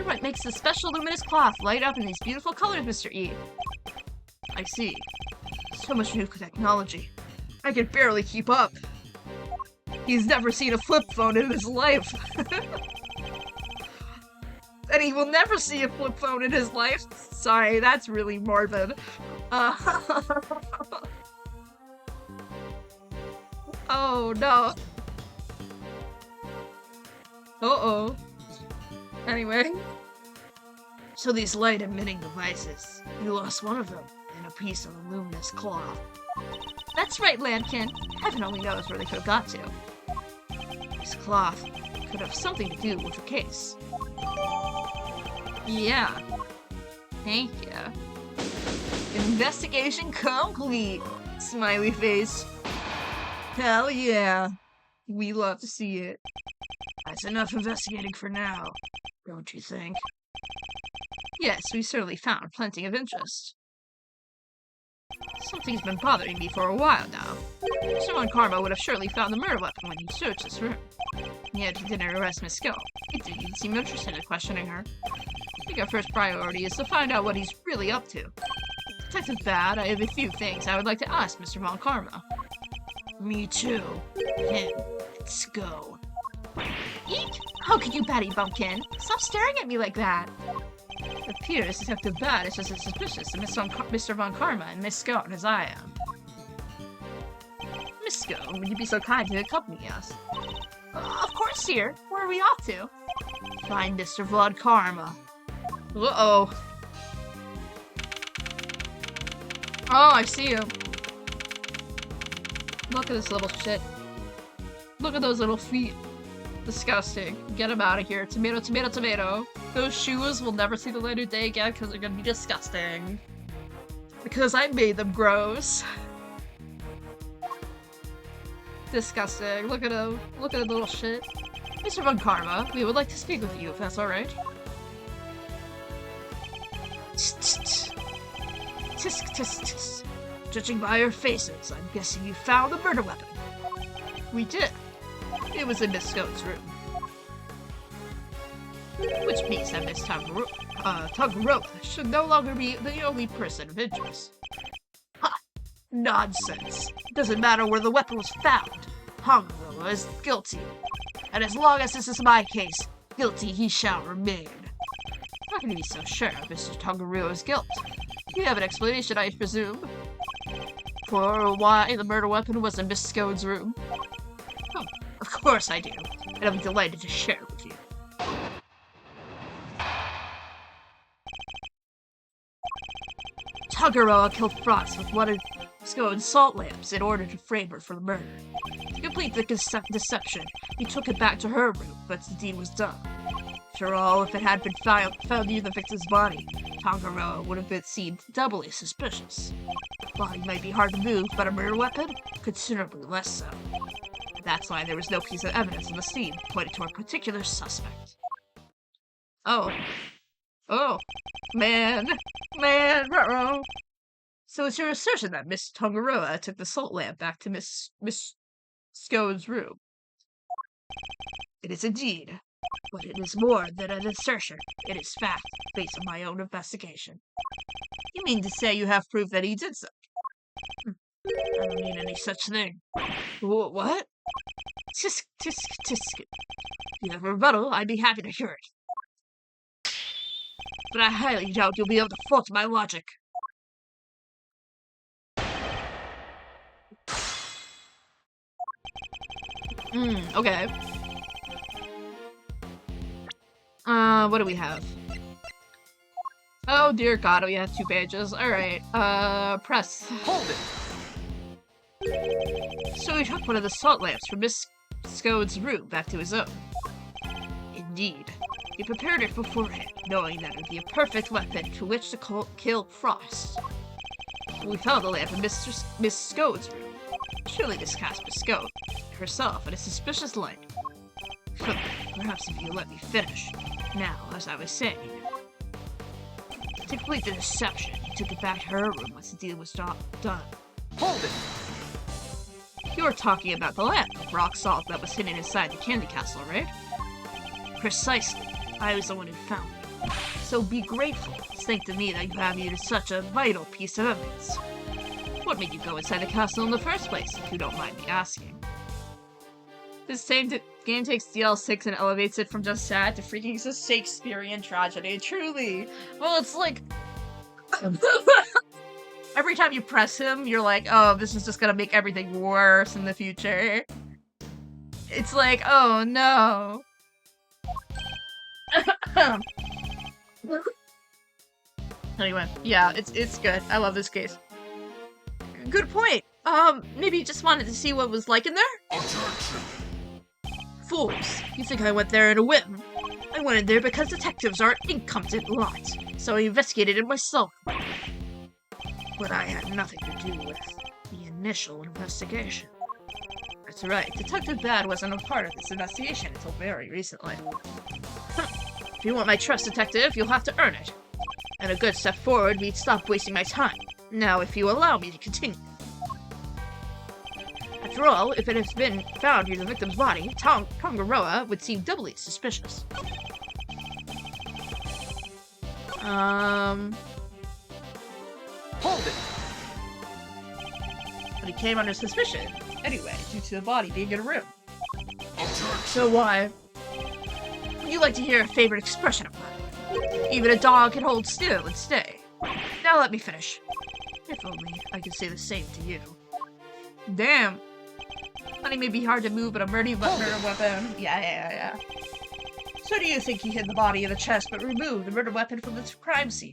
what makes the special luminous cloth light up in these beautiful colors, Mr. E. I see. So much new technology. I can barely keep up. He's never seen a flip phone in his life. And he will never see a flip phone in his life. Sorry, that's really morbid. Oh no. Uh-oh. Anyway. So these light-emitting devices, you lost one of them in a piece of the luminous cloth. That's right, Landkin. Heaven only knows where they could have got to. This cloth could have something to do with the case. Yeah. Thank you. Investigation complete. Smiley face. Hell yeah. We love to see it. That's enough investigating for now, don't you think? Yes, we certainly found plenty of interest. Something's been bothering me for a while now. Someone Karma would have surely found the murder weapon when he searched this room. Yet he didn't arrest Miss Skill. He didn't seem interested in questioning her. I think our first priority is to find out what he's really up to. Detective Bad, I have a few things I would like to ask Mr. Von Karma. Me too. Let's go. Eek! How could you, Batty Bumpkin? Stop staring at me like that! It appears Detective Bad is just as suspicious of Mr. Von Karma and Miss Scone as I am. Miss Scone, would you be so kind to accompany us? Of course, dear. Where are we off to? Find Mr. Von Karma. Uh-oh. Oh, I see him. Look at this little shit. Look at those little feet. Disgusting. Get him out of here. Tomato, tomato, tomato. Those shoes will never see the light of day again because they're gonna be disgusting. Because I made them gross. Disgusting. Look at him. Look at the little shit. Mr. Von Karma, we would like to speak with you if that's alright. Tisk, tisk, tisk. Judging by your faces, I'm guessing you found the murder weapon. We did. It was in Miss Scout's room. Which means that Miss Tangaroa should no longer be the only person of interest. Ha! Nonsense. Doesn't matter where the weapon was found. Tangaroa is guilty. And as long as this is my case, guilty he shall remain. How can you be so sure of Mr. Tangaroa's guilt? You have an explanation, I presume, for why the murder weapon was in Miss Scout's room? Oh, of course I do, and I'll be delighted to share it with you. Tangaroa killed Frost with one of Scout's salt lamps in order to frame her for the murder. To complete the deception, he took it back to her room, but the deed was done. After all, if it had been found near the victim's body, Tangaroa would have been seen doubly suspicious. The body might be hard to move, but a murder weapon? Considerably less so. That's why there was no piece of evidence in the scene pointing to a particular suspect. Oh. Oh. Man. Ruh-roh. So it's your assertion that Miss Tangaroa took the salt lamp back to Miss Scout's room? It is indeed. But it is more than an assertion. It is fact, based on my own investigation. You mean to say you have proof that he did so? I don't mean any such thing. What? Tisk, tisk, tisk. If you have a rebuttal, I'd be happy to hear it. But I highly doubt you'll be able to fault my logic. Okay. What do we have? Oh dear god, we have 2 pages. Alright, press. Hold it. So he took one of the salt lamps from Miss Scout's room back to his own. Indeed. He prepared it beforehand, knowing that it would be a perfect weapon to which to kill Frost. We found the lamp in Miss Scout's room. Surely this cast Miss Scout herself in a suspicious light. Perhaps if you let me finish. Now, as I was saying, to complete the deception, he took it back to her room once the deal was done. Hold it! You're talking about the lamp of rock salt that was hidden inside the candy castle, right? Precisely. I was the one who found it. So be grateful. It's thanks to me that you have used such a vital piece of evidence. What made you go inside the castle in the first place, if you don't mind me asking? This same game takes DL6 and elevates it from just sad to freaking Shakespearean tragedy. Truly. Well, it's like... every time you press him, you're like, oh, this is just gonna make everything worse in the future. It's like, oh no. Anyway, yeah, it's good. I love this case. Good point. Maybe you just wanted to see what it was like in there? Fools! You think I went there in a whim? I went in there because detectives are an incompetent lot, so I investigated it myself. But I had nothing to do with the initial investigation. That's right, Detective Bad wasn't a part of this investigation until very recently. If you want my trust, Detective, you'll have to earn it. And a good step forward means stop wasting my time. Now, if you allow me to continue. After all, if it has been found near the victim's body, Tangaroa would seem doubly suspicious. Hold it! But he came under suspicion, anyway, due to the body being in a room. So why? Would you like to hear a favorite expression of mine? Even a dog can hold still and stay. Now let me finish. If only I could say the same to you. Damn. Honey may be hard to move, but a murder weapon. Yeah. So do you think he hid the body in the chest, but removed the murder weapon from the crime scene?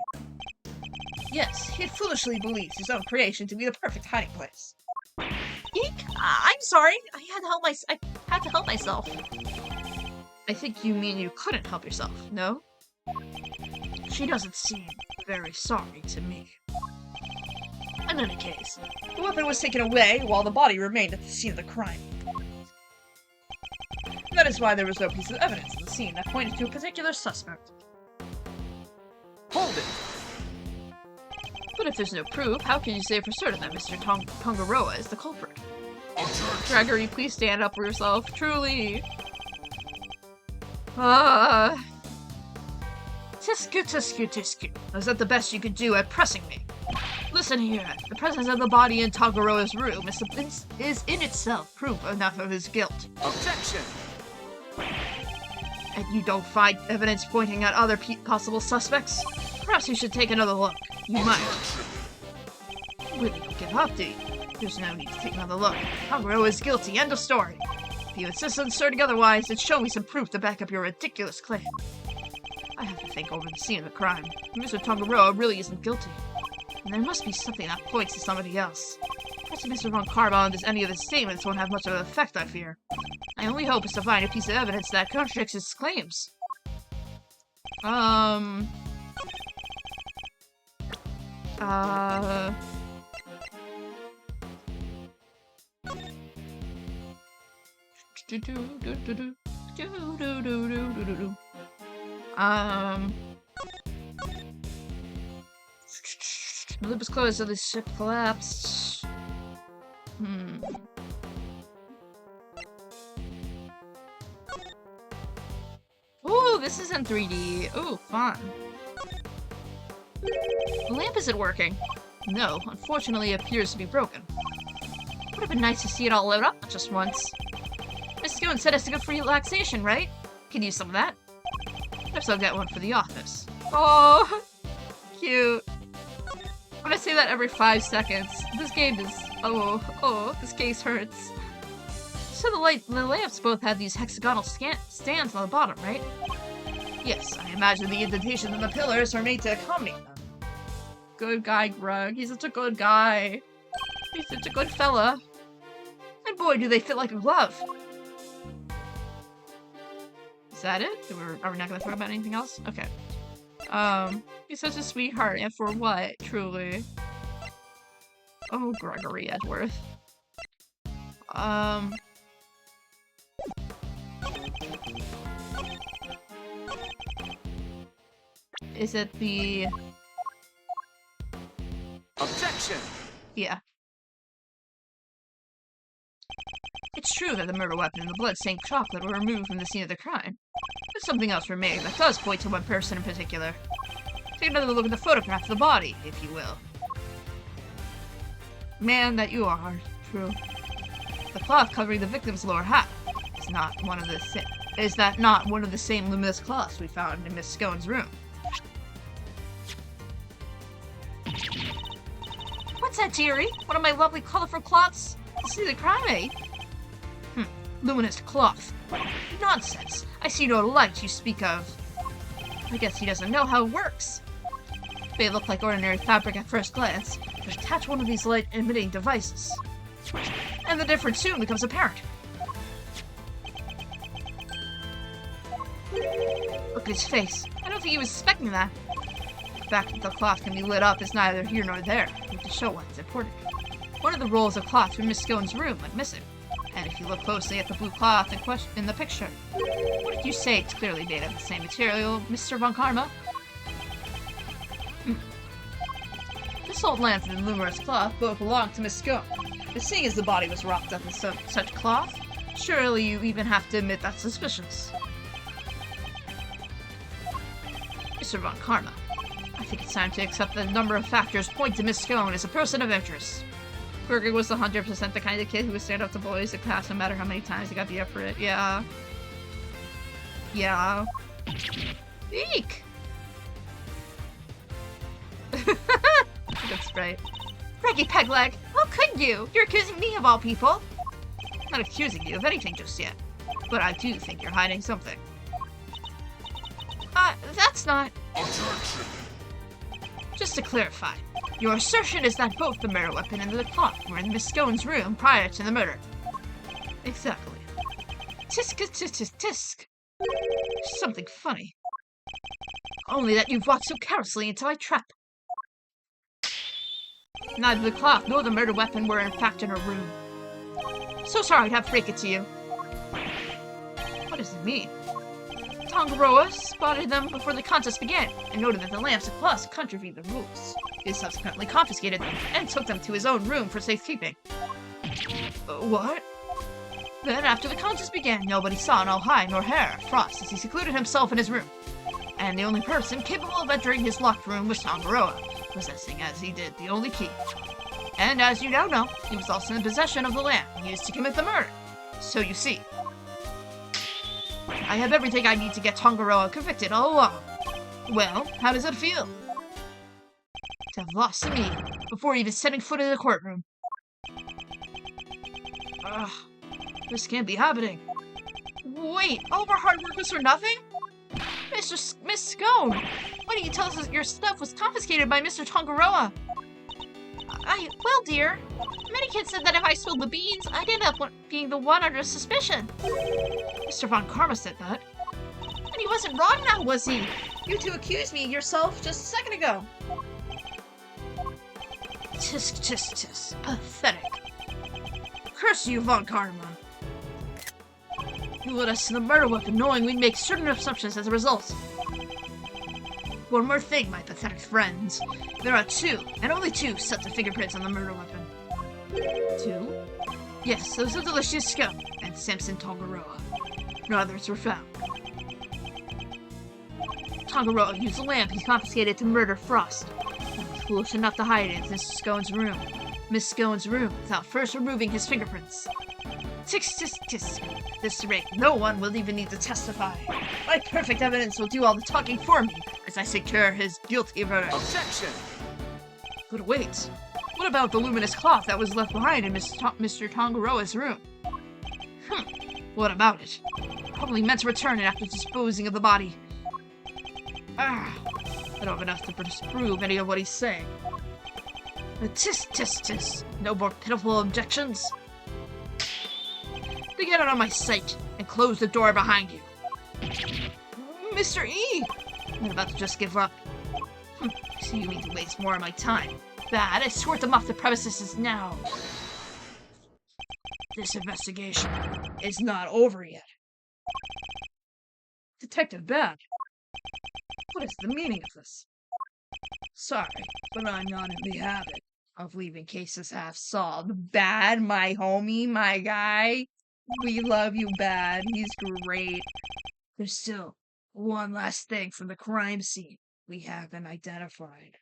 Yes, he foolishly believes his own creation to be the perfect hiding place. Eek! I'm sorry. I had to help myself. I think you mean you couldn't help yourself, no? She doesn't seem very sorry to me. In any case, the weapon was taken away while the body remained at the scene of the crime. That is why there was no piece of evidence in the scene that pointed to a particular suspect. Hold it! But if there's no proof, how can you say for certain that Mr. Tongaroa is the culprit? Gregory, please stand up for yourself. Truly. Tisku. Is that the best you could do at pressing me? Listen here. The presence of the body in Tongaroa's room is in itself proof enough of his guilt. Objection! And you don't find evidence pointing at other possible suspects? Perhaps you should take another look. You might. You really don't give up, do you? There's no need to take another look. Tongaroa is guilty. End of story. If you insist on asserting otherwise, then show me some proof to back up your ridiculous claim. I have to think over the scene of the crime. Mr. Tongaroa really isn't guilty. And there must be something that points to somebody else. Perhaps Mr. Von Carbon does any of his statements won't have much of an effect, I fear. My only hope is to find a piece of evidence that contradicts his claims. The loop is closed, so the ship collapsed. Ooh, this is in 3D. Ooh, fun. The lamp isn't working. No, unfortunately it appears to be broken. Would have been nice to see it all lit up just once. Miss Stone said it's good for relaxation, right? Can use some of that. Perhaps I'll get one for the office. Oh, cute. I'm gonna say that every 5 seconds. This game is... Oh, this case hurts. So the lamps both have these hexagonal stands on the bottom, right? Yes, I imagine the indentations in the pillars are made to accommodate them. Good guy, Greg. He's such a good guy. He's such a good fella. And boy, do they fit like a glove. Is that it? Are we not gonna talk about anything else? Okay. He's such a sweetheart, and for what, truly? Oh, Gregory Edgeworth. Is it the... Objection! Yeah. It's true that the murder weapon and the blood-stained chocolate were removed from the scene of the crime. But something else remained that does point to one person in particular. Take another look at the photograph of the body, if you will. Man that you are, true. The cloth covering the victim's lower half is not one of the is that not one of the same luminous cloths we found in Miss Scone's room? What's that, dearie? One of my lovely colorful cloths? To see the crime, eh? Luminous cloth. Nonsense. I see no light you speak of. I guess he doesn't know how it works. They look like ordinary fabric at first glance, but attach one of these light-emitting devices, and the difference soon becomes apparent. Look at his face. I don't think he was expecting that. The fact that the cloth can be lit up is neither here nor there, but to show what's important. One of the rolls of cloth from Miss Scone's room went missing, and if you look closely at the blue cloth in the picture, what did you say it's clearly made of the same material, Mr. Von Karma? This old lantern and luminous cloth both belonged to Miss Scone, but seeing as the body was wrapped up in such cloth, surely you even have to admit that's suspicious. Mr. Von Karma, I think it's time to accept that a number of factors point to Miss Scone as a person of interest. Gregory was 100% the kind of kid who would stand up to boys in class no matter how many times he got beat up for it. Yeah. Yeah. Eek! That's right. Reggie Pegleg, how could you? You're accusing me of all people. I'm not accusing you of anything just yet, but I do think you're hiding something. That's not... Objection! Just to clarify, your assertion is that both the murder weapon and the cloth were in Miss Scone's room prior to the murder. Exactly. Tisk tisk tisk tisk. Something funny. Only that you've walked so carelessly into my trap. Neither the cloth nor the murder weapon were in fact in her room. So sorry to have to break it to you. What does it mean? Tangaroa spotted them before the contest began and noted that the lamps and cloths contravened the rules. He subsequently confiscated them and took them to his own room for safekeeping. What? Then, after the contest began, nobody saw no hide nor hair of Frost as he secluded himself in his room. And the only person capable of entering his locked room was Tangaroa, possessing as he did the only key. And as you now know, he was also in possession of the lamp used to commit the murder. So you see, I have everything I need to get Tangaroa convicted all along. Well, how does it feel? To have lost to me before even setting foot in the courtroom. Ugh, this can't be happening. Wait, all of our hard work was for nothing? Miss Scone, why didn't you tell us that your stuff was confiscated by Mr. Tangaroa? Well, dear, many kids said that if I spilled the beans, I'd end up being the one under suspicion. Mr. Von Karma said that. And he wasn't wrong now, was he? You two accused me yourself just a second ago. Tisk, tisk, tisk. Pathetic. Curse you, Von Karma. You led us to the murder weapon knowing we'd make certain assumptions as a result. One more thing, my pathetic friends. There are 2, and only 2, sets of fingerprints on the murder weapon. 2? Yes, those of Delicious Scone and Samson Tangaroa. No others were found. Tangaroa used the lamp he confiscated to murder Frost. He was foolish enough to hide it in Miss Scone's room, without first removing his fingerprints. Tisk, tisk, tisk. At this rate, no one will even need to testify. My perfect evidence will do all the talking for me as I secure his guilty verdict. Objection! But wait, what about the luminous cloth that was left behind in Mr. Tangaroa's room? What about it? Probably meant to return it after disposing of the body. I don't have enough to disprove any of what he's saying. Tisk, tisk, tisk. No more pitiful objections? Then get out of my sight and close the door behind you. Mr. E! I'm about to just give up. So you mean to waste more of my time? Bad, I escort them off the premises now. This investigation is not over yet. Detective Bad, what is the meaning of this? Sorry, but I'm not in the habit of leaving cases half solved. Bad, my homie, my guy. We love you, Bad. He's great. There's still one last thing from the crime scene we haven't identified.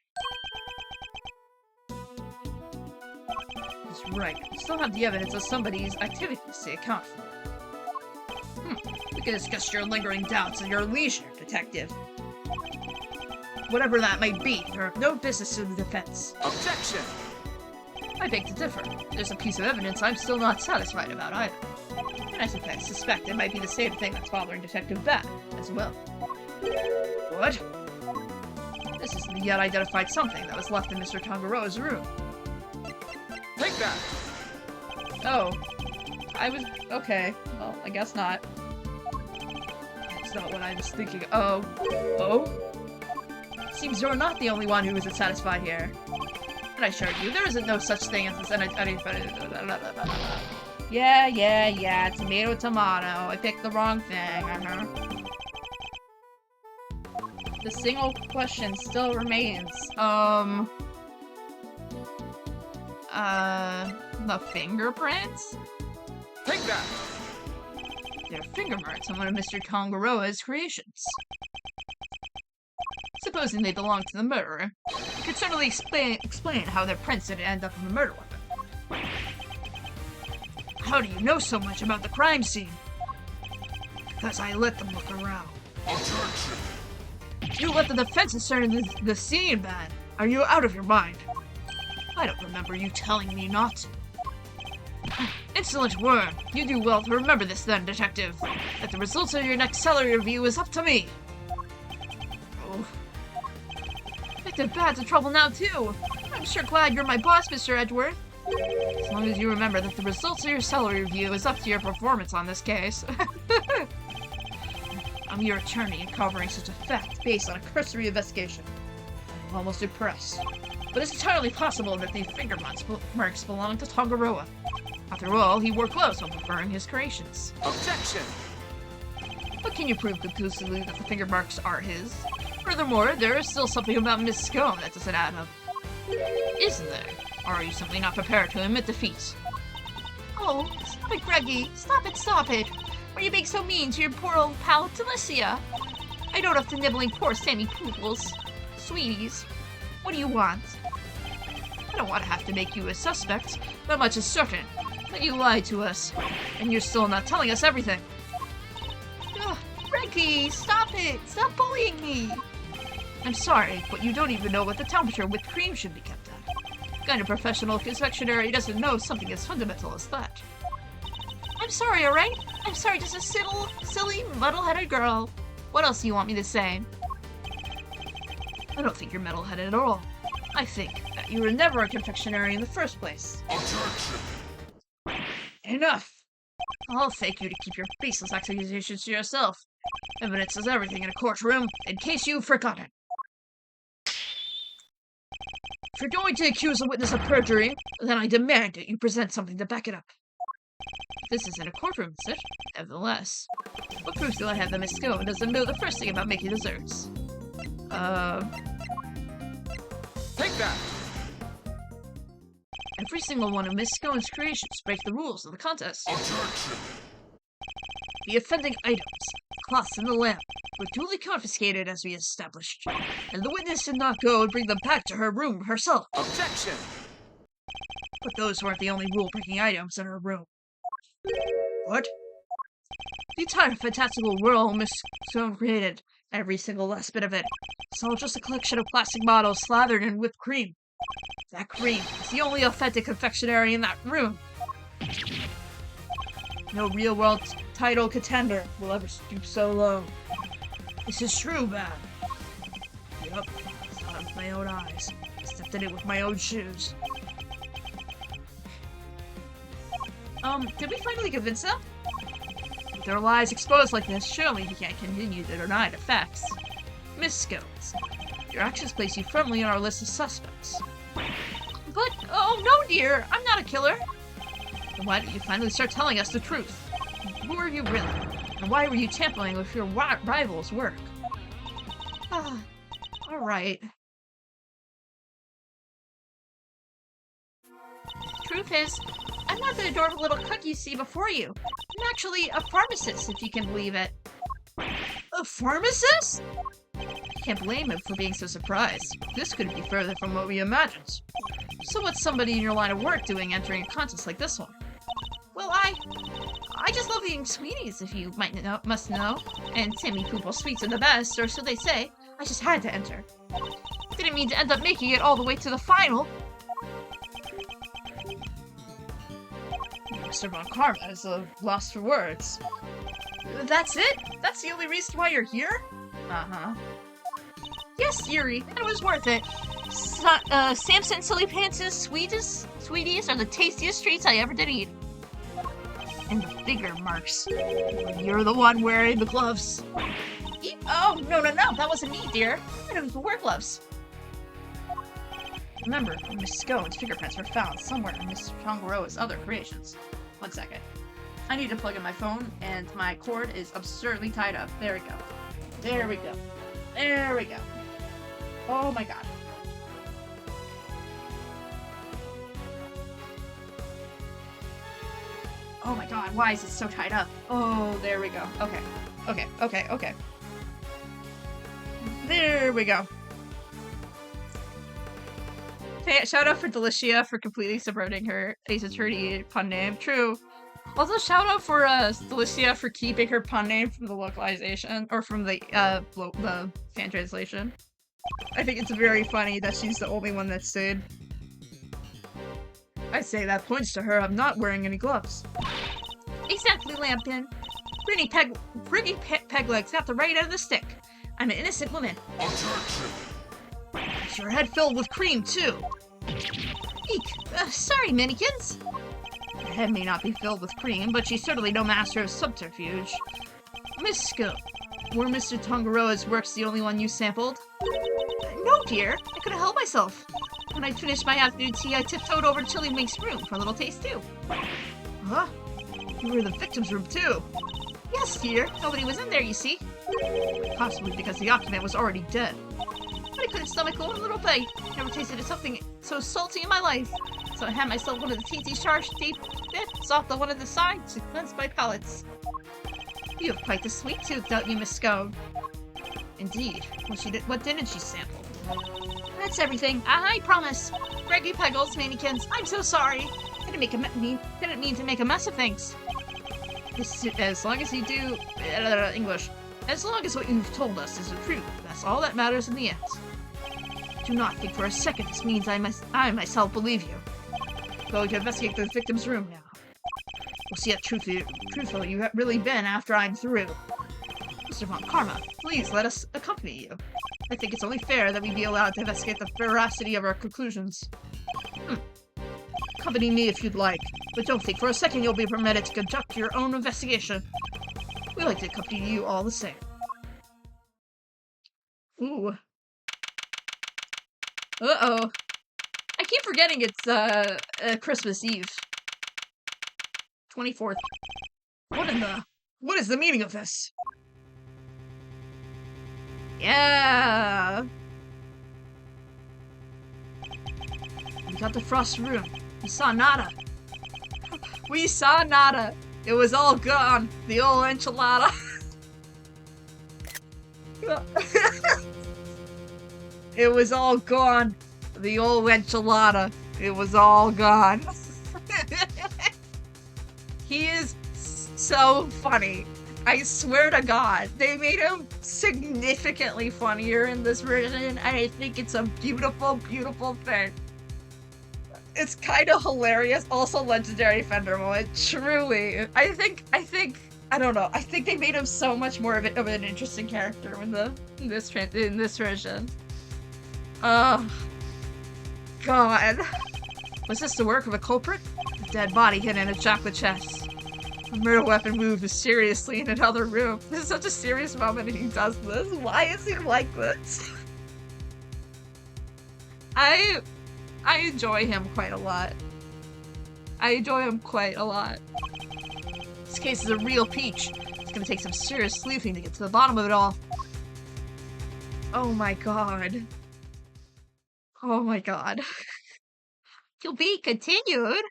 That's right. We still have the evidence of somebody's activities to account for. We can discuss your lingering doubts at your leisure, Detective. Whatever that might be, there are no business to the defense. Objection! I beg to differ. There's a piece of evidence I'm still not satisfied about either. And I suspect it might be the same thing that's bothering Detective Bat as well. What? This is the yet identified something that was left in Mr. Tangaroa's room. Take that! Oh. Okay. Well, I guess not. That's not what I was thinking. Oh? Seems you're not the only one who isn't satisfied here. And I assure you, there isn't no such thing as this. Yeah. Tomato. I picked the wrong thing. The single question still remains. The fingerprints? Take that! They're finger marks on one of Mr. Tangaroa's creations. Supposing they belong to the murderer, you could certainly explain how their prints didn't end up in the murder weapon. How do you know so much about the crime scene? Because I let them look around. Objection! You let the defense discern the scene, Bad. Are you out of your mind? I don't remember you telling me not. Insolent worm. You do well to remember this then, Detective. That the results of your next salary review is up to me. Oh. Detective Bad's in trouble now, too. I'm sure glad you're my boss, Mr. Edgeworth. As long as you remember that the results of your salary review is up to your performance on this case. I'm your attorney and covering such a fact based on a cursory investigation. I'm almost impressed. But it's entirely possible that the finger marks belong to Tangaroa. After all, he wore gloves when preparing his creations. Objection! But can you prove conclusively that the finger marks are his? Furthermore, there is still something about Miss Scone that doesn't add up. Isn't there? Or are you simply not prepared to admit defeat? Oh, stop it, Greggy. Stop it. Why are you being so mean to your poor old pal, Delicia? I don't have to nibbling poor Sammy Pooples. Sweeties, what do you want? I don't want to have to make you a suspect, but much is certain that you lied to us, and you're still not telling us everything. Ugh, Greggy, stop it! Stop bullying me! I'm sorry, but you don't even know what the temperature whipped cream should be kept at. What kind of professional confectionery doesn't know something as fundamental as that? I'm sorry, alright? I'm sorry, just a silly, muddle-headed girl. What else do you want me to say? I don't think you're metal-headed at all. I think that you were never a confectionery in the first place. Objection! Enough! I'll thank you to keep your baseless accusations to yourself. Evidence is everything in a courtroom, in case you've forgotten. If you're going to accuse a witness of perjury, then I demand that you present something to back it up. This isn't a courtroom, is it? Nevertheless. What proof do I have that Miss Scone doesn't know the first thing about making desserts? Take that! Every single one of Miss Scone's creations break the rules of the contest. Objection! The offending items, the cloths and the lamp, were duly confiscated as we established, and the witness did not go and bring them back to her room herself. Objection! But those weren't the only rule-breaking items in her room. What? The entire fantastical world Miss Scone created, every single last bit of it, it's all just a collection of plastic models slathered in whipped cream. That cream is the only authentic confectionery in that room. No real-world title contender will ever stoop so low. This is true, man. Yup, I saw it with my own eyes. I stepped in it with my own shoes. Did we finally convince them? With their lies exposed like this, surely he can't continue to deny the facts. Miss Scones, your actions place you firmly on our list of suspects. But, oh no dear, I'm not a killer. Then why don't you finally start telling us the truth? Who are you really? And why were you tampering with your rival's work? Alright. Truth is, I'm not the adorable little cook you see before you. I'm actually a pharmacist, if you can believe it. A pharmacist? Can't blame him for being so surprised. This couldn't be further from what we imagined. So what's somebody in your line of work doing entering a contest like this one? Well, I just love eating sweeties, if you must know. And Sammy Poople sweets are the best, or so they say. I just had to enter. Didn't mean to end up making it all the way to the final. Mr. Von Karma is a loss for words. That's it? That's the only reason why you're here? Uh-huh. Yes, Yuri, and it was worth it. Samson Silly Pants' sweeties are the tastiest treats I ever did eat. And the finger marks. You're the one wearing the gloves. Oh, no, that wasn't me, dear. I didn't wear gloves. Remember, Miss Scone's fingerprints were found somewhere in Miss Tangaroa's other creations. 1 second. I need to plug in my phone, and my cord is absurdly tied up. There we go. There we go. There we go. Oh my god. Oh my god, why is it so tied up? Oh, there we go. Okay. There we go. Hey, shout out for Delicia for completely subverting her Ace Attorney pun name. True. Also, shout out for Delicia for keeping her pun name from the localization, or from the fan translation. I think it's very funny that she's the only one that stayed. I say that points to her I'm not wearing any gloves. Exactly, Lampkin. Pretty Pegleg's got the right end of the stick. I'm an innocent woman. Objection! Is your head filled with cream, too? Eek! Sorry, Minikins. Her head may not be filled with cream, but she's certainly no master of subterfuge. Miss Scone, Were Mr. Tangaroa's works the only one you sampled? No, dear. I couldn't help myself. When I finished my afternoon tea, I tiptoed over to Chili Wink's room for a little taste, too. Huh? You were in the victim's room, too? Yes, dear. Nobody was in there, you see. Possibly because the occupant was already dead. But I couldn't stomach one little bite. Never tasted something so salty in my life. So I had myself one of the teensy sharp deep bits off the one of the sides to cleanse my palates. You have quite the sweet tooth, don't you, Miss Scone? Indeed. What didn't she sample? That's everything. I promise. Greggy Peggles, Mannequins, I'm so sorry. Didn't mean to make a mess of things. As long as you do... English. As long as what you've told us is the truth, that's all that matters in the end. Do not think for a second this means I myself believe you. Going to investigate the victim's room now. We'll see how truthful you have really been after I'm through. Mr. Von Karma, please let us accompany you. I think it's only fair that we be allowed to investigate the veracity of our conclusions. Accompany me if you'd like, but don't think for a second you'll be permitted to conduct your own investigation. We'd like to accompany you all the same. Ooh. Uh-oh. I keep forgetting it's, Christmas Eve. 24th. What is the meaning of this? Yeah! We got the frost room. We saw nada. We saw nada. It was all gone. The old enchilada. It was all gone. The old enchilada. It was all gone. He is so funny. I swear to God, they made him significantly funnier in this version, and I think it's a beautiful, beautiful thing. It's kind of hilarious, also legendary Fender moment, truly. I think, I don't know, I think they made him so much more of an interesting character in this version. Oh, God. Was this the work of a culprit? A dead body hidden in a chocolate chest. A murder weapon moved mysteriously in another room. This is such a serious moment and he does this. Why is he like this? I enjoy him quite a lot. This case is a real peach. It's gonna take some serious sleuthing to get to the bottom of it all. Oh my God. Oh my God. To be continued.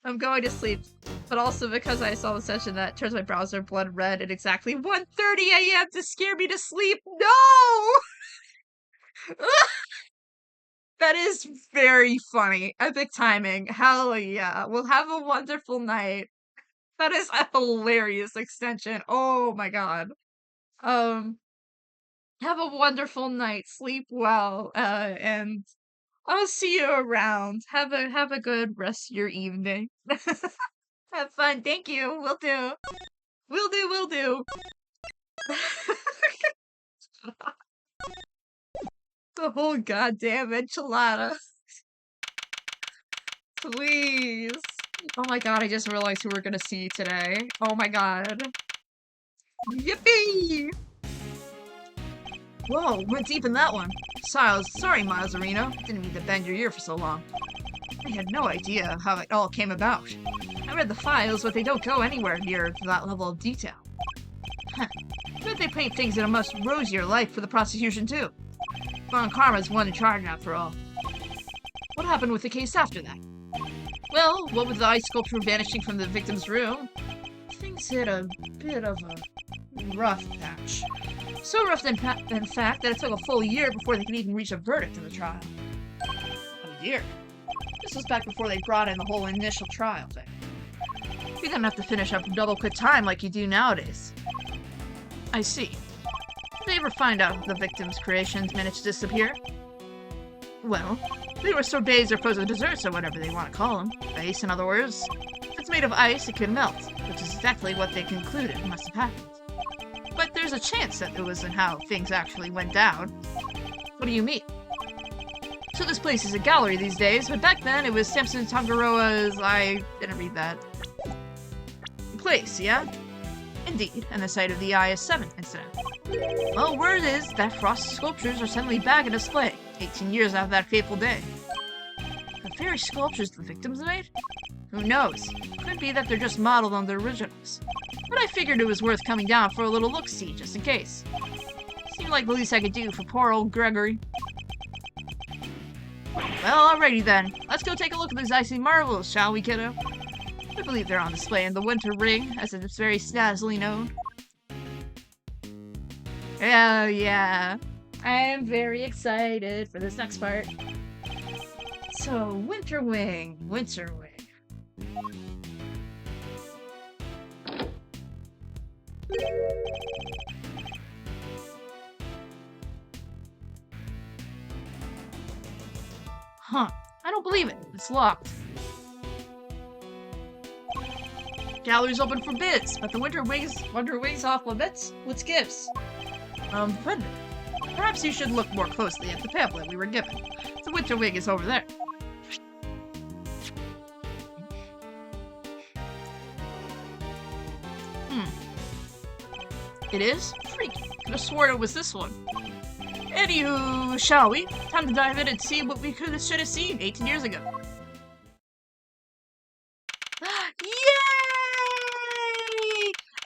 I'm going to sleep, but also because I saw the session that turns my browser blood red at exactly 1:30 a.m. to scare me to sleep. No! That is very funny. Epic timing. Hell yeah. We'll have a wonderful night. That is a hilarious extension. Oh my God. Have a wonderful night. Sleep well. And I'll see you around. Have a good rest of your evening. Have fun. Thank you. Will do. Will do. The whole goddamn enchilada. Please. Oh my God, I just realized who we're gonna see today. Oh my God. Yippee! Whoa, went deep in that one. Sorry, Miles Areno. Didn't mean to bend your ear for so long. I had no idea how it all came about. I read the files, but they don't go anywhere near to that level of detail. Huh. But they paint things in a much rosier light for the prosecution, too. Von Karma's one in charge, after all. What happened with the case after that? Well, what with the ice sculpture vanishing from the victim's room, things hit a bit of a rough patch. So rough, in fact, that it took a full year before they could even reach a verdict in the trial. A year? This was back before they brought in the whole initial trial thing. You didn't have to finish up double quick time like you do nowadays. I see. Did they ever find out if the victim's creations managed to disappear? Well, they were sorbets or frozen desserts or whatever they want to call them. Ice, in other words. If it's made of ice, it can melt, which is exactly what they concluded must have happened. But there's a chance that it wasn't how things actually went down. What do you mean? So this place is a gallery these days, but back then it was Samson Tangaroa's... I didn't read that. Place, yeah? Indeed, and the site of the AAI2 incident. Well, word is that Frost's sculptures are suddenly back in display, 18 years after that fateful day. The very sculptures the victims made? Who knows? Could be that they're just modeled on their originals. But I figured it was worth coming down for a little look-see, just in case. Seemed like the least I could do for poor old Gregory. Well, alrighty then. Let's go take a look at these icy marvels, shall we, kiddo? I believe they're on display in the Winter Ring, as it's very snazzily known. Oh yeah, I am very excited for this next part. So, Winter Wing. Huh, I don't believe it. It's locked. Gallery's open for bids, but the Winter Wing's off limits? What's gives? But perhaps you should look more closely at the pamphlet we were given. The Winter Wing is over there. It is? Freaky. Could have sworn it was this one. Anywho, shall we? Time to dive in and see what we should have seen 18 years ago. Yay!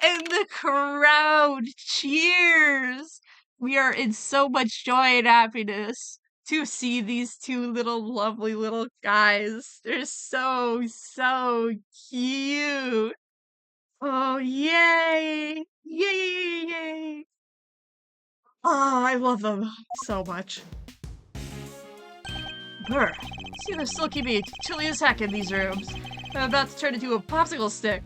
And the crowd cheers! We are in so much joy and happiness to see these two lovely little guys. They're so cute. Oh, yay! Yay! Oh, I love them so much. Brr. See, they're still keeping it chilly as heck in these rooms. I'm about to turn into a popsicle stick.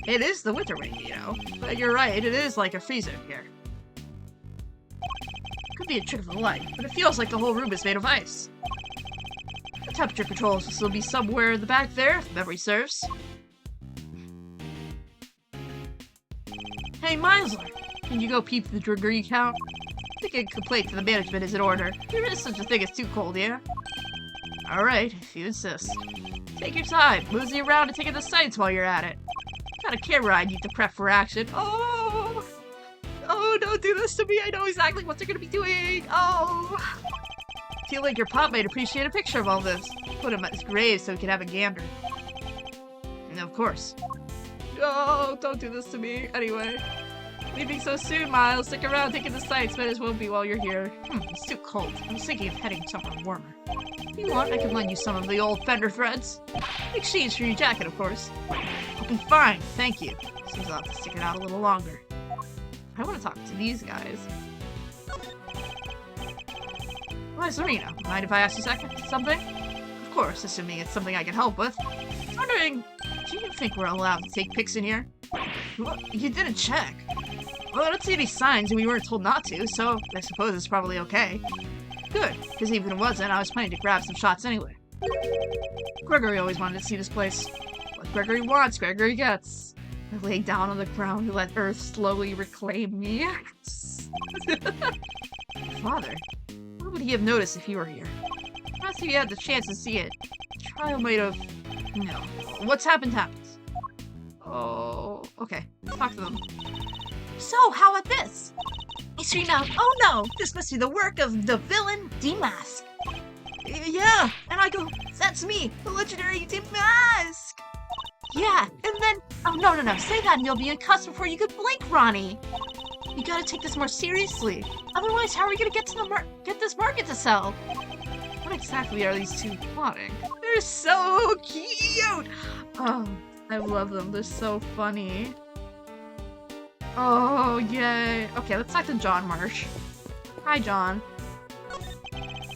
It is the Winter Wing, you know. But you're right, it is like a freezer here. Could be a trick of the light, but it feels like the whole room is made of ice. The temperature controls will still be somewhere in the back there, if memory serves. Hey, Meisler! Can you go peep the degree count? I think a complaint to the management is in order. There is such a thing as too cold, yeah? Alright, if you insist. Take your time, mosey around and take in the sights while you're at it. What kind of camera I need to prep for action? Oh, don't do this to me. I know exactly what they're gonna be doing. Oh. I feel like your pop might appreciate a picture of all this. Put him at his grave so he can have a gander. And of course. Oh, don't do this to me. Anyway. Leaving so soon, Miles. Stick around taking the sights. Might as well be while you're here. It's too cold. I was thinking of heading somewhere warmer. If you want, I can lend you some of the old fender threads. In exchange for your jacket, of course. I'll be fine, thank you. Seems I'll have to stick it out a little longer. I want to talk to these guys. Why, Serena, mind if I ask you something? Of course, assuming it's something I can help with. I was wondering, do you think we're allowed to take pics in here? Well, you didn't check. Well, I don't see any signs and we weren't told not to, so I suppose it's probably okay. Good, because even if it wasn't, I was planning to grab some shots anyway. Gregory always wanted to see this place. What Gregory wants, Gregory gets. I lay down on the ground to let Earth slowly reclaim me. Father, what would he have noticed if you were here? Perhaps if you had the chance to see it. Trial might have... No. What's happened happens. Oh, okay. Talk to them. So, how about this? I scream out, oh no, this must be the work of the villain Demask. Yeah, And I go, that's me, the legendary Demask. Yeah, and then, oh no, say that and you'll be in cuffs before you could blink, Ronnie. You gotta take this more seriously. Otherwise, how are we gonna get this market to sell? what exactly are these two plotting? They're so cute! Oh, I love them. They're so funny. Oh, yay. Okay, let's talk to John Marsh. Hi, John.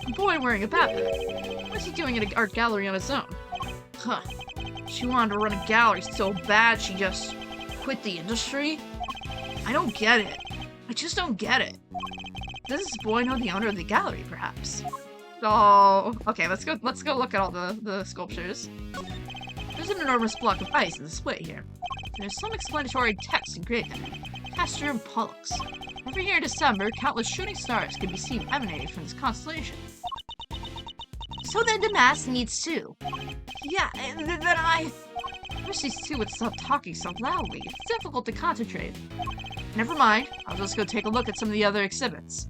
A boy wearing a backpack. What's he doing in an art gallery on his own? Huh. She wanted to run a gallery so bad she just quit the industry? I don't get it. I just don't get it. Does this boy know the owner of the gallery, perhaps? Oh, okay, let's go look at all the sculptures. There's an enormous block of ice in the display here. There's some explanatory text engraved in it. Castor and Pollux. Every year in December, countless shooting stars can be seen emanating from this constellation. So then Demask needs two. Yeah, and then I... wish these two would stop talking so loudly. It's difficult to concentrate. Never mind. I'll just go take a look at some of the other exhibits.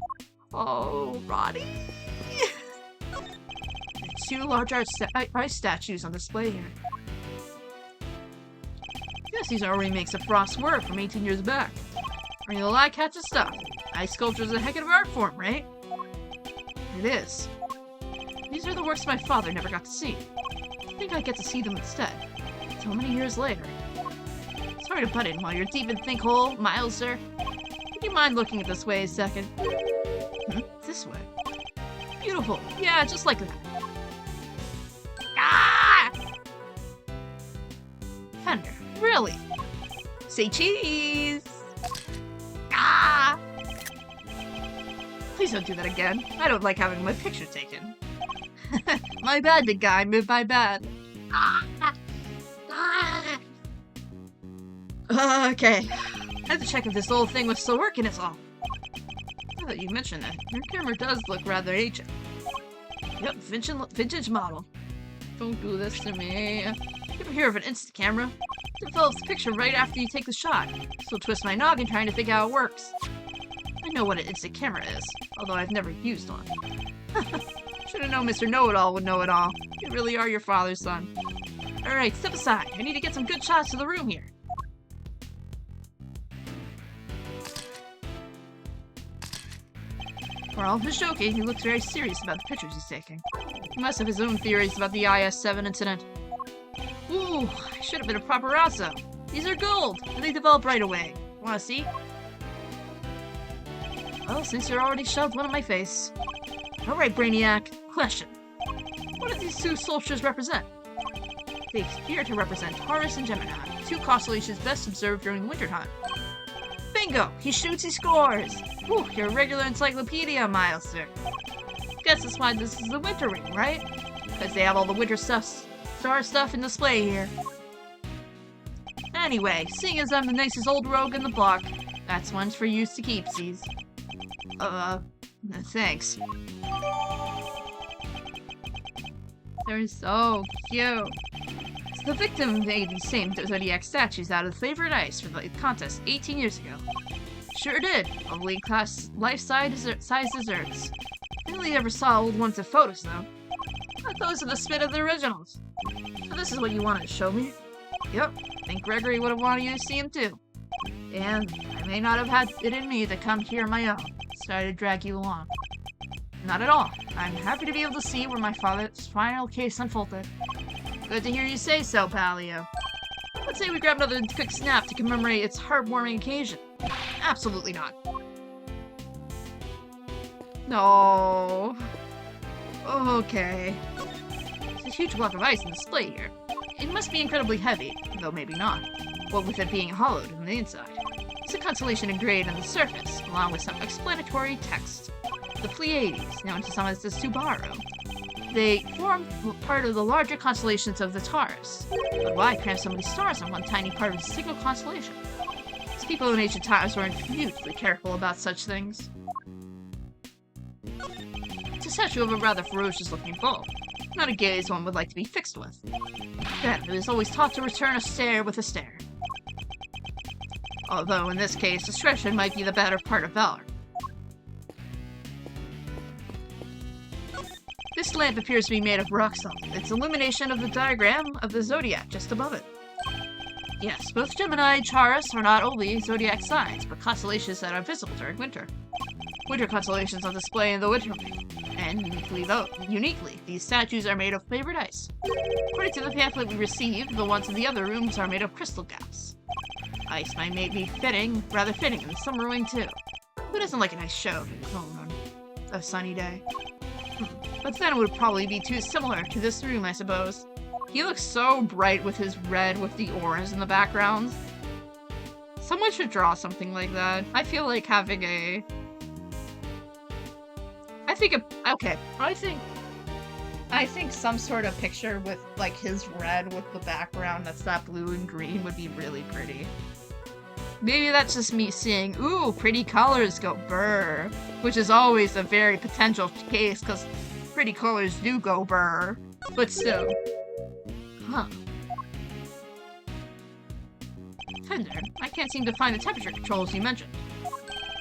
Oh, Ronnie. Two large ice statues on display here. Guess these are remakes of Frost's work from 18 years back. Real eye-catching stuff. Ice sculpture is a heck of an art form, right? It is. These are the works my father never got to see. I think I get to see them instead. So many years later. Sorry to butt in while you're deep in think hole, Miles, sir. Would you mind looking at this way a second? This way. Beautiful. Yeah, just like that. Ah! Fender. Really? Say cheese! Ah! Please don't do that again. I don't like having my picture taken. My bad, big guy. My bad. Ah! Ah! Okay. I had to check if this old thing was still working is all. Now that you mentioned that, your camera does look rather ancient. Yep, vintage model. Don't do this to me. You ever hear of an instant camera? It develops the picture right after you take the shot. Still twist my noggin trying to figure out how it works. I know what an instant camera is, although I've never used one. Should have known Mr. Know-It-All would know it all. You really are your father's son. Alright, step aside. I need to get some good shots of the room here. For all his joking, he looks very serious about the pictures he's taking. He must have his own theories about the IS-7 incident. Ooh, I should have been a paparazzo. These are gold, and they develop right away. Wanna see? Well, since you're already shoved one in my face. Alright, Brainiac. Question. What do these two soldiers represent? They appear to represent Taurus and Gemini, two constellations best observed during wintertime. Bingo! He shoots, he scores! Whew, you're a regular encyclopedia, Miles, sir. Guess that's why this is the winter ring, right? Because they have all the winter star stuff in display here. Anyway, seeing as I'm the nicest old rogue in the block, that's one's for use to keepsies. Thanks. They're so cute. So the victim made these same Zodiac statues out of favorite ice for the contest 18 years ago. Sure did. Lovely class life-size desserts. I only ever saw old ones in photos, though. But those are the spit of the originals. So this is what you wanted to show me? Yep. I think Gregory would have wanted you to see him, too. And I may not have had it in me to come here on my own. Sorry to drag you along. Not at all. I'm happy to be able to see where my father's final case unfolded. Good to hear you say so, Palio. Let's say we grab another quick snap to commemorate its heartwarming occasion. Absolutely not. No. Okay. There's a huge block of ice in display here. It must be incredibly heavy, though maybe not. What with it being hollowed on the inside. It's a constellation engraved on the surface, along with some explanatory text. The Pleiades, known to some as the Subaru. They form part of the larger constellations of the Taurus. But why cram so many stars on one tiny part of a single constellation? These people in ancient times were unusually careful about such things. It's a statue of a rather ferocious-looking bull. Not a gaze one would like to be fixed with. Then, it was always taught to return a stare with a stare. Although, in this case, discretion might be the better part of valor. This lamp appears to be made of rock salt. Its illumination of the diagram of the zodiac just above it. Yes, both Gemini and Taurus are not only zodiac signs, but constellations that are visible during winter. Winter constellations on display in the winter ring. And uniquely, these statues are made of flavored ice. According to the pamphlet we received, the ones in the other rooms are made of crystal gas. Ice might be rather fitting in the summer wing too. Who doesn't like a nice show on a sunny day? But then it would probably be too similar to this room, I suppose. He looks so bright with his red with the orange in the background. Someone should draw something like that. I feel like having a... I think some sort of picture with, like, his red with the background that's that blue and green would be really pretty. Maybe that's just me seeing, ooh, pretty colors go brr, which is always a very potential case, because pretty colors do go brr, but still. Huh. Fender, I can't seem to find the temperature controls you mentioned.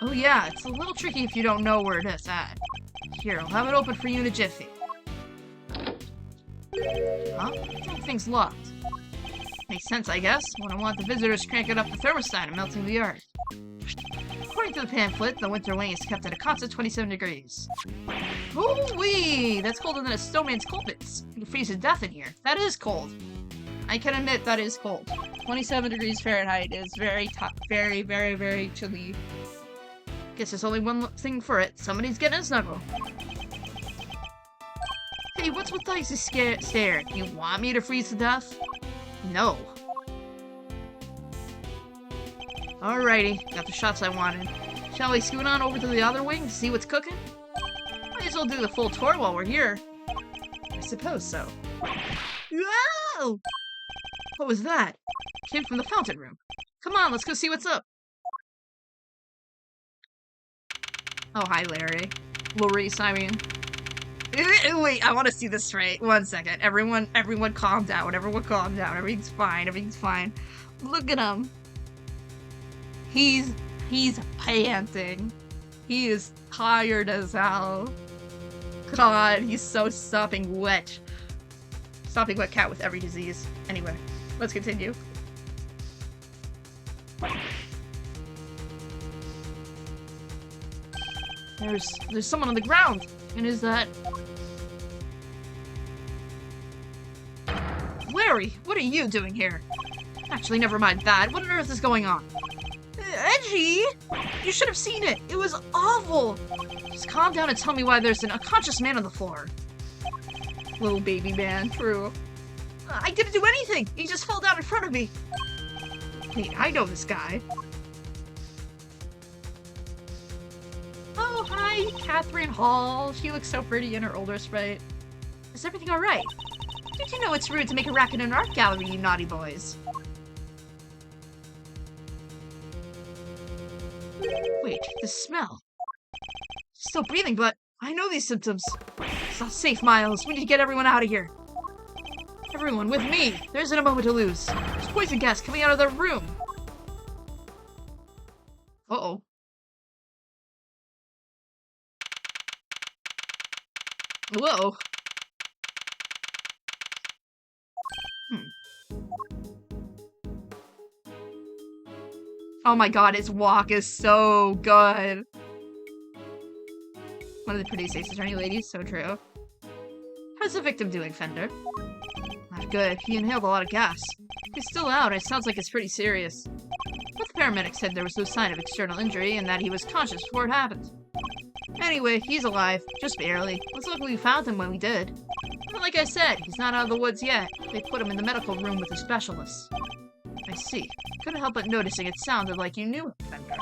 Oh yeah, it's a little tricky if you don't know where it is at. Here, I'll have it open for you in a jiffy. Huh? Everything's locked. Makes sense, I guess, when I want the visitors cranking up the thermostat and melting the yard. According to the pamphlet, the winter wing is kept at a constant 27 degrees. Ooh-wee! That's colder than a snowman's coldness. You can freeze to death in here. That is cold. I can admit that is cold. 27 degrees Fahrenheit is very, very, very, very chilly. Guess there's only one thing for it. Somebody's getting a snuggle. Hey, what's with Dice's stare? You want me to freeze to death? No. Alrighty, got the shots I wanted. Shall we scoot on over to the other wing to see what's cooking? Might as well do the full tour while we're here. I suppose so. Whoa! What was that? Came from the fountain room. Come on, let's go see what's up. Oh, hi, Larry. Maurice, I mean. Wait, I want to see this straight. 1 second. Everyone calm down. Everyone calm down. Everything's fine. Everything's fine. Look at him. He's panting. He is tired as hell. God, he's so sopping wet. Sopping wet cat with every disease. Anyway, let's continue. There's someone on the ground. And is that... Larry, what are you doing here? Actually, never mind that. What on earth is going on? Edgy! You should have seen it. It was awful. Just calm down and tell me why there's an unconscious man on the floor. Little baby man, true. I didn't do anything. He just fell down in front of me. Wait, I know this guy. Oh, hi, Catherine Hall. She looks so pretty in her older sprite. Is everything alright? Did you know it's rude to make a racket in an art gallery, you naughty boys? Wait, the smell. Still breathing, but I know these symptoms. It's not safe, Miles. We need to get everyone out of here. Everyone, with me. There isn't a moment to lose. There's poison gas coming out of the room. Uh-oh. Whoa. Oh my god, his walk is so good. One of the prettiest ace attorney ladies, so true. How's the victim doing, Fender? Not good. He inhaled a lot of gas. He's still out. It sounds like it's pretty serious. But the paramedics said there was no sign of external injury and that he was conscious before it happened. Anyway, he's alive. Just barely. Let's lucky we found him when we did. But like I said, he's not out of the woods yet. They put him in the medical room with a specialist. I see. Couldn't help but noticing it sounded like you knew him, Fender.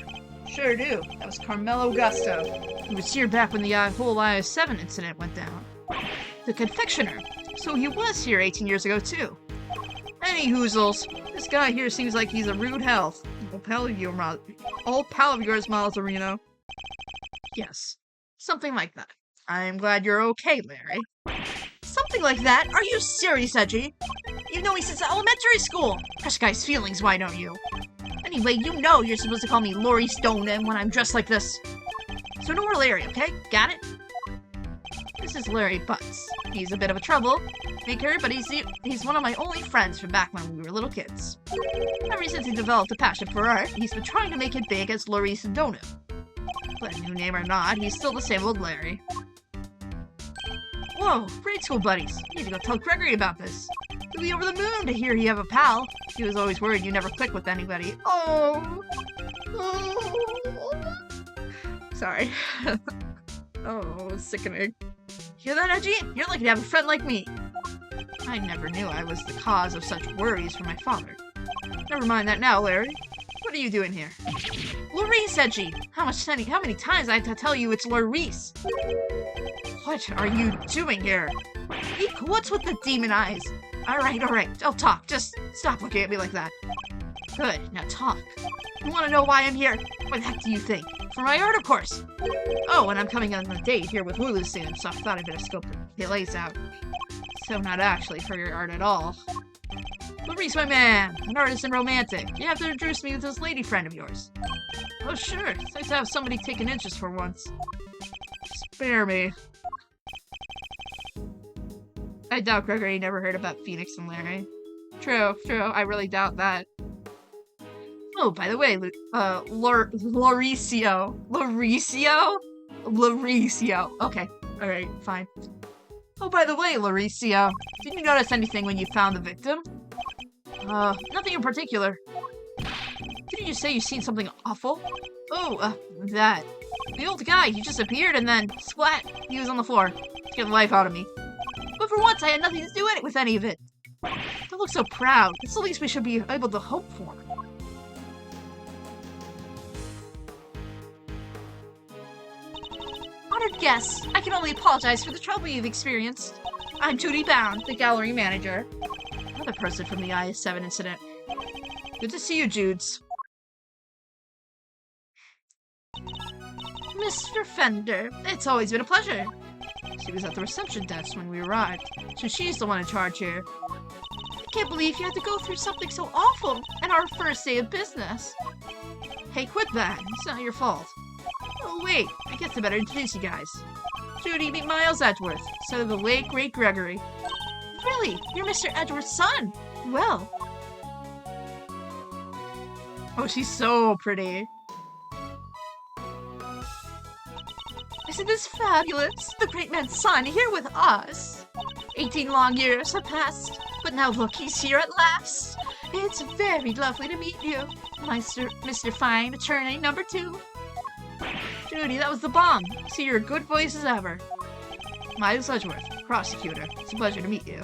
Sure do. That was Carmelo Gusto. He was here back when the whole IS-7 incident went down. The confectioner. So he was here 18 years ago, too. Any hoozles. This guy here seems like he's a rude health. All pal of yours, Miles Areno. Yes. Something like that. I'm glad you're okay, Larry. Something like that? Are you serious, Edgy? You've known me since elementary school. Crush guy's feelings, why don't you? Anyway, you know you're supposed to call me Laurie Stoneman when I'm dressed like this. So no more Larry, okay? Got it? This is Larry Butts. He's a bit of a troublemaker, but he's one of my only friends from back when we were little kids. Ever since he developed a passion for art, he's been trying to make it big as Laurie Stoneman. But new name or not, he's still the same old Larry. Whoa, grade school buddies. You need to go tell Gregory about this. He'll be over the moon to hear you have a pal. He was always worried you never click with anybody. Oh. Sorry. Oh, sickening. Hear that, Edgy? You're lucky to have a friend like me. I never knew I was the cause of such worries for my father. Never mind that now, Larry. What are you doing here? Larice, Edgy! How many times I have to tell you it's Larice? What are you doing here? Eek, what's with the demon eyes? Alright, don't talk. Just stop looking at me like that. Good, now talk. You want to know why I'm here? What the heck do you think? For my art, of course! Oh, and I'm coming on a date here with Lulu soon, so I thought I'd better scope the lays out. So not actually for your art at all. Maurice, my man, an artist and romantic. You have to introduce me to this lady friend of yours. Oh, sure. It's nice to have somebody take an interest for once. Spare me. I doubt Gregory never heard about Phoenix and Larry. True. I really doubt that. Oh, by the way, Lauricio. Okay. Alright, fine. Oh, by the way, Lauricio, did you notice anything when you found the victim? Nothing in particular. Didn't you say you seen something awful? Oh, that. The old guy, he just appeared and then, splat, he was on the floor. Scared the life out of me. But for once, I had nothing to do with any of it. Don't look so proud. It's the least we should be able to hope for. Honored guests, I can only apologize for the trouble you've experienced. I'm Judy Bound, the gallery manager. Another person from the IS-7 incident. Good to see you, Judes. Mr. Fender, it's always been a pleasure. She was at the reception desk when we arrived, so she's the one in charge here. I can't believe you had to go through something so awful on our first day of business. Hey, quit that. It's not your fault. Oh, wait. I guess I better introduce you guys. Judy, meet Miles Edgeworth, son of the late, great Gregory. Really? You're Mr. Edgeworth's son? Well. Oh, she's so pretty. Isn't this fabulous? The great man's son here with us. 18 long years have passed, but now look, he's here at last. It's very lovely to meet you, Mr. Fine Attorney number 2. Judy, that was the bomb. See, you're a good voice as ever. Miles Edgeworth, prosecutor. It's a pleasure to meet you.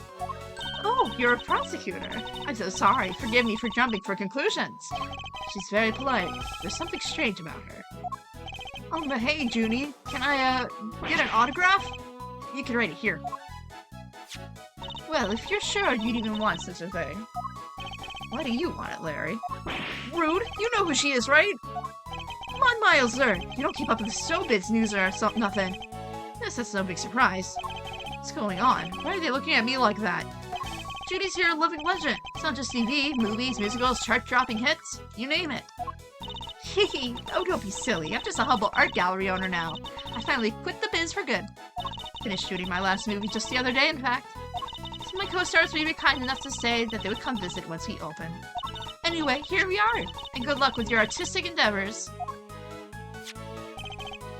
Oh, you're a prosecutor. I'm so sorry. Forgive me for jumping for conclusions. She's very polite. There's something strange about her. Oh, but hey, Judy. Can I, get an autograph? You can write it here. Well, if you're sure you'd even want such a thing. Why do you want it, Larry? Rude. You know who she is, right? Come on, Miles, sir. You don't keep up with the showbiz news or something, nothing. Yes, that's no big surprise. What's going on? Why are they looking at me like that? Judy's here, a living legend. It's not just TV, movies, musicals, chart-dropping hits. You name it. Hehe. Oh, don't be silly. I'm just a humble art gallery owner now. I finally quit the biz for good. Finished shooting my last movie just the other day, in fact. So my co-stars may be kind enough to say that they would come visit once we open. Anyway, here we are, and good luck with your artistic endeavors.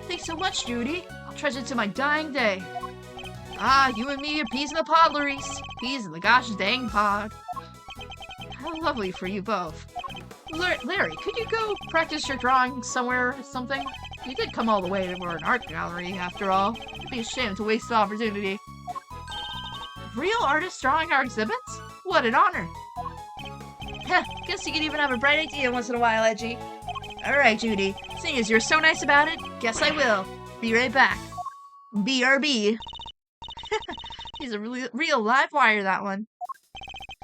Thanks so much, Judy. I'll treasure it to my dying day. Ah, you and me are peas in the pod, Larice. Peas in the gosh dang pod. How lovely for you both. Larry, could you go practice your drawing somewhere or something? You did come all the way for an art gallery, after all. It'd be a shame to waste the opportunity. Real artists drawing our exhibits? What an honor. Heh, guess you could even have a bright idea once in a while, Edgy. Alright, Judy. Seeing as you're so nice about it, guess I will. Be right back. BRB. He's a real live wire, that one.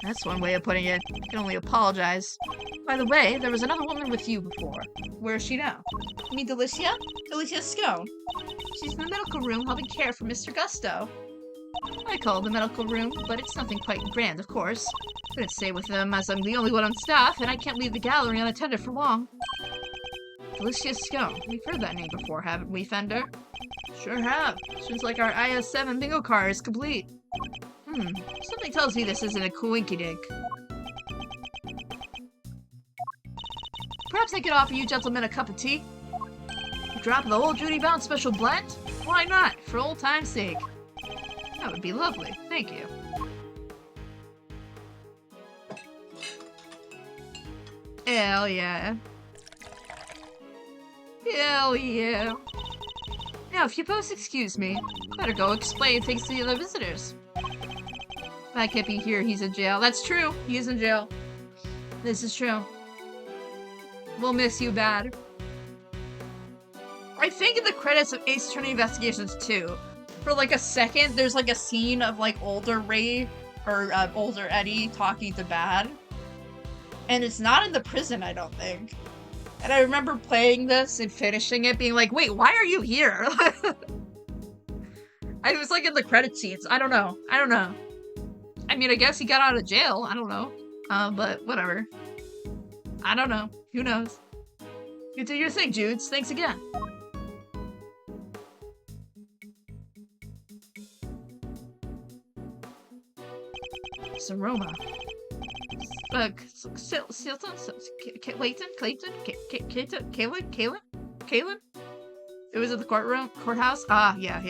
That's one way of putting it. I can only apologize. By the way, there was another woman with you before. Where is she now? You mean Delicia? Delicia Scone. She's in the medical room helping care for Mr. Gusto. I call it the medical room, but it's nothing quite grand, of course. Couldn't stay with them as I'm the only one on staff, and I can't leave the gallery unattended for long. Delicia Scone. We've heard that name before, haven't we, Fender? Sure have. Seems like our IS-7 bingo card is complete. Something tells me this isn't a coinkydink. Perhaps I could offer you gentlemen a cup of tea? A drop of the old Judy Bound special blend? Why not, for old time's sake? That would be lovely, thank you. Hell yeah. Hell yeah. Now, if you both excuse me, better go explain things to the other visitors. If I can't be here, he's in jail. That's true, he is in jail. This is true. We'll miss you bad. I think in the credits of Ace Attorney Investigations 2, for like a second, there's like a scene of like older Ray, or older Eddie talking to Bad. And it's not in the prison, I don't think. And I remember playing this and finishing it being like, wait, why are you here? I was like in the credit scenes. I don't know. I mean, I guess he got out of jail. I don't know. But whatever. I don't know. Who knows? You do your thing, Judes. Thanks again. Saroma. Caitlin? It was at the courthouse? Ah, yeah.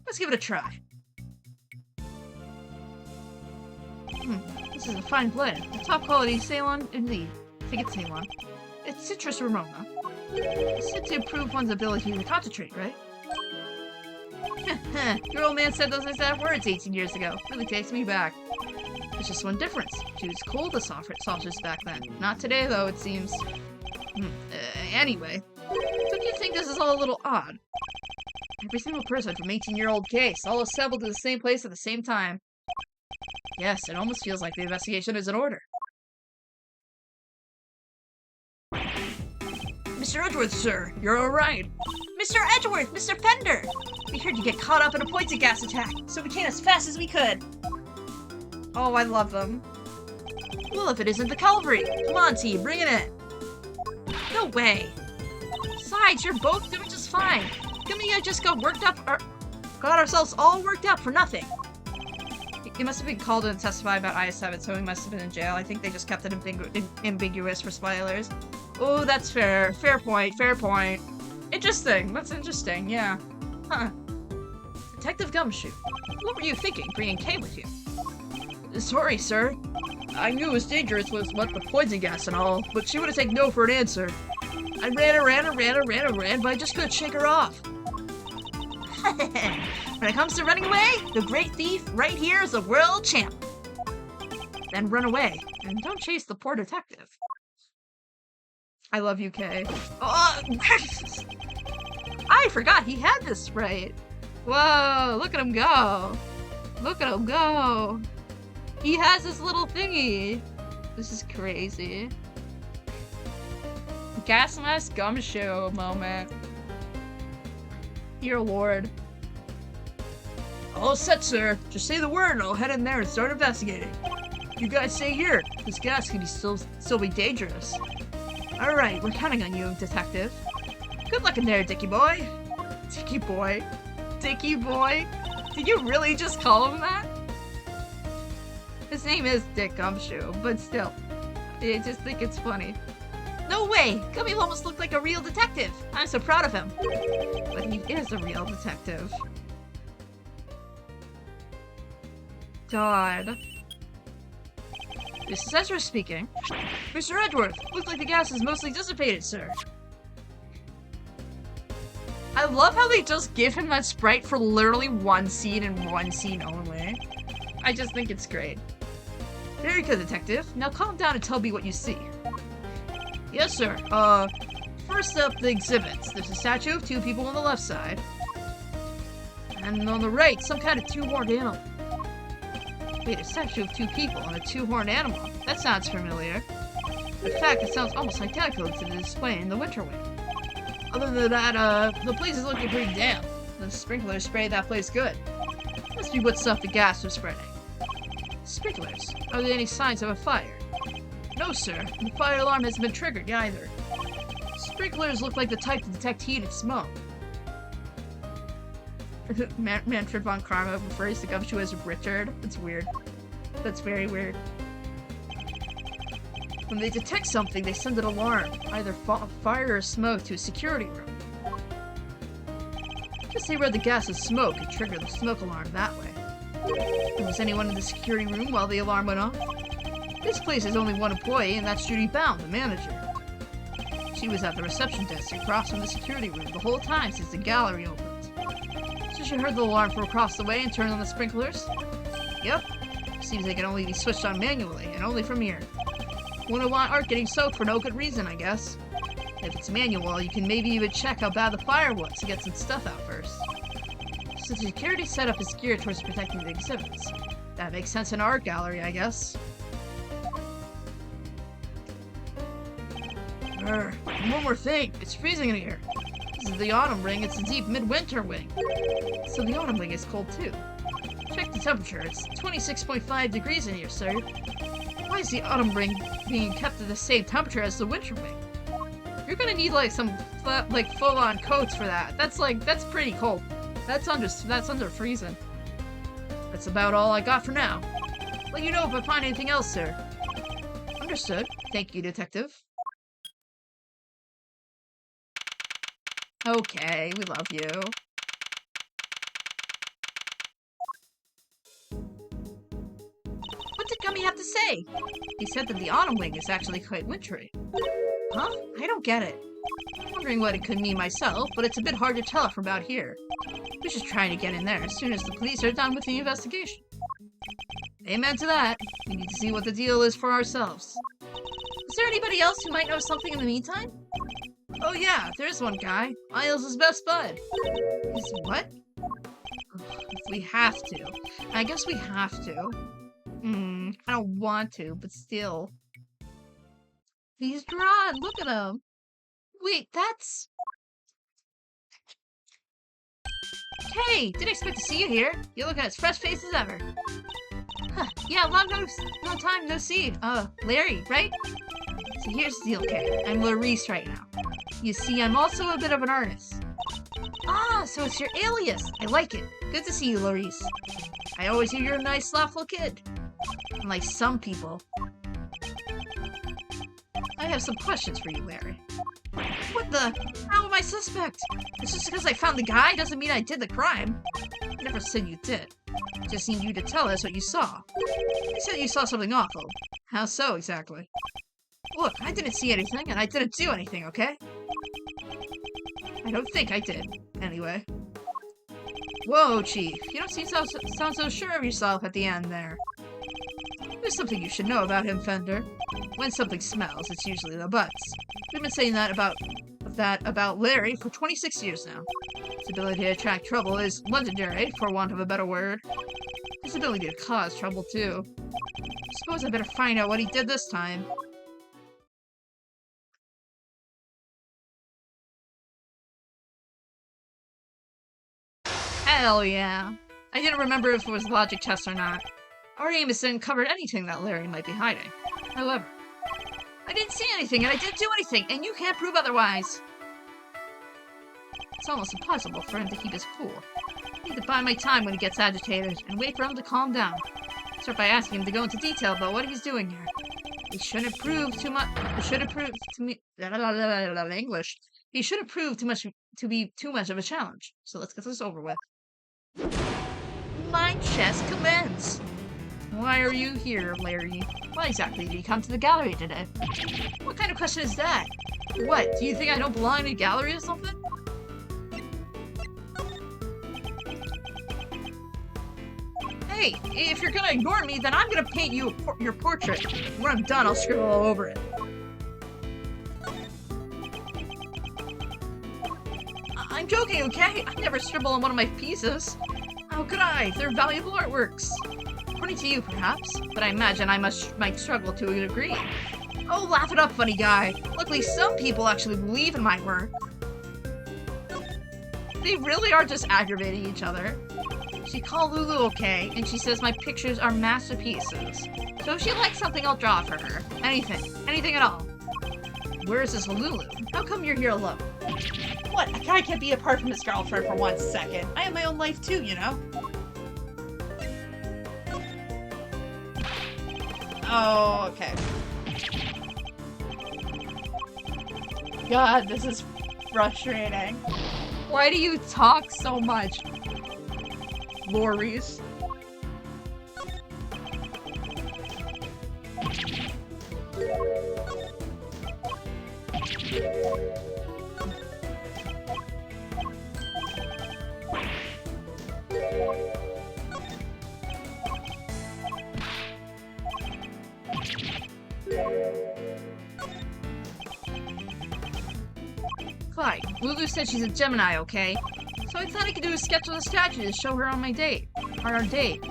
Let's give it a try. This is a fine blend. A top quality Ceylon indeed. I think it's Ceylon. It's citrus aroma. It's said to improve one's ability to concentrate, right? Your old man said those exact words 18 years ago. Really takes me back. There's just one difference. She was cold to saucers back then. Not today, though, it seems. Anyway. Don't you think this is all a little odd? Every single person from 18-year-old case, all assembled in the same place at the same time. Yes, it almost feels like the investigation is in order. Mr. Edgeworth, sir, you're alright. Mr. Edgeworth, Mr. Fender! We heard you get caught up in a poison gas attack, so we came as fast as we could. Oh, I love them. Well, if it isn't the cavalry. Come on, T, bring it in. No way. Besides, you're both doing just fine. Didn't we just got ourselves all worked up for nothing? He must have been called in to testify about IS-7, so he must have been in jail. I think they just kept it ambiguous for spoilers. Oh, that's fair. Fair point. Interesting. That's interesting, yeah. Huh. Detective Gumshoe, what were you thinking, bringing Kay with you? Sorry, sir. I knew it was dangerous with the poison gas and all, but she would have taken no for an answer. I ran, but I just couldn't shake her off. When it comes to running away, the great thief right here is a world champ. Then run away, and don't chase the poor detective. I love you, Kay. Oh, I forgot he had this sprite. Whoa, look at him go. He has this little thingy. This is crazy. Gas Mask Gumshoe moment. Dear Lord. All set, sir. Just say the word and I'll head in there and start investigating. You guys stay here. This gas can still be dangerous. Alright, we're counting on you, detective. Good luck in there, Dickie boy. Dickie boy? Did you really just call him that? His name is Dick Gumshoe, but still. I just think it's funny. No way! Gummy almost looked like a real detective. I'm so proud of him. But he is a real detective. God. This is Ezra speaking. Mr. Edgeworth, looks like the gas is mostly dissipated, sir. I love how they just give him that sprite for literally one scene and one scene only. I just think it's great. Very good, detective. Now calm down and tell me what you see. Yes, sir. First up, the exhibits. There's a statue of two people on the left side. And on the right, some kind of two-horned animal. Wait, a statue of two people and a two-horned animal? That sounds familiar. In fact, it sounds almost identical to the display in the Winter Wing. Other than that, the place is looking pretty damp. The sprinklers sprayed that place good. Must be what stuff the gas was spreading. Sprinklers? Are there any signs of a fire? No, sir. The fire alarm hasn't been triggered either. Sprinklers look like the type to detect heat and smoke. Manfred von Karma refers to Gumshoe as Richard. That's weird. That's very weird. When they detect something, they send an alarm, either fire or smoke, to a security room. Just say where the gas is smoke and trigger the smoke alarm that way. Was anyone in the security room while the alarm went off? This place has only one employee, and that's Judy Bound, the manager. She was at the reception desk across from the security room the whole time since the gallery opened. So she heard the alarm from across the way and turned on the sprinklers? Yep. Seems they can only be switched on manually, and only from here. Wouldn't want art getting soaked for no good reason, I guess. If it's manual, you can maybe even check how bad the fire was to get some stuff out first. So the security setup is geared towards protecting the exhibits. That makes sense in an art gallery, I guess. One more thing. It's freezing in here. This is the autumn ring. It's a deep midwinter wing. So the autumn wing is cold too. Check Check the temperature. It's 26.5 degrees in here, sir. Why is the autumn ring being kept at the same temperature as the winter ring? You're gonna need like some full-on coats for that. That's pretty cold. That's under freezing. That's about all I got for now. Let you know if I find anything else, sir. Understood. Thank you, detective. Okay, we love you. What did Gummy have to say? He said that the autumn wing is actually quite wintry. Huh? I don't get it. I'm wondering what it could mean myself, but it's a bit hard to tell from out here. We're just trying to get in there as soon as the police are done with the investigation. Amen to that. We need to see what the deal is for ourselves. Is there anybody else who might know something in the meantime? Oh yeah, there's one guy. Miles' best bud. Is what? If we have to. I guess we have to. I don't want to, but still. He's drawn. Look at him. Wait, that's... Hey, didn't expect to see you here. You're looking as fresh faced as ever. Huh, yeah, no time no see. Larry, right? So here's the deal, okay? I'm Larice right now. You see, I'm also a bit of an artist. Ah, so it's your alias. I like it. Good to see you, Larice. I always hear you're a nice, thoughtful kid. Unlike some people. I have some questions for you, Larry. What the? How am I suspect? It's just because I found the guy doesn't mean I did the crime. I never said you did. I just need you to tell us what you saw. You said you saw something awful. How so, exactly? Look, I didn't see anything, and I didn't do anything, okay? I don't think I did, anyway. Whoa, Chief. You don't sound so sure of yourself at the end there. There's something you should know about him, Fender. When something smells, it's usually the butts. We've been saying that about Larry for 26 years now. His ability to attract trouble is legendary, for want of a better word. His ability to cause trouble, too. I suppose I better find out what he did this time. Hell yeah. I didn't remember if it was logic test or not. Our aim is to uncover anything that Larry might be hiding. However, I didn't see anything and I didn't do anything, and you can't prove otherwise. It's almost impossible for him to keep his cool. I need to buy my time when he gets agitated and wait for him to calm down. Start by asking him to go into detail about what he's doing here. He shouldn't prove too much. He shouldn't prove to me. English. He shouldn't prove to be too much of a challenge. So let's get this over with. My chess commence. Why are you here, Larry? Why exactly did you come to the gallery today? What kind of question is that? What, do you think I don't belong in a gallery or something? Hey, if you're gonna ignore me, then I'm gonna paint you your portrait. When I'm done, I'll scribble all over it. I'm joking, okay? I never scribble on one of my pieces. How could I? They're valuable artworks. According to you, perhaps, but I imagine I might struggle to a degree. Oh, laugh it up, funny guy. Luckily, some people actually believe in my work. They really are just aggravating each other. She called Lulu okay, and she says my pictures are masterpieces. So if she likes something, I'll draw for her. Anything at all. Where is this Lulu? How come you're here alone? What? A guy can't be apart from his girlfriend for 1 second. I have my own life too, you know? Oh, okay. God, this is frustrating. Why do you talk so much? Lorries. Fine. Lulu said she's a Gemini, okay? So I thought I could do a sketch of the statue to show her on my date. On our date.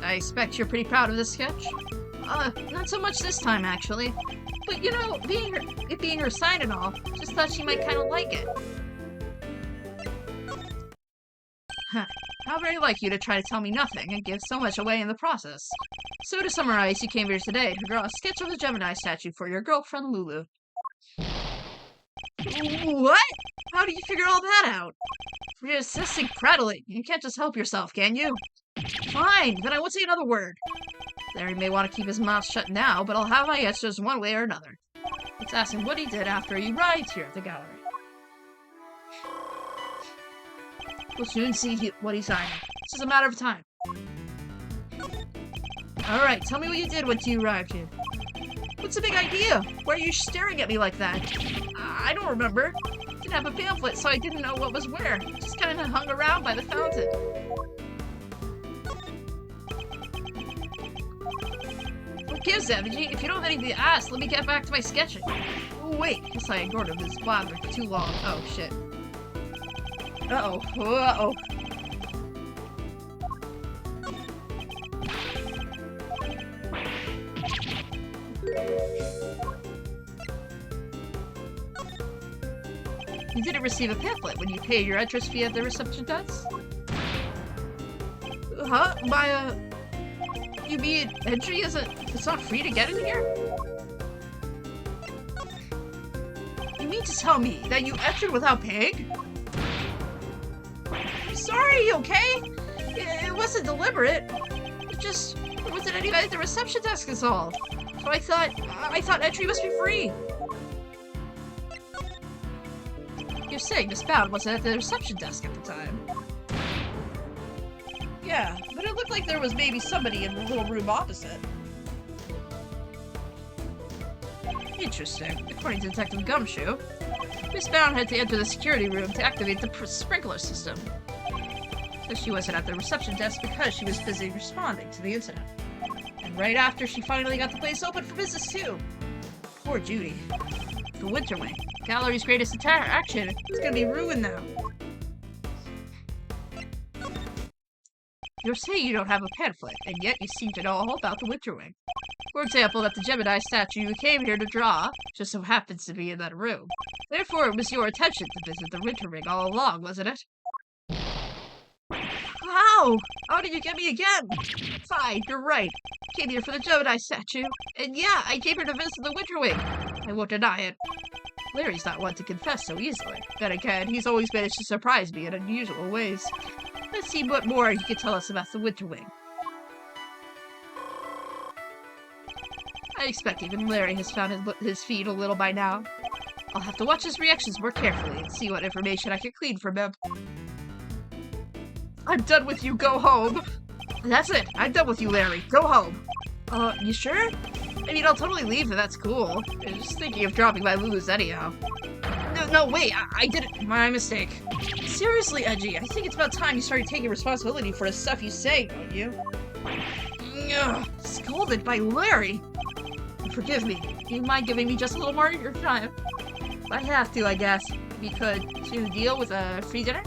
I expect you're pretty proud of this sketch? Not so much this time, actually. But, you know, it being her sign and all, just thought she might kind of like it. Huh. How very like you to try to tell me nothing and give so much away in the process. So to summarize, you came here today to draw a sketch of the Gemini statue for your girlfriend Lulu. What? How do you figure all that out? You're assisting prattling. You can't just help yourself, can you? Fine, then I won't say another word. Larry may want to keep his mouth shut now, but I'll have my answers one way or another. Let's ask him what he did after he arrived here at the gallery. We'll soon see what he's hiding. It's just a matter of time. Alright, tell me what you did once you arrived here. What's the big idea? Why are you staring at me like that? I don't remember. Didn't have a pamphlet, so I didn't know what was where. Just kind of hung around by the fountain. What gives, Evgie? If you don't have anything to ask, let me get back to my sketching. Oh, wait. Guess I ignored him. His blather for too long. Oh, shit. Uh-oh. Uh-oh. You didn't receive a pamphlet when you paid your entrance fee at the reception desk? Huh? You mean entry it's not free to get in here? You mean to tell me that you entered without paying? Sorry, okay? It wasn't deliberate. There wasn't anybody at the reception desk is all. So I thought entry must be free. You're saying Miss Bound wasn't at the reception desk at the time. Yeah, but it looked like there was maybe somebody in the little room opposite. Interesting. According to Detective Gumshoe, Miss Bound had to enter the security room to activate the sprinkler system. So she wasn't at the reception desk because she was busy responding to the incident. And right after, she finally got the place open for business too. Poor Judy. The Winter Wing, gallery's greatest attraction, is gonna be ruined now. You're saying you don't have a pamphlet, and yet you seem to know all about the Winter Wing. For example, that the Gemini statue you came here to draw just so happens to be in that room. Therefore, it was your intention to visit the Winter Wing all along, wasn't it? How? How did you get me again? Fine, you're right. I came here for the Gemini statue. And yeah, I came here to visit the Winter Wing. I won't deny it. Larry's not one to confess so easily. Then again, he's always managed to surprise me in unusual ways. Let's see what more he can tell us about the Winter Wing. I expect even Larry has found his feet a little by now. I'll have to watch his reactions more carefully and see what information I can glean from him. I'm done with you, go home! That's it, I'm done with you, Larry, go home! You sure? I mean, I'll totally leave if that's cool. I was just thinking of dropping by Lulu's anyhow. No, wait, I did it. My mistake. Seriously, Edgy, I think it's about time you started taking responsibility for the stuff you say, don't you? Ugh, scolded by Larry! Forgive me. Do you mind giving me just a little more of your time? I have to, I guess. If you could, to deal with a free dinner?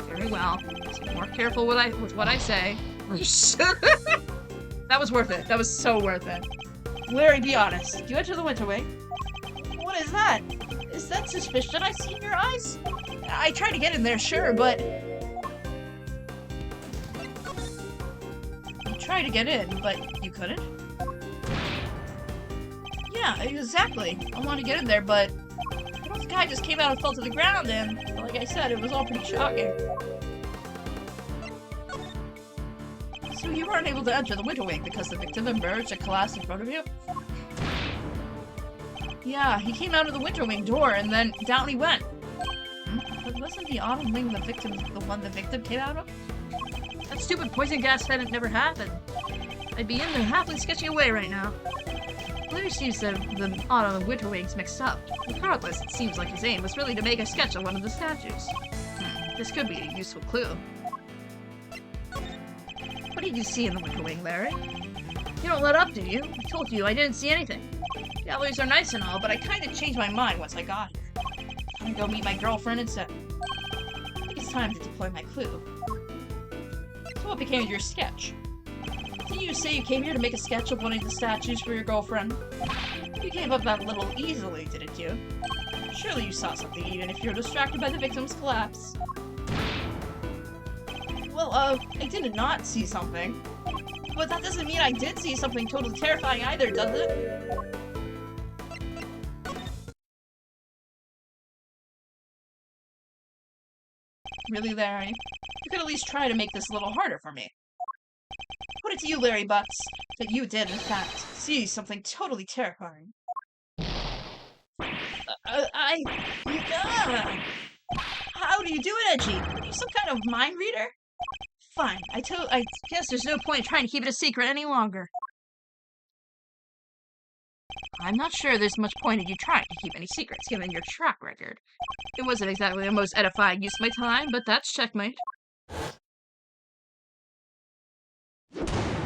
Very well. So be more careful with what I say. That was worth it. That was so worth it. Larry, be honest. You enter the Winter Wing? What is that? Is that suspicion I see in your eyes? I tried to get in there, sure, but... You tried to get in, but you couldn't? Yeah, exactly. I wanted to get in there, but... The guy just came out and fell to the ground, and... Like I said, it was all pretty shocking. So you weren't able to enter the Winter Wing because the victim emerged and collapsed in front of you? Yeah, he came out of the Winter Wing door and then down he went. But wasn't the Autumn Wing the one the victim came out of? That stupid poison gas hadn't never happened. I'd be in there happily sketching away right now. Larry seems to have the Autumn and Winter Wings mixed up. Regardless, it seems like his aim was really to make a sketch of one of the statues. This could be a useful clue. What did you see in the Winter Wing, Larry? You don't let up, do you? I told you I didn't see anything. Galleries are nice and all, but I kind of changed my mind once I got here. I'm gonna go meet my girlfriend instead. I think it's time to deploy my clue. So what became of your sketch? Didn't you say you came here to make a sketch of one of the statues for your girlfriend? You gave up that a little easily, didn't you? Surely you saw something even if you're distracted by the victim's collapse. Well, I did not see something. But that doesn't mean I did see something totally terrifying either, does it? Really, Larry? You could at least try to make this a little harder for me. Put it to you, Larry Butts, that you did, in fact, see something totally terrifying. How do you do it, Edgy? Are you some kind of mind reader? Fine, I guess there's no point trying to keep it a secret any longer. I'm not sure there's much point in you trying to keep any secrets, given your track record. It wasn't exactly the most edifying use of my time, but that's checkmate.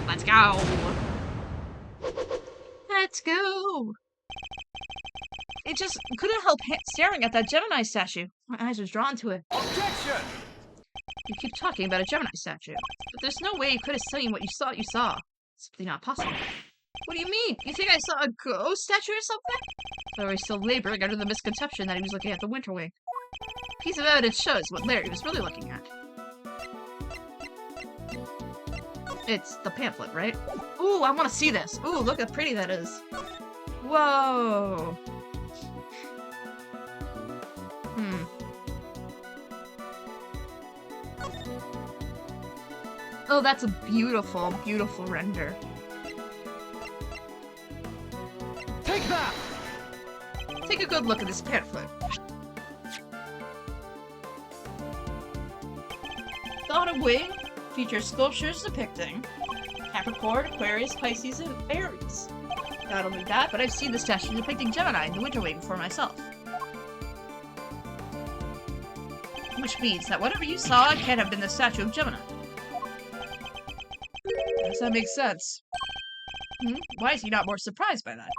Let's go! Let's go! It just couldn't help staring at that Gemini statue. My eyes were drawn to it. Objection! You keep talking about a Gemini statue, but there's no way you could have seen what you thought you saw. It's simply not possible. What do you mean? You think I saw a ghost statue or something? Or are we still laboring under the misconception that he was looking at the Winter Wing? A piece of evidence shows what Larry was really looking at. It's the pamphlet, right? Ooh, I want to see this. Ooh, look how pretty that is. Whoa. Oh, that's a beautiful, beautiful render. Take that! Take a good look at this pamphlet. The Autumn Wing features sculptures depicting Capricorn, Aquarius, Pisces, and Aries. Not only that, but I've seen the statue depicting Gemini in the Winter Wing for myself. Which means that whatever you saw can't have been the statue of Gemini. Does that make sense? Why is he not more surprised by that?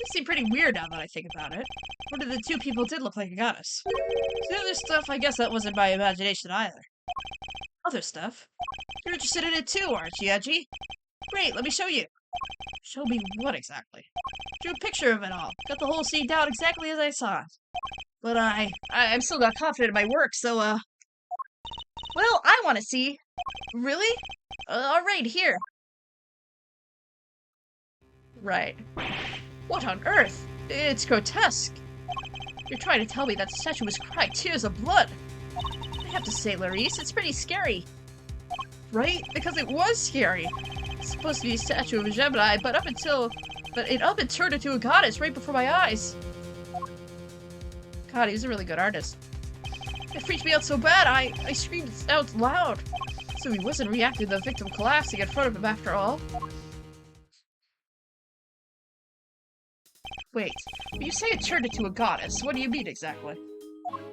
It seems pretty weird now that I think about it. One of the two people did look like a goddess. The other stuff, I guess that wasn't my imagination either. Other stuff? You're interested in it too, aren't you, Edgy? Great, let me show you. Show me what exactly? Drew a picture of it all. Got the whole scene down exactly as I saw it. But I'm still not confident in my work, so, well, I want to see. Really? Alright, here. Right. What on earth? It's grotesque. You're trying to tell me that the statue was crying tears of blood. I have to say, Clarice, it's pretty scary. Right? Because it was scary. It's supposed to be a statue of a Gemini, but it up and turned into a goddess right before my eyes. God, he was a really good artist. It freaked me out so bad, I screamed out loud. So he wasn't reacting to the victim collapsing in front of him after all. Wait, when you say it turned into a goddess, what do you mean exactly?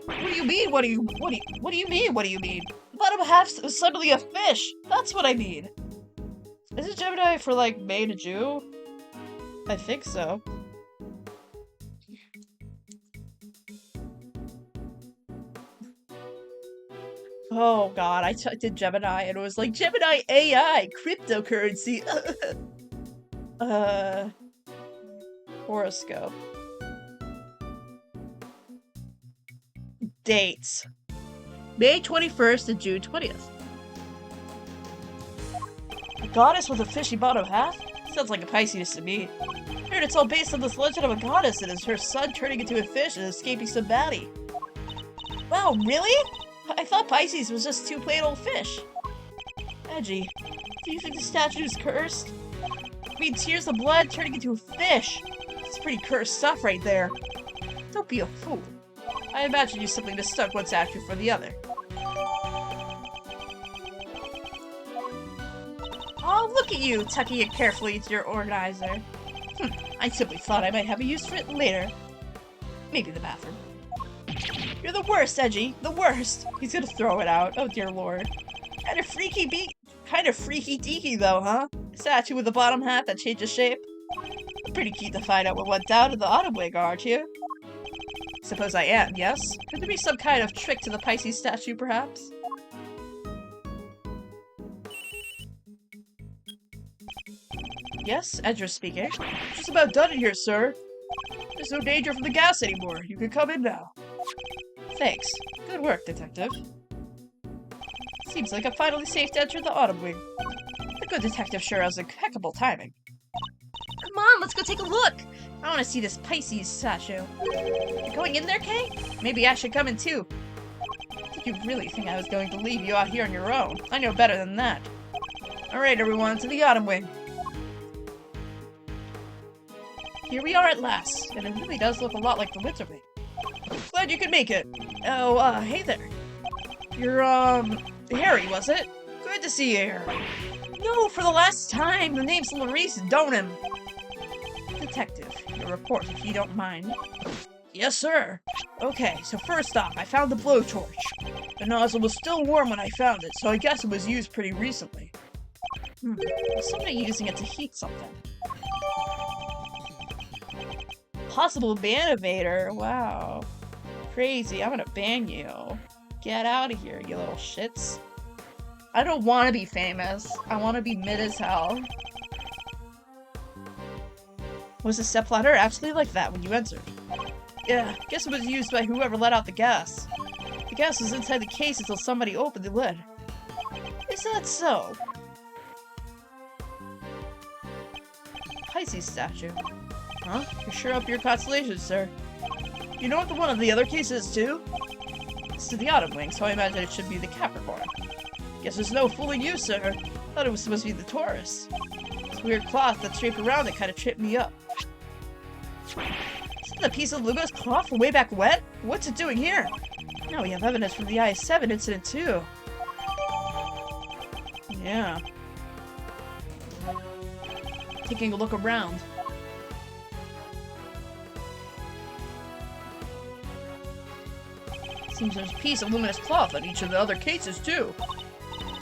What do you mean? What do you mean? What do you mean? The bottom half was suddenly a fish. That's what I mean. Is it Gemini for like May to June? I think so. Oh god, I typed in Gemini and it was like Gemini AI cryptocurrency. Horoscope. Dates. May 21st and June 20th. A goddess with a fishy bottom half? Sounds like a Pisces to me. Heard it's all based on this legend of a goddess and it's her son turning into a fish and escaping some baddie. Wow, really? I thought Pisces was just two plain old fish. Edgy, do you think the statue is cursed? I mean, tears of blood turning into a fish. It's pretty cursed stuff right there. Don't be a fool. I imagine you simply mistook one statue for the other. Oh, look at you, tucking it carefully into your organizer. I simply thought I might have a use for it later. Maybe the bathroom. You're the worst, Edgy. The worst. He's gonna throw it out. Oh dear lord. Kind of freaky deaky though, huh? A statue with a bottom half that changes shape. I'm pretty keen to find out what went down in the Autumn Wing, aren't you? Suppose I am, yes? Could there be some kind of trick to the Pisces statue, perhaps? Yes, Edra speaking. Just about done in here, sir. There's no danger from the gas anymore. You can come in now. Thanks. Good work, Detective. Seems like I'm finally safe to enter the Autumn Wing. The good detective sure has impeccable timing. Come on, let's go take a look. I want to see this Pisces statue. You going in there, Kay? Maybe I should come in too. Did you really think I was going to leave you out here on your own? I know better than that. Alright everyone, to the Autumn Wing. Here we are at last, and it really does look a lot like the Winter Wing. Glad you could make it. Oh, hey there. You're, Harry, was it? Good to see you here. No, for the last time. The name's Larice Donham. Detective, your report, if you don't mind. Yes, sir. Okay, so first off, I found the blowtorch. The nozzle was still warm when I found it, so I guess it was used pretty recently. Was somebody using it to heat something? Possible ban evader. Wow. Crazy. I'm gonna ban you. Get out of here, you little shits. I don't want to be famous. I want to be mid as hell. Was the stepladder actually like that when you entered? Yeah, guess it was used by whoever let out the gas. The gas was inside the case until somebody opened the lid. Is that so? Pisces statue. Huh? You're sure up your constellations, sir. You know what one of the other cases is, too? It's to the Autumn Wing, so I imagine it should be the Capricorn. Guess there's no fooling you, sir. Thought it was supposed to be the Taurus. This weird cloth that's draped around it kind of tripped me up. Isn't the piece of Lugo's cloth from way back when? What's it doing here? Now we have evidence from the I-7 incident, too. Yeah. Taking a look around. Seems there's a piece of luminous cloth on each of the other cases, too.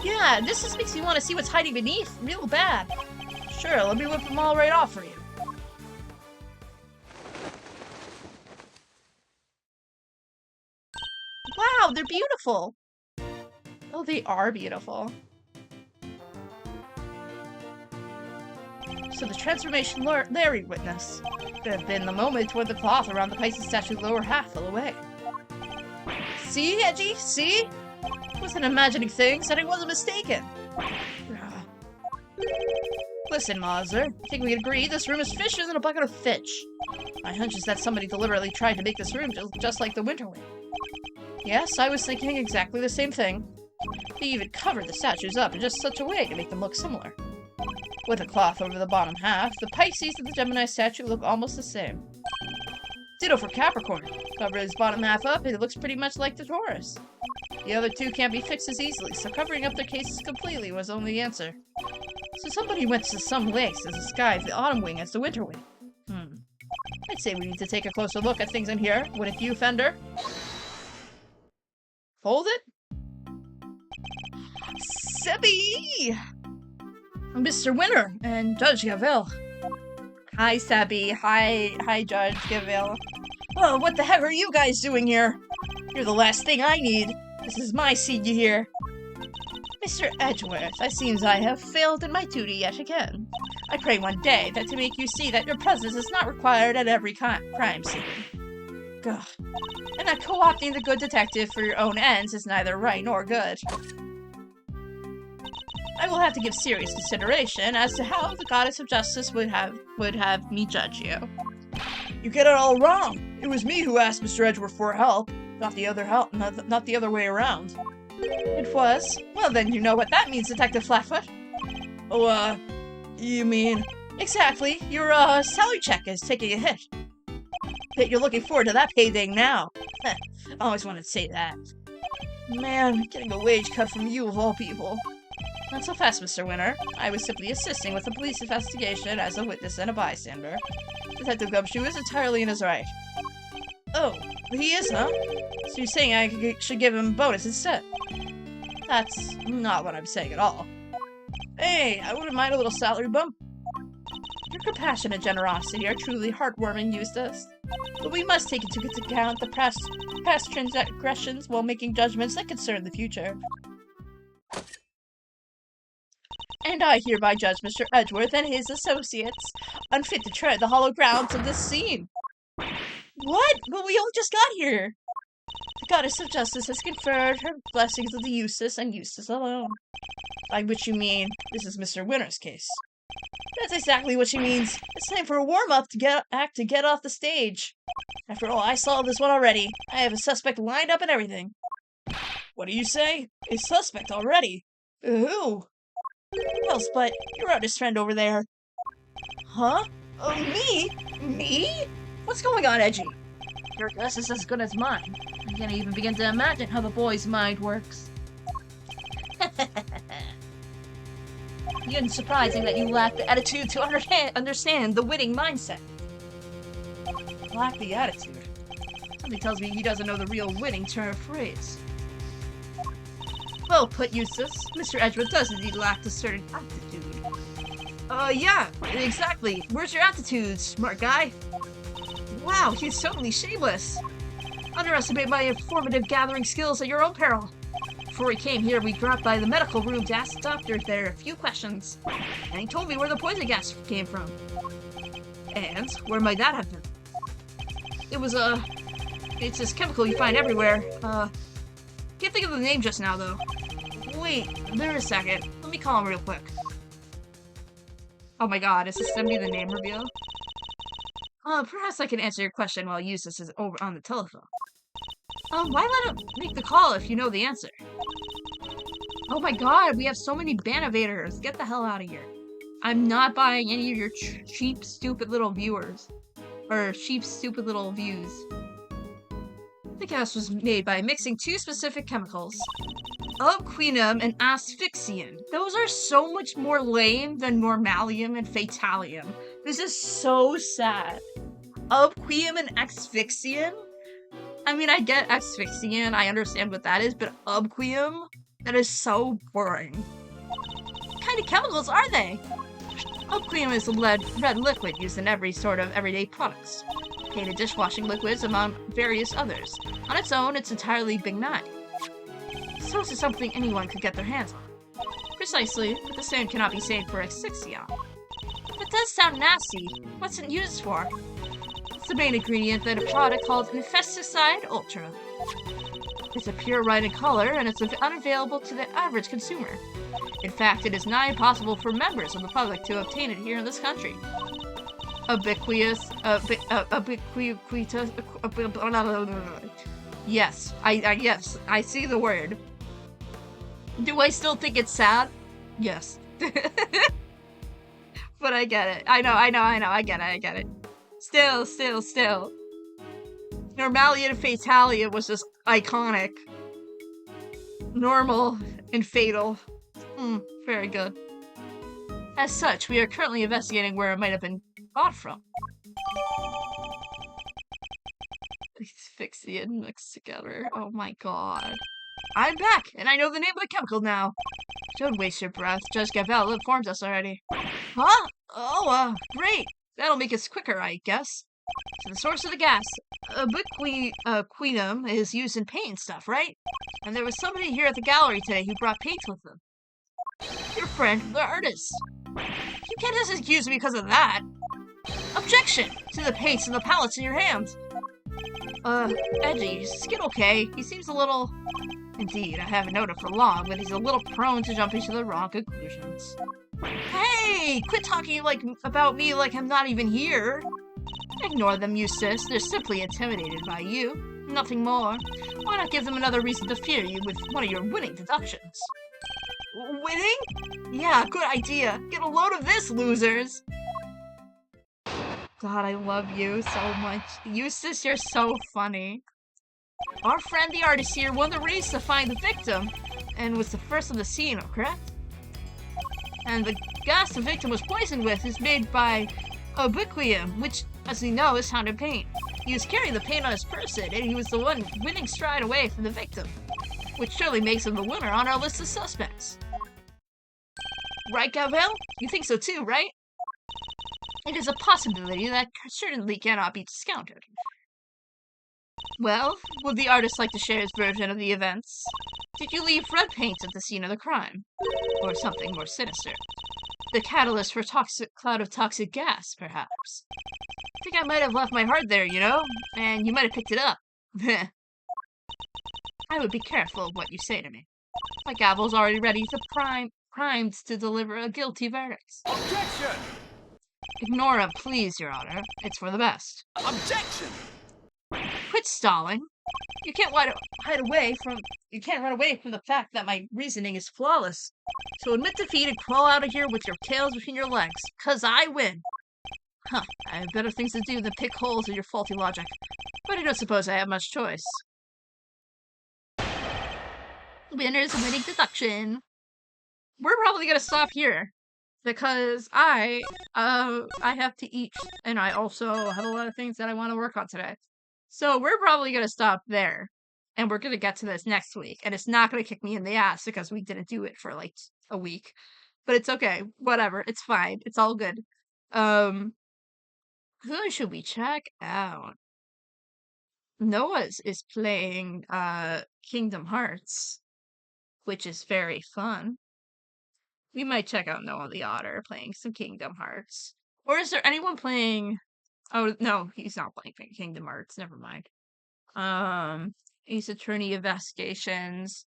Yeah, this just makes me want to see what's hiding beneath real bad. Sure, let me whip them all right off for you. Wow, they're beautiful! Oh, they are beautiful. So the transformation Larry witnessed could have been the moment where the cloth around the Pisces statue's lower half fell away. See, Edgy? See? I wasn't imagining things, and I wasn't mistaken. Listen, Mazzer, I think we can agree this room is fishier than a bucket of fish. My hunch is that somebody deliberately tried to make this room just like the Winter Wing. Yes, I was thinking exactly the same thing. They even covered the statues up in just such a way to make them look similar. With a cloth over the bottom half, the Pisces and the Gemini statue look almost the same. Ditto for Capricorn. Cover his bottom half up, and it looks pretty much like the Taurus. The other two can't be fixed as easily, so covering up their cases completely was only the answer. So somebody went to some lengths to disguise the Autumn Wing as the Winter Wing. I'd say we need to take a closer look at things in here, wouldn't you, Fender? Hold it? Sebby! Mr. Winter and Judge Gavelle. Hi, Sebby. Hi, Judge Gavelle. Oh, what the heck are you guys doing here? You're the last thing I need. This is my senior year. Mr. Edgeworth, it seems I have failed in my duty yet again. I pray one day that to make you see that your presence is not required at every crime scene. Gah. And that co-opting the good detective for your own ends is neither right nor good. I will have to give serious consideration as to how the goddess of justice would have me judge you. You get it all wrong. It was me who asked Mr. Edgeworth for help, not the other way around. It was? Well, then you know what that means, Detective Flatfoot. Oh, you mean? Exactly. Your, salary check is taking a hit. Bet you're looking forward to that payday now. I always wanted to say that. Man, getting a wage cut from you of all people. Not so fast, Mr. Winter. I was simply assisting with the police investigation as a witness and a bystander. Detective Gumshoe is entirely in his right. Oh, he is, huh? So you're saying I should give him a bonus instead? That's not what I'm saying at all. Hey, I wouldn't mind a little salary bump. Your compassion and generosity are truly heartwarming, Eustace. But we must take into account the past transgressions while making judgments that concern the future. And I hereby judge Mr. Edgeworth and his associates unfit to tread the hollow grounds of this scene. What? But we all just got here. The goddess of justice has conferred her blessings on the Eustace and Eustace alone. By which you mean, this is Mr. Winter's case. That's exactly what she means. It's time for a warm-up to get off the stage. After all, I saw this one already. I have a suspect lined up and everything. What do you say? A suspect already? Who? Who else but your artist friend over there? Huh? Me? Me? What's going on, Edgy? Your guess is as good as mine. I can't even begin to imagine how the boy's mind works. It's surprising that you lack the attitude to understand the winning mindset. Lack the attitude? Something tells me he doesn't know the real winning turn of phrase. Well put, Eustace. Mr. Edgeworth does indeed lack a certain aptitude. Yeah, exactly. Where's your attitude, smart guy? Wow, he's totally shameless. Underestimate my informative gathering skills at your own peril. Before we came here, we dropped by the medical room to ask the doctor there a few questions. And he told me where the poison gas came from. And where might that have been? It was, it's this chemical you find everywhere. Can't think of the name just now, though. Wait, there a second. Let me call him real quick. Oh my god, is this gonna be the name reveal? Perhaps I can answer your question while Eustace is over on the telephone. Why let him make the call if you know the answer? Oh my god, we have so many Bannovators. Get the hell out of here. I'm not buying any of your cheap, stupid little viewers. Or cheap, stupid little views. The gas was made by mixing two specific chemicals. Obquinum and asphyxium. Those are so much more lame than normalium and fatalium. This is so sad. Obquinum and asphyxium? I mean, I get asphyxium, I understand what that is, but obquinum? That is so boring. What kind of chemicals are they? Obquinum is a red liquid used in every sort of everyday products. Painted dishwashing liquids among various others. On its own, it's entirely benign. So this is something anyone could get their hands on. Precisely, but the same cannot be said for asphyxium. That does sound nasty. What's it used for? It's the main ingredient in a product called Infesticide Ultra. It's a pure red in color, and it's unavailable to the average consumer. In fact, it is nigh impossible for members of the public to obtain it here in this country. Yes, yes, I see the word. Do I still think it's sad? Yes. But I get it. I know, I get it. Still. Normalia and Fatalia was just iconic. Normal and fatal. Very good. As such, we are currently investigating where it might have been bought from. Asphyxiant mixed together. Oh my god. I'm back, and I know the name of the chemical now. Don't waste your breath. Judge Gavelle informed us already. Huh? Oh, great. That'll make us quicker, I guess. So the source of the gas, ubiquinum, is used in paint stuff, right? And there was somebody here at the gallery today who brought paints with them. Your friend, the artist. You can't just accuse me because of that. Objection to the paints and the palettes in your hands. Edgy, is Skid okay? He seems a little... Indeed, I haven't known him for long, but he's a little prone to jumping to the wrong conclusions. Hey! Quit talking about me like I'm not even here! Ignore them, Eustace. They're simply intimidated by you. Nothing more. Why not give them another reason to fear you with one of your winning deductions? Winning? Yeah, good idea. Get a load of this, losers! God, I love you so much. Eustace, you're so funny. Our friend the artist here won the race to find the victim, and was the first on the scene, correct? And the gas the victim was poisoned with is made by ubiquinum, which, as we know, is found in paint. He was carrying the paint on his person, and he was the one winning stride away from the victim, which surely makes him the winner on our list of suspects. Right, Gavelle? You think so too, right? It is a possibility that certainly cannot be discounted. Well, would the artist like to share his version of the events? Did you leave red paint at the scene of the crime? Or something more sinister? The catalyst for a cloud of toxic gas, perhaps? I think I might have left my heart there, you know? And you might have picked it up. I would be careful of what you say to me. My gavel's already ready to primed to deliver a guilty verdict. Objection! Ignore him, please, Your Honor. It's for the best. Objection! Quit stalling. You can't hide away from. You can't run away from the fact that my reasoning is flawless. So admit defeat and crawl out of here with your tails between your legs, 'cause I win. Huh, I have better things to do than pick holes in your faulty logic. But I don't suppose I have much choice. Winner's winning deduction. We're probably gonna stop here because I have to eat, and I also have a lot of things that I want to work on today. So we're probably gonna stop there, and we're gonna get to this next week, and it's not gonna kick me in the ass because we didn't do it for like a week. But it's okay, whatever, it's fine, it's all good. Who should we check out? Noah's is playing Kingdom Hearts, which is very fun. We might check out Noah the Otter playing some Kingdom Hearts. Or is there anyone playing? Oh no, he's not playing Kingdom Hearts. Never mind. Ace Attorney Investigations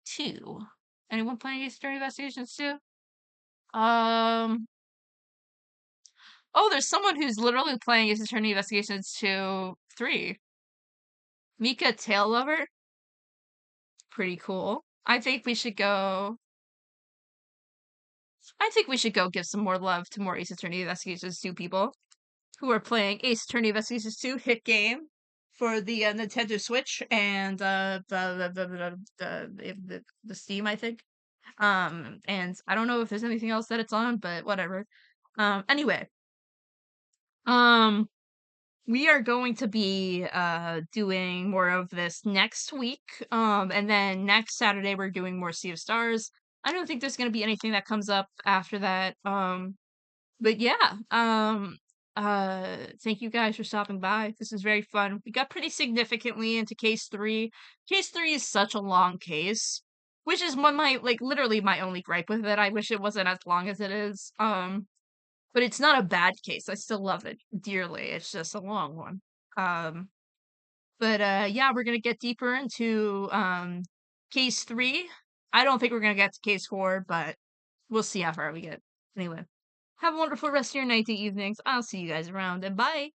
2. Anyone playing Ace Attorney Investigations 2? Oh, there's someone who's literally playing Ace Attorney Investigations 2, 3. Mika Tail Lover. Pretty cool. I think we should go give some more love to more Ace Attorney Investigations 2 people who are playing Ace Attorney Investigations 2 hit game for the Nintendo Switch and the Steam, I think. And I don't know if there's anything else that it's on, but whatever. Anyway, we are going to be doing more of this next week. And then next Saturday we're doing more Sea of Stars. I don't think there's going to be anything that comes up after that. But yeah, thank you guys for stopping by. This is very fun. We got pretty significantly into case 3. Case 3 is such a long case, which is literally my only gripe with it. I wish it wasn't as long as it is. But it's not a bad case. I still love it dearly. It's just a long one. Yeah, we're gonna get deeper into case 3. I don't think we're gonna get to case 4, but we'll see how far we get. Anyway, have a wonderful rest of your night and evenings. I'll see you guys around, and bye!